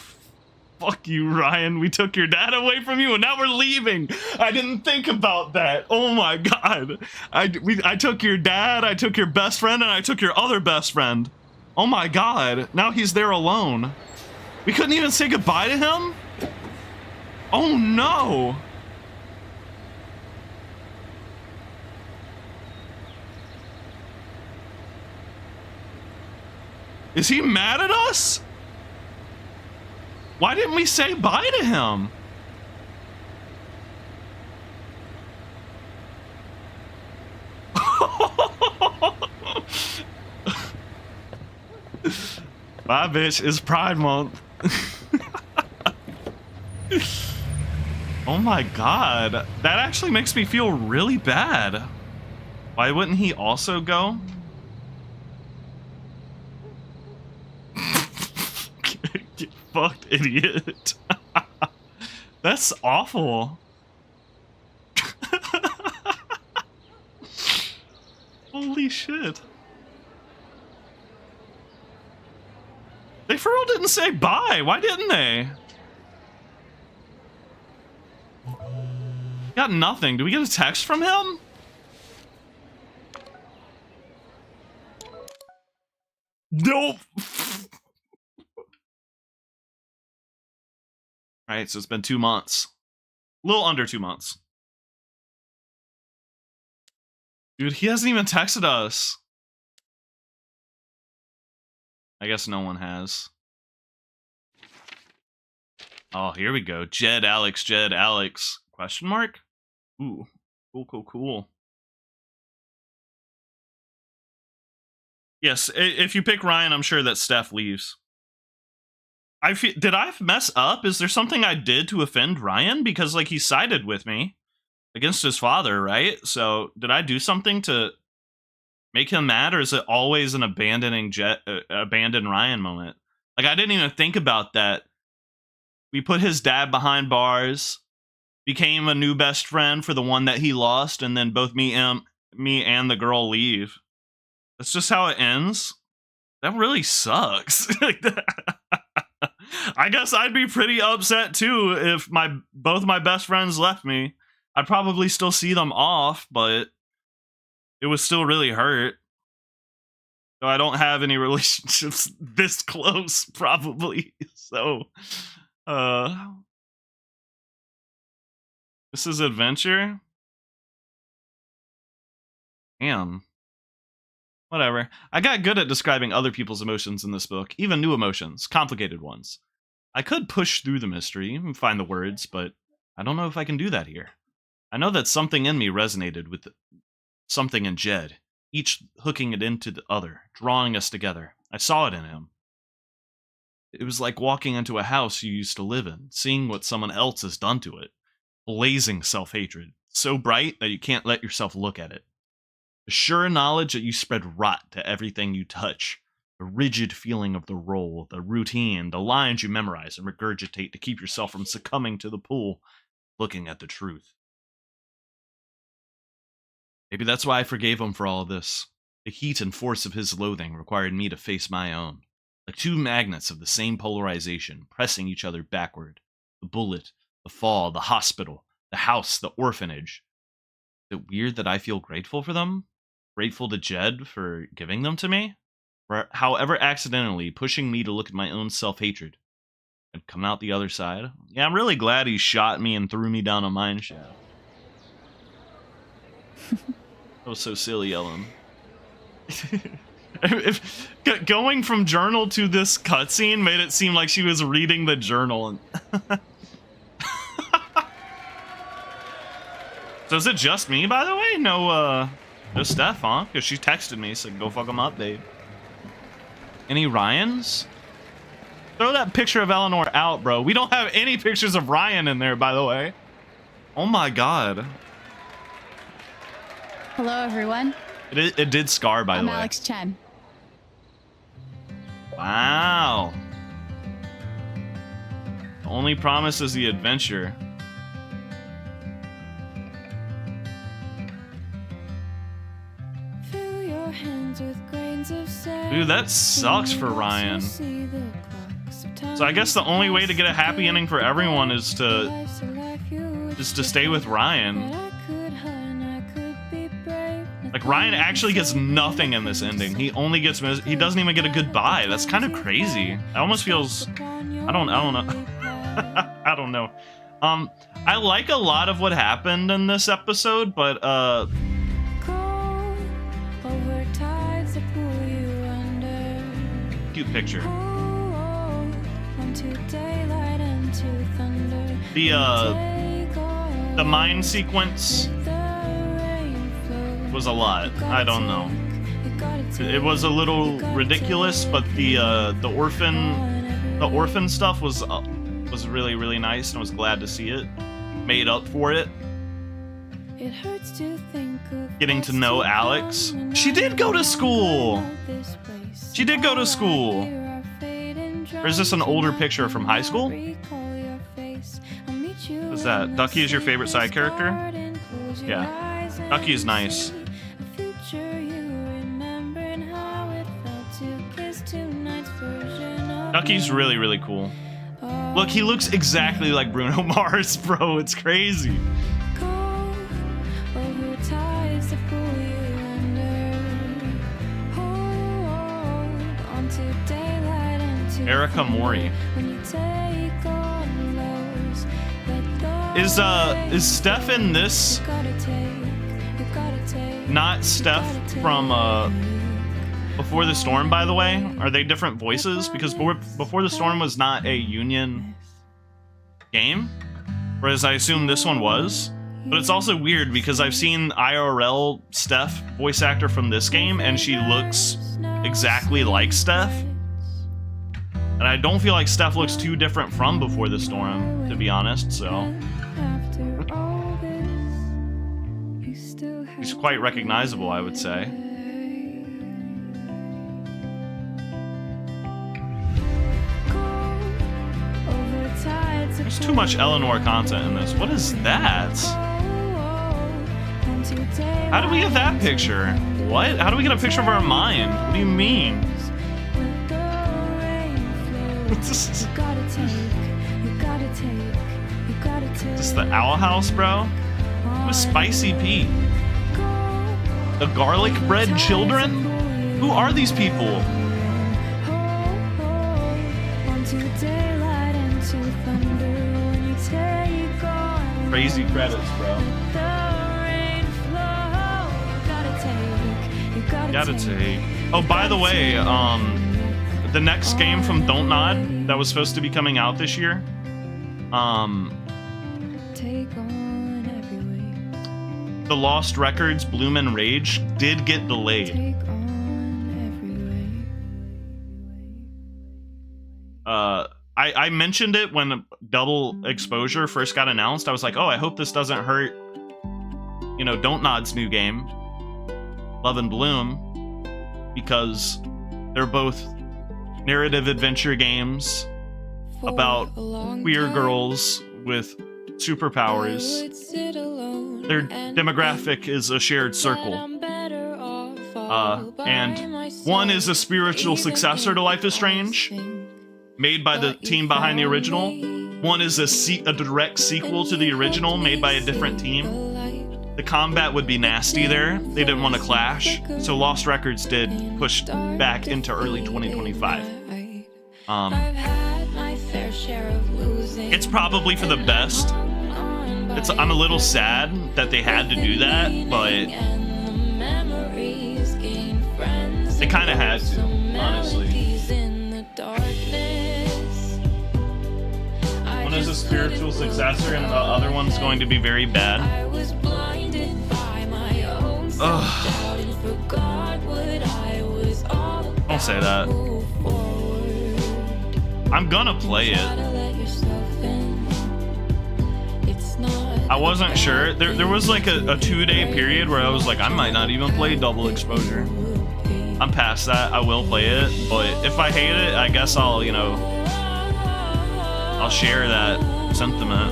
fuck you, Ryan. We took your dad away from you and now we're leaving. I didn't think about that. Oh my god. I took your dad, I took your best friend, and I took your other best friend. Oh my god. Now he's there alone. We couldn't even say goodbye to him? Oh no. Is he mad at us? Why didn't we say bye to him? Bye, bitch. It's Pride Month. Oh my god. That actually makes me feel really bad. Why wouldn't he also go? Get fucked, idiot. That's awful. Holy shit. They for real didn't say bye. Why didn't they? Got nothing. Do we get a text from him? Nope. Alright, so it's been 2 months. A little under 2 months. Dude, he hasn't even texted us. I guess no one has. Oh, here we go. Jed Alex. Question mark? Ooh. Cool. Yes, if you pick Ryan, I'm sure that Steph leaves. Did I mess up? Is there something I did to offend Ryan? Because, like, he sided with me against his father, right? So, did I do something to make him mad, or is it always an abandon Ryan moment? Like, I didn't even think about that. We put his dad behind bars, became a new best friend for the one that he lost, and then both me and the girl leave. That's just how it ends. That really sucks. I guess I'd be pretty upset too if both my best friends left me. I'd probably still see them off, but it was still really hurt. So I don't have any relationships this close, probably. So, this is adventure. Damn. Whatever. I got good at describing other people's emotions in this book, even new emotions, complicated ones. I could push through the mystery and find the words, but I don't know if I can do that here. I know that something in me resonated with something in Jed, each hooking it into the other, drawing us together. I saw it in him. It was like walking into a house you used to live in, seeing what someone else has done to it. Blazing self-hatred, so bright that you can't let yourself look at it. The sure knowledge that you spread rot to everything you touch. The rigid feeling of the role, the routine, the lines you memorize and regurgitate to keep yourself from succumbing to the pull, looking at the truth. Maybe that's why I forgave him for all of this. The heat and force of his loathing required me to face my own. Like two magnets of the same polarization, pressing each other backward. The bullet, the fall, the hospital, the house, the orphanage. Is it weird that I feel grateful for them? Grateful to Jed for giving them to me? For however accidentally pushing me to look at my own self-hatred and come out the other side? Yeah, I'm really glad he shot me and threw me down a mine shaft. That was so silly, Ellen. Going from journal to this cutscene made it seem like she was reading the journal. And so is it just me, by the way? No Steph, huh? Because she texted me, so go fuck them up, babe. Any Ryans? Throw that picture of Eleanor out, bro. We don't have any pictures of Ryan in there, by the way. Oh my god. Hello, everyone. It did scar, by the way. I'm Alex Chen. Wow. The only promise is the adventure. Dude, that sucks for Ryan. So I guess the only way to get a happy ending for everyone is to stay with Ryan. Like, Ryan actually gets nothing in this ending. He only gets, he doesn't even get a goodbye. That's kind of crazy. It almost feels, I don't know. I don't know. I like a lot of what happened in this episode, but cute picture. The mine sequence was a lot. I don't know. It was a little ridiculous, but the orphan stuff was really, really nice, and I was glad to see it. Made up for it. Getting to know Alex. She did go to school. She did go to school. Or is this an older picture from high school? What's that? Ducky is your favorite side character? Yeah. Ducky is nice. Ducky's really, really cool. Look, he looks exactly like Bruno Mars, bro. It's crazy. Erica Mori. Is Steph in this? Not Steph from Before the Storm, by the way? Are they different voices? Because Before the Storm was not a Union game, whereas I assume this one was. But it's also weird because I've seen IRL Steph, voice actor from this game, and she looks exactly like Steph. And I don't feel like Steph looks too different from Before the Storm, to be honest, so. She's quite recognizable, I would say. There's too much Eleanor content in this. What is that? How do we get that picture? What? How do we get a picture of our mind? What do you mean? Is this the Owl House, bro? Who's Spicy Pete? The Garlic Bread Children? Who are these people? Crazy credits, bro. Gotta take. Oh, by the way, the next game from Don't Nod that was supposed to be coming out this year, The Lost Records Bloom and Rage did get delayed. I mentioned it when Double Exposure first got announced. I was like, oh, I hope this doesn't hurt, you know, Don't Nod's new game, Love and Bloom, because they're both narrative adventure games about queer girls with superpowers. Their demographic is a shared circle. And one is a spiritual successor to Life is Strange, made by the team behind the original. One is a direct sequel to the original, made by a different team. The combat would be nasty there. They didn't want to clash, so Lost Records did push back into early 2025. It's probably for the best. I'm a little sad that they had to do that, but they kind of had to, honestly. One is a spiritual successor, and the other one's going to be very bad. Ugh. Don't say that. I'm gonna play it. I wasn't sure. There was like a 2-day period where I was like, I might not even play Double Exposure. I'm past that. I will play it, but if I hate it, I guess I'll, you know, I'll share that sentiment.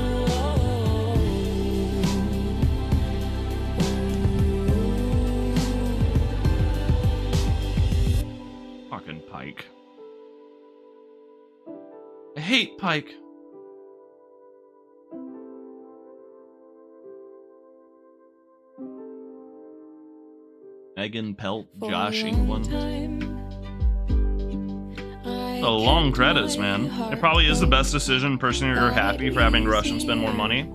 Fucking Pike. I hate Pike. Megan Pelt, Josh England. The long credits, man. It probably is the best decision. Personally, you're happy for having to rush and spend more money.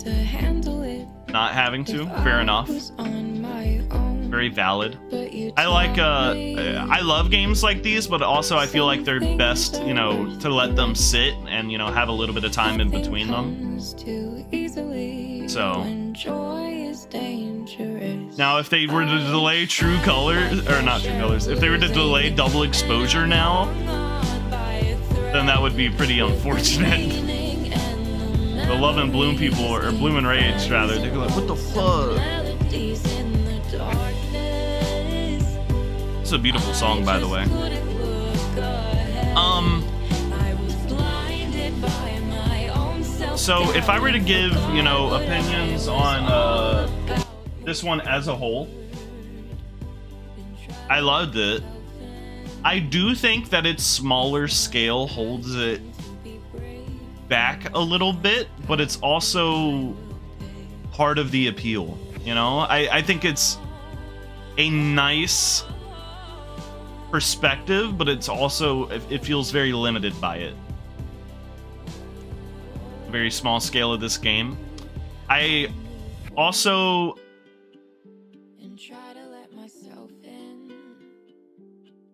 Not having to, fair enough. Very valid. I love games like these, but also I feel like they're best, you know, to let them sit and, you know, have a little bit of time in between them. So. Now, if they were to delay True Colors, or not True Colors, if they were to delay Double Exposure now, then that would be pretty unfortunate. The Love and Bloom people, or Bloom and Rage rather, they'd be like, what the fuck? It's a beautiful song, by the way. So if I were to give, you know, opinions on this one as a whole, I loved it. I do think that its smaller scale holds it back a little bit, but it's also part of the appeal, you know? I think it's a nice perspective, but it's also, it feels very limited by it. Very small scale of this game. I also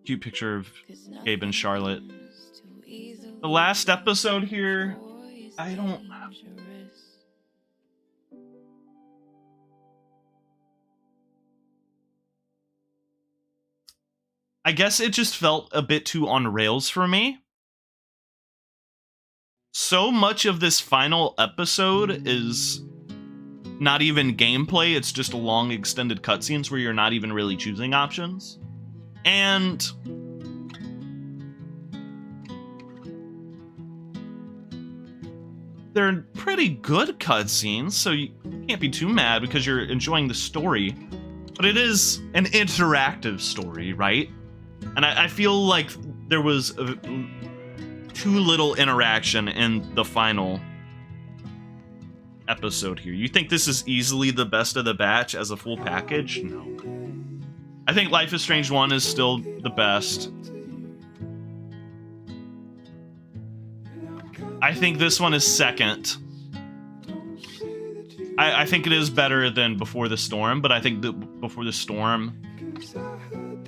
cute picture of Gabe and Charlotte. The last episode here, I guess it just felt a bit too on rails for me. So much of this final episode is not even gameplay, it's just long extended cutscenes where you're not even really choosing options. And they're pretty good cutscenes, so you can't be too mad because you're enjoying the story. But it is an interactive story, right? And I feel like there was too little interaction in the final episode here. You think this is easily the best of the batch as a full package? No. I think Life is Strange 1 is still the best. I think this one is second. I think it is better than Before the Storm, but I think that Before the Storm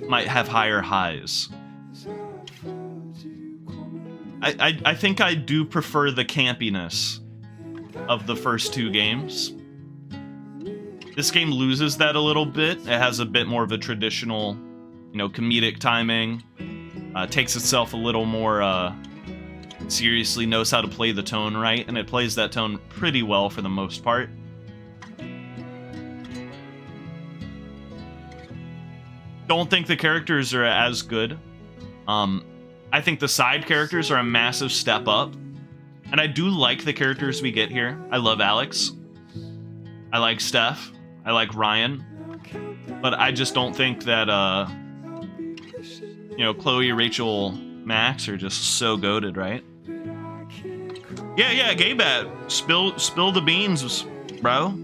might have higher highs. I think I do prefer the campiness of the first two games. This game loses that a little bit. It has a bit more of a traditional, comedic timing. Takes itself a little more seriously, knows how to play the tone right, and it plays that tone pretty well for the most part. Don't think the characters are as good. I think the side characters are a massive step up. And I do like the characters we get here. I love Alex. I like Steph. I like Ryan. But I just don't think that, Chloe, Rachel, Max are just so goated, right? Yeah, Gaybat. Spill the beans, bro.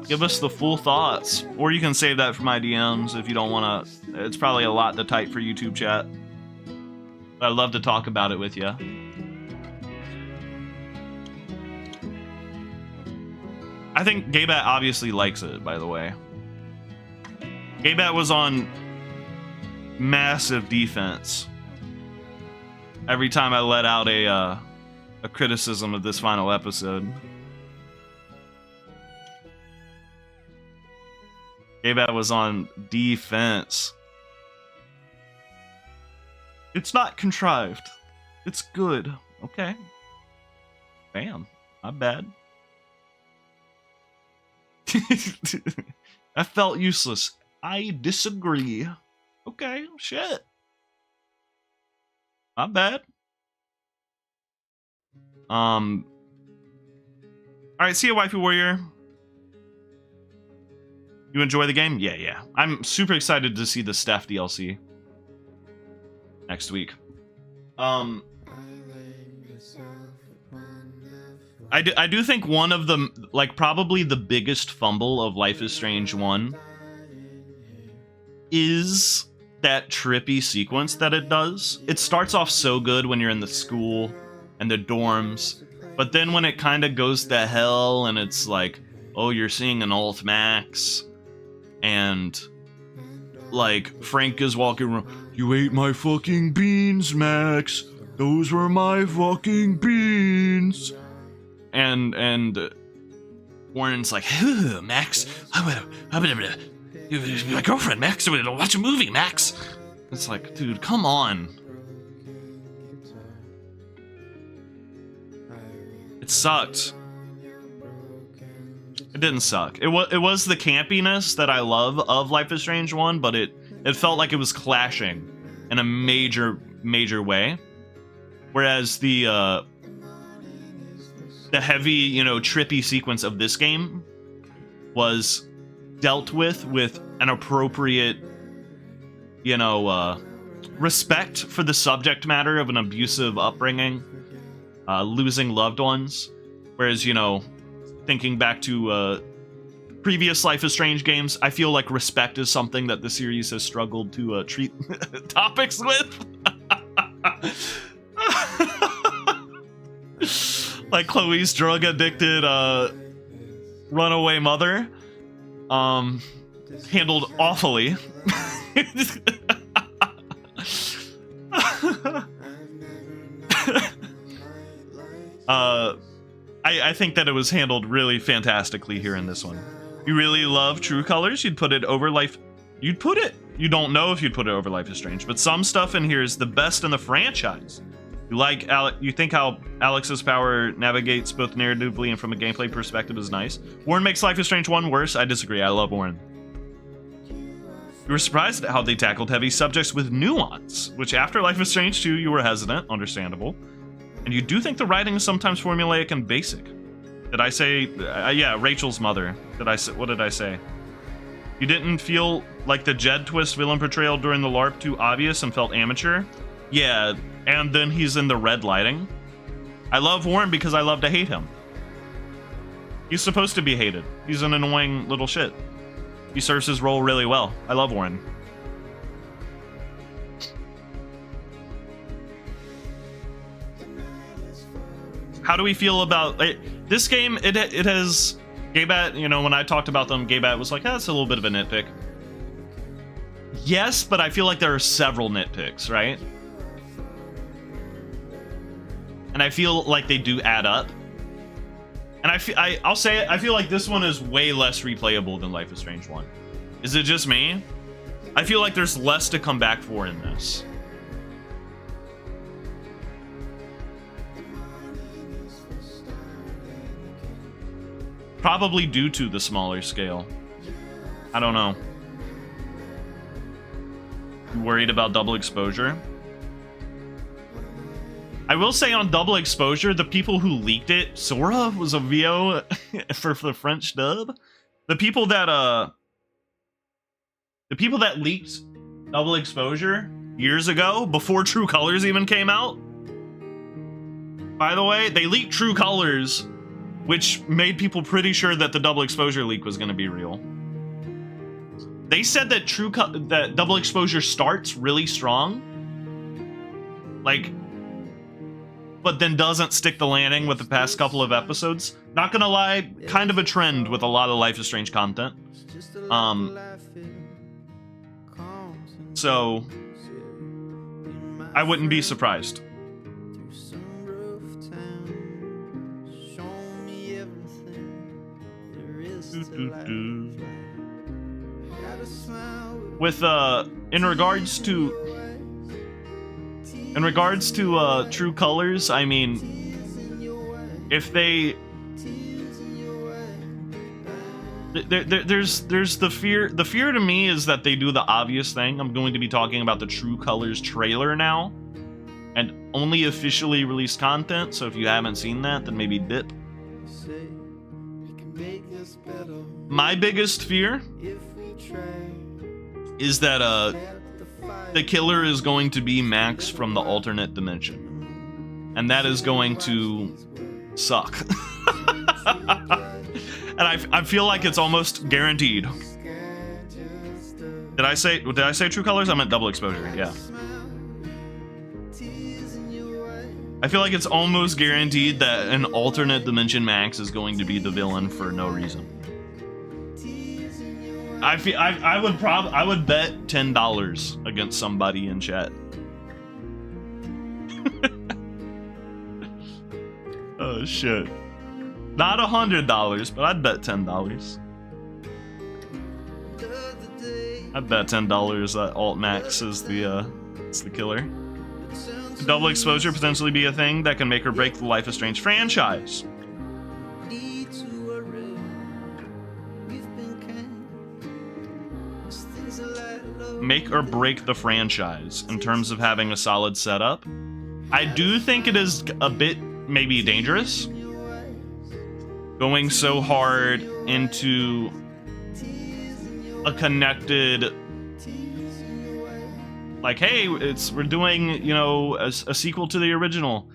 Give us the full thoughts. Or you can save that for my DMs if you don't want to. It's probably a lot to type for YouTube chat. But I'd love to talk about it with you. I think Gaybat obviously likes it, by the way. Gaybat was on massive defense every time I let out a criticism of this final episode. Gaybat was on defense. It's not contrived. It's good. Okay. Bam. Not bad. That felt useless. I disagree. Okay, shit. Not bad. Alright, see ya, Waifu Warrior. You enjoy the game? Yeah. I'm super excited to see the Steph DLC next week. I do think one of the, probably the biggest fumble of Life is Strange 1 is that trippy sequence that it does. It starts off so good when you're in the school and the dorms, but then when it kind of goes to hell and it's like, oh, you're seeing an alt Max, and Frank is walking around, you ate my fucking beans, Max. Those were my fucking beans. And Warren's like, Max, I'm gonna my girlfriend, Max, I'm gonna watch a movie, Max. It's like, dude, come on. It sucked. It didn't suck. It was the campiness that I love of Life is Strange 1, but it felt like it was clashing in a major way. Whereas the heavy, trippy sequence of this game was dealt with an appropriate, respect for the subject matter of an abusive upbringing, losing loved ones. Whereas, thinking back to previous Life is Strange games, I feel like respect is something that the series has struggled to treat topics with. Like Chloe's drug addicted runaway mother, handled awfully. I think that it was handled really fantastically here in this one. You really love True Colors, you'd put it over Life. You'd put it. You don't know if you'd put it over Life is Strange, but some stuff in here is the best in the franchise. You like you think how Alex's power navigates both narratively and from a gameplay perspective is nice. Warren makes Life is Strange 1 worse. I disagree. I love Warren. You were surprised at how they tackled heavy subjects with nuance, which after Life is Strange 2 you were hesitant, understandable. And you do think the writing is sometimes formulaic and basic. Did I say, yeah, Rachel's mother. What did I say? You didn't feel like the Jed twist villain portrayal during the LARP too obvious and felt amateur? Yeah, and then he's in the red lighting. I love Warren because I love to hate him. He's supposed to be hated. He's an annoying little shit. He serves his role really well. I love Warren. How do we feel about this game? It has Gaybat, you know, when I talked about them, Gaybat was like, that's a little bit of a nitpick. Yes, but I feel like there are several nitpicks, right? And I feel like they do add up. And I'll say it, I feel like this one is way less replayable than Life is Strange 1. Is it just me? I feel like there's less to come back for in this. Probably due to the smaller scale. I don't know. You worried about double exposure? I will say on double exposure, the people who leaked it, Sora was a VO for the French dub. The people that leaked double exposure years ago, before True Colors even came out. By the way, they leaked True Colors, which made people pretty sure that the double exposure leak was going to be real. They said that that double exposure starts really strong, like, but then doesn't stick the landing with the past couple of episodes. Not gonna lie, kind of a trend with a lot of Life is Strange content. So I wouldn't be surprised. With in regards to True Colors, I mean, if they there's the fear to me is that they do the obvious thing. I'm going to be talking about the True Colors trailer now, and only officially released content, so if you haven't seen that, then maybe dip. My biggest fear is that the killer is going to be Max from the alternate dimension, and that is going to suck. And I feel like it's almost guaranteed. Did I say True Colors? I meant double exposure. Yeah. I feel like it's almost guaranteed that an alternate dimension Max is going to be the villain for no reason. I would bet $10 against somebody in chat. Oh shit. Not $100, but I'd bet $10. I'd bet $10 that Alt Max is the killer. Could double exposure potentially be a thing that can make or break the Life is Strange franchise? Make or break the franchise in terms of having a solid setup. I do think it is a bit maybe dangerous going so hard into a connected, like, hey, we're doing, you know, a sequel to the original.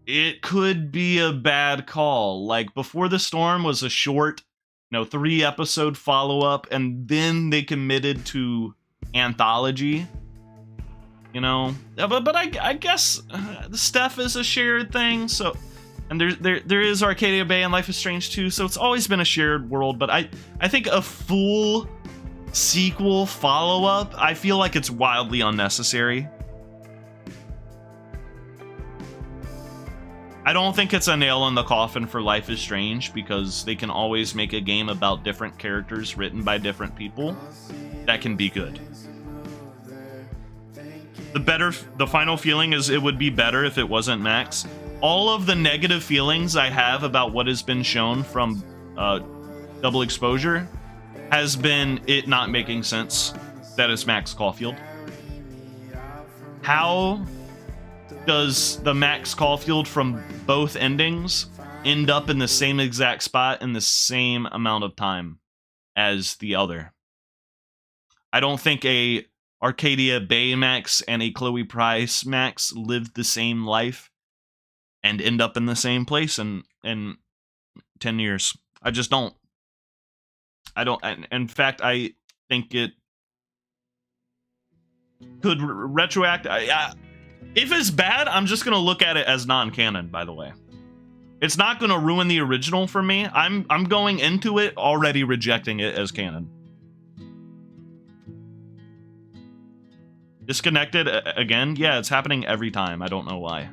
It could be a bad call. Like, Before the Storm was a short 3-episode follow-up, and then they committed to anthology. But I guess Steph is a shared thing, so, and there is Arcadia Bay and Life is Strange 2, so it's always been a shared world. But I think a full sequel follow-up, I feel like it's wildly unnecessary. I don't think it's a nail in the coffin for Life is Strange, because they can always make a game about different characters written by different people that can be good. The final feeling is it would be better if it wasn't Max. All of the negative feelings I have about what has been shown from Double Exposure has been it not making sense that it's Max Caulfield. How does the Max Caulfield from both endings end up in the same exact spot in the same amount of time as the other? I don't think a Arcadia Bay Max and a Chloe Price Max lived the same life and end up in the same place in 10 years. I just don't. In fact, I think it could retroact. If it's bad, I'm just gonna look at it as non-canon, by the way. It's not gonna ruin the original for me. I'm going into it already rejecting it as canon. Disconnected again? Yeah, it's happening every time. I don't know why.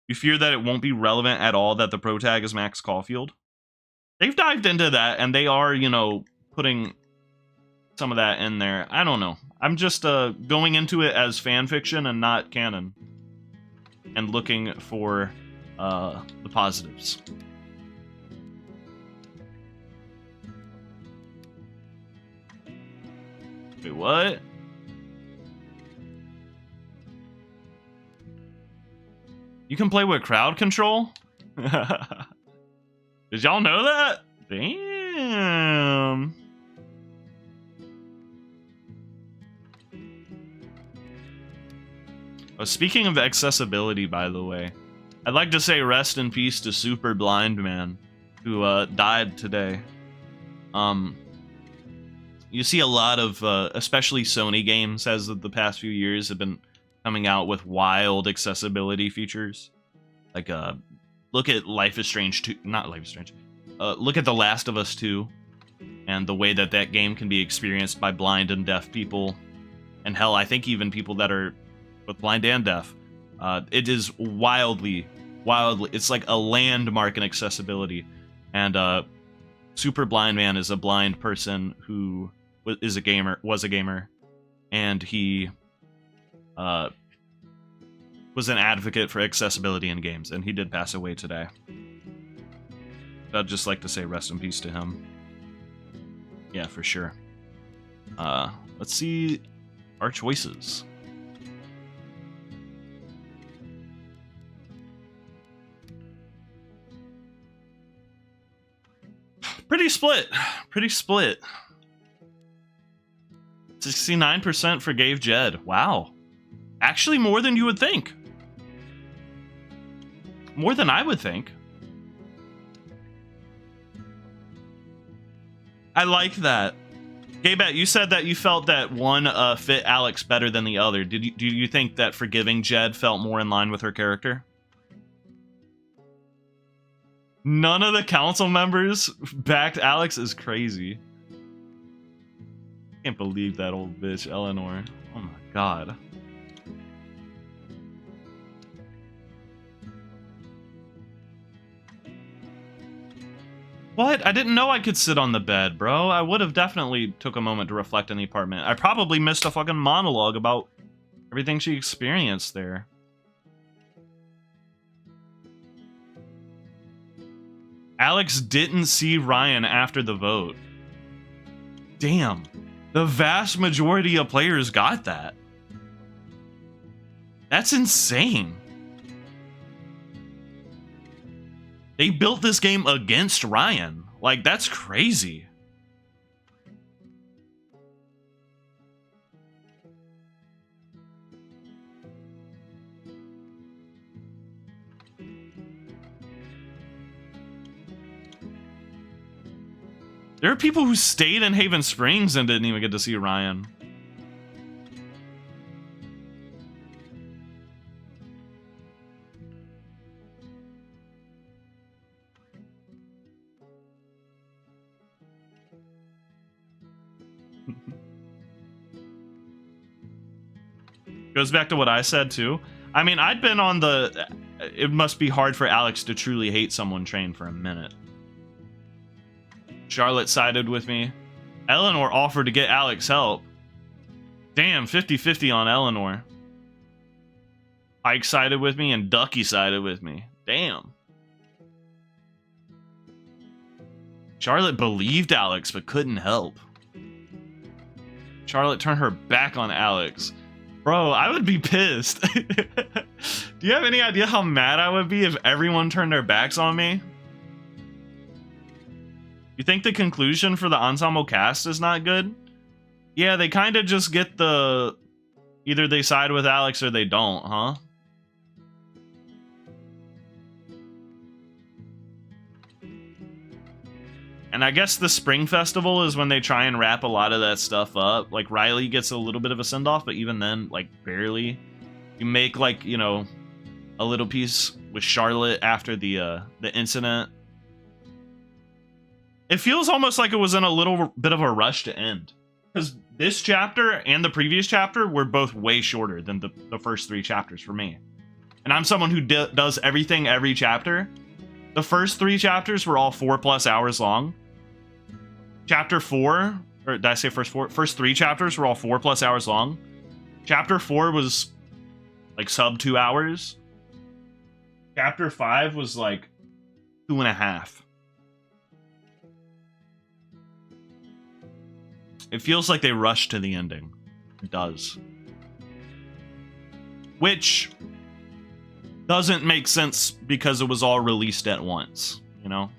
You fear that it won't be relevant at all that the protag is Max Caulfield? They've dived into that, and they are, putting some of that in there. I don't know. I'm just going into it as fan fiction and not canon, and looking for the positives. Wait, what? You can play with crowd control? Did y'all know that? Damn. Oh, speaking of accessibility, by the way, I'd like to say rest in peace to Super Blind Man, who died today. You see a lot of, especially Sony games, as of the past few years, have been coming out with wild accessibility features. Like, look at Life is Strange 2, not Life is Strange. Look at The Last of Us 2, and the way that that game can be experienced by blind and deaf people. And hell, I think even people that are both blind and deaf. It is wildly, it's like a landmark in accessibility. And Super Blind Man is a blind person who was a gamer, and he was an advocate for accessibility in games, and he did pass away today. I'd just like to say rest in peace to him. Yeah, for sure. Let's see our choices. Pretty split. 69% forgave Jed. Wow. Actually, more than you would think. More than I would think. I like that. Gaybet, you said that you felt that one fit Alex better than the other. Do you think that forgiving Jed felt more in line with her character? None of the council members backed Alex is crazy. Can't believe that old bitch, Eleanor. Oh my god. What? I didn't know I could sit on the bed, bro. I would have definitely took a moment to reflect in the apartment. I probably missed a fucking monologue about everything she experienced there. Alex didn't see Ryan after the vote. Damn. The vast majority of players got that. That's insane. They built this game against Ryan. Like, that's crazy. There are people who stayed in Haven Springs and didn't even get to see Ryan. Goes back to what I said too. I mean, I'd been on the it must be hard for Alex to truly hate someone trained for a minute. Charlotte sided with me. Eleanor offered to get Alex help. Damn, 50-50 on Eleanor. Ike sided with me and Ducky sided with me. Damn. Charlotte believed Alex but couldn't help. Charlotte turned her back on Alex. Bro, I would be pissed. Do you have any idea how mad I would be if everyone turned their backs on me? You think the conclusion for the ensemble cast is not good? Yeah, they kind of just get the... Either they side with Alex or they don't, huh? And I guess the Spring Festival is when they try and wrap a lot of that stuff up. Like, Riley gets a little bit of a send-off, but even then, like, barely. You make, like, you know, a little piece with Charlotte after the incident. It feels almost like it was in a little bit of a rush to end. Because this chapter and the previous chapter were both way shorter than the first 3 chapters for me. And I'm someone who does everything every chapter. The first 3 chapters were all 4+ hours long. Chapter 4, or did I say first 4? First 3 chapters were all 4+ hours long. Chapter 4 was like sub 2 hours. Chapter 5 was like 2.5. It feels like they rushed to the ending. It does. Which doesn't make sense because it was all released at once, you know?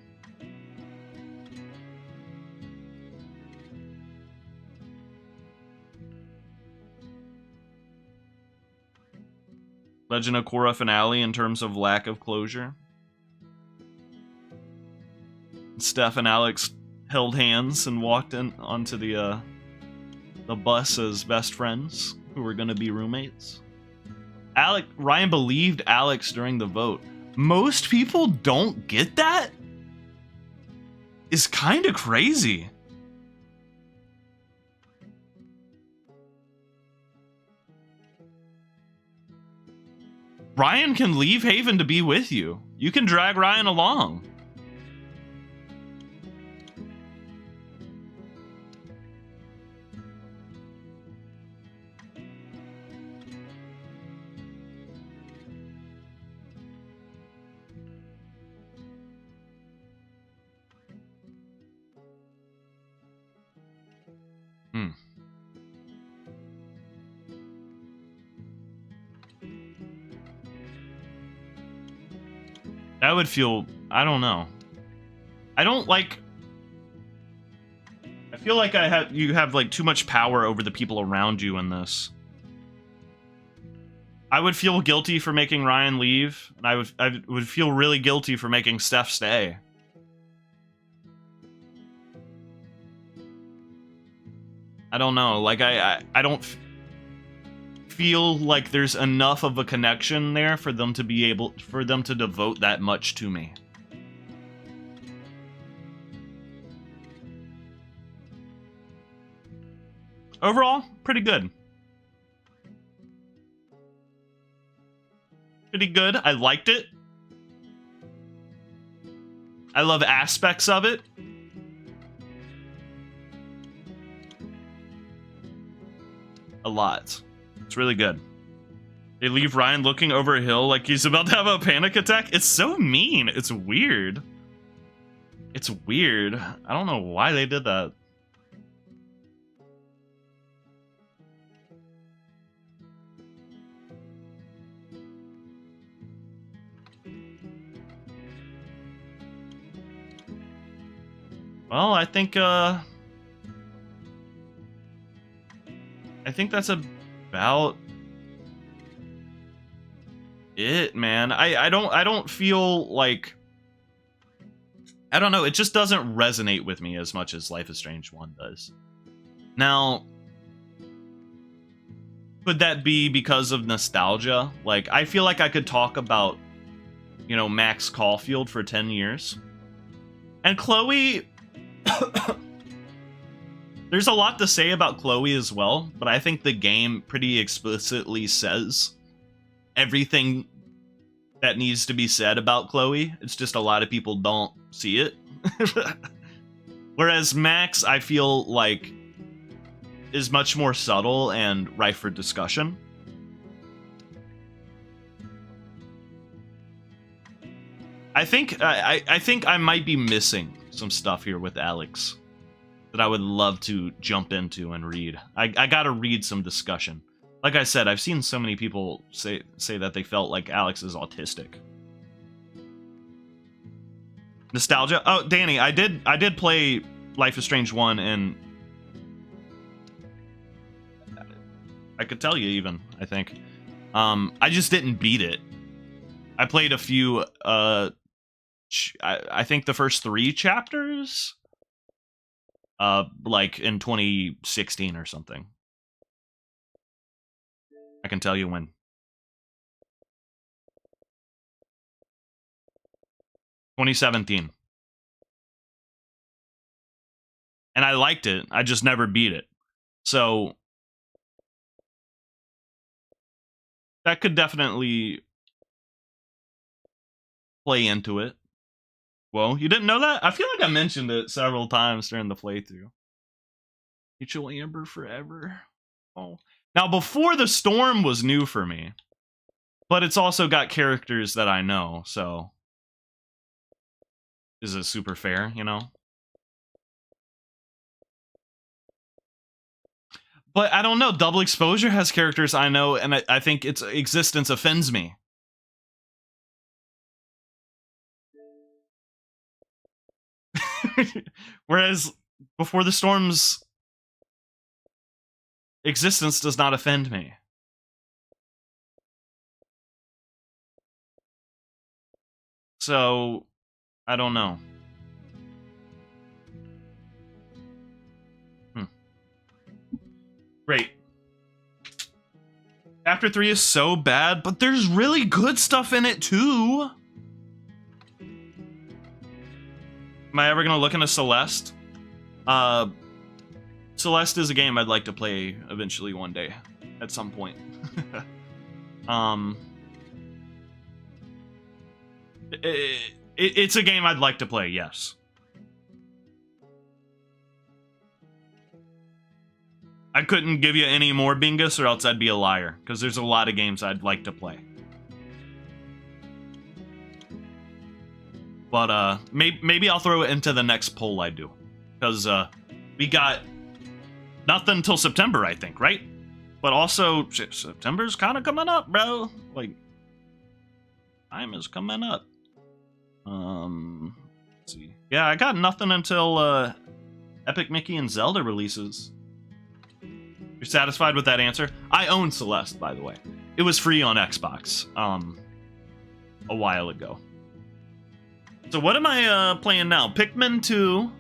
Legend of Korra finale in terms of lack of closure. Steph and Alex held hands and walked in onto the bus as best friends who were going to be roommates. Ryan believed Alex during the vote. Most people don't get that? It's kind of crazy. Ryan can leave Haven to be with you. You can drag Ryan along. That would feel... I don't know. I don't like... I feel like you have like too much power over the people around you in this. I would feel guilty for making Ryan leave, and I would feel really guilty for making Steph stay. I don't know. Like I don't feel like there's enough of a connection there for them to devote that much to me. Overall, pretty good. Pretty good. I liked it. I love aspects of it. A lot. It's really good. They leave Ryan looking over a hill like he's about to have a panic attack. It's so mean. It's weird. It's weird. I don't know why they did that. Well, I think that's about it, man. I don't feel like I don't know, it just doesn't resonate with me as much as Life is Strange 1 does. Now, could that be because of nostalgia? Like, I feel like I could talk about, you know, Max Caulfield for 10 years. And Chloe... There's a lot to say about Chloe as well, but I think the game pretty explicitly says everything that needs to be said about Chloe. It's just a lot of people don't see it. Whereas Max, I feel like, is much more subtle and rife for discussion. I think I might be missing some stuff here with Alex that I would love to jump into and read. I gotta read some discussion. Like I said, I've seen so many people say that they felt like Alex is autistic. Nostalgia. Oh, Danny, I did play Life is Strange 1, and I could tell you even, I think. I just didn't beat it. I played a few, I think the first 3 chapters, like in 2016 or something. I can tell you when. (2017). And I liked it. I just never beat it. So that could definitely play into it. Well, you didn't know that? I feel like I mentioned it several times during the playthrough. Mutual Amber Forever. Oh. Now, Before the Storm was new for me, but it's also got characters that I know, so is it super fair, you know? But I don't know, Double Exposure has characters I know, and I think its existence offends me. Whereas Before the Storm's existence does not offend me. So, I don't know. Great. Chapter 3 is so bad, but there's really good stuff in it too. Am I ever gonna look into Celeste? Celeste is a game I'd like to play eventually one day, at some point. It's a game I'd like to play, yes. I couldn't give you any more Bingus or else I'd be a liar, because there's a lot of games I'd like to play. But maybe I'll throw it into the next poll I do, because we got nothing until September, I think, right? But also, shit, September's kind of coming up, bro. Like, time is coming up. Let's see. Yeah, I got nothing until Epic Mickey and Zelda releases. You're satisfied with that answer? I own Celeste, by the way. It was free on Xbox a while ago. So what am I playing now? Pikmin 2,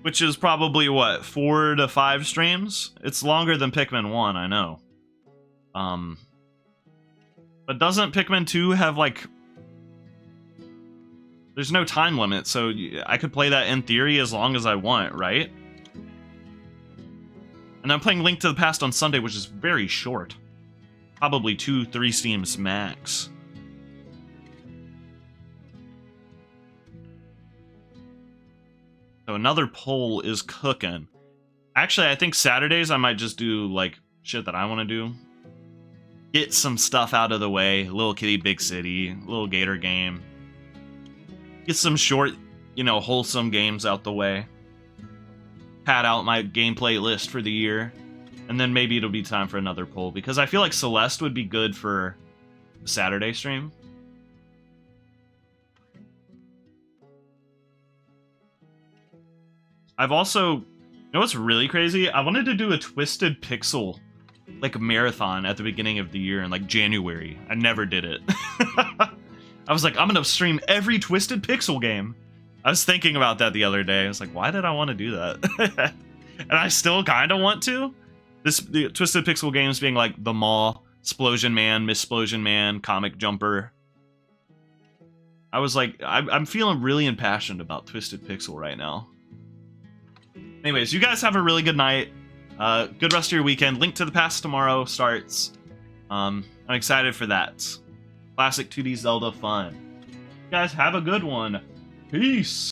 which is probably, what, 4 to 5 streams? It's longer than Pikmin 1, I know. But doesn't Pikmin 2 have, like... There's no time limit, so I could play that in theory as long as I want, right? And I'm playing Link to the Past on Sunday, which is very short. Probably 2-3 streams max. So another poll is cooking. Actually, I think Saturdays I might just do, like, shit that I want to do. Get some stuff out of the way. Little Kitty Big City. Little Gator game. Get some short, you know, wholesome games out the way. Pad out my gameplay list for the year. And then maybe it'll be time for another poll. Because I feel like Celeste would be good for a Saturday stream. I've also... You know what's really crazy? I wanted to do a Twisted Pixel, like, marathon at the beginning of the year in, like, January. I never did it. I was like, I'm gonna stream every Twisted Pixel game. I was thinking about that the other day. I was like, why did I want to do that? And I still kind of want to. The Twisted Pixel games being like The Maw, Splosion Man, Missplosion Man, Comic Jumper. I was like, I'm feeling really impassioned about Twisted Pixel right now. Anyways, you guys have a really good night. Good rest of your weekend. Link to the Past tomorrow starts. I'm excited for that. Classic 2D Zelda fun. You guys have a good one. Peace.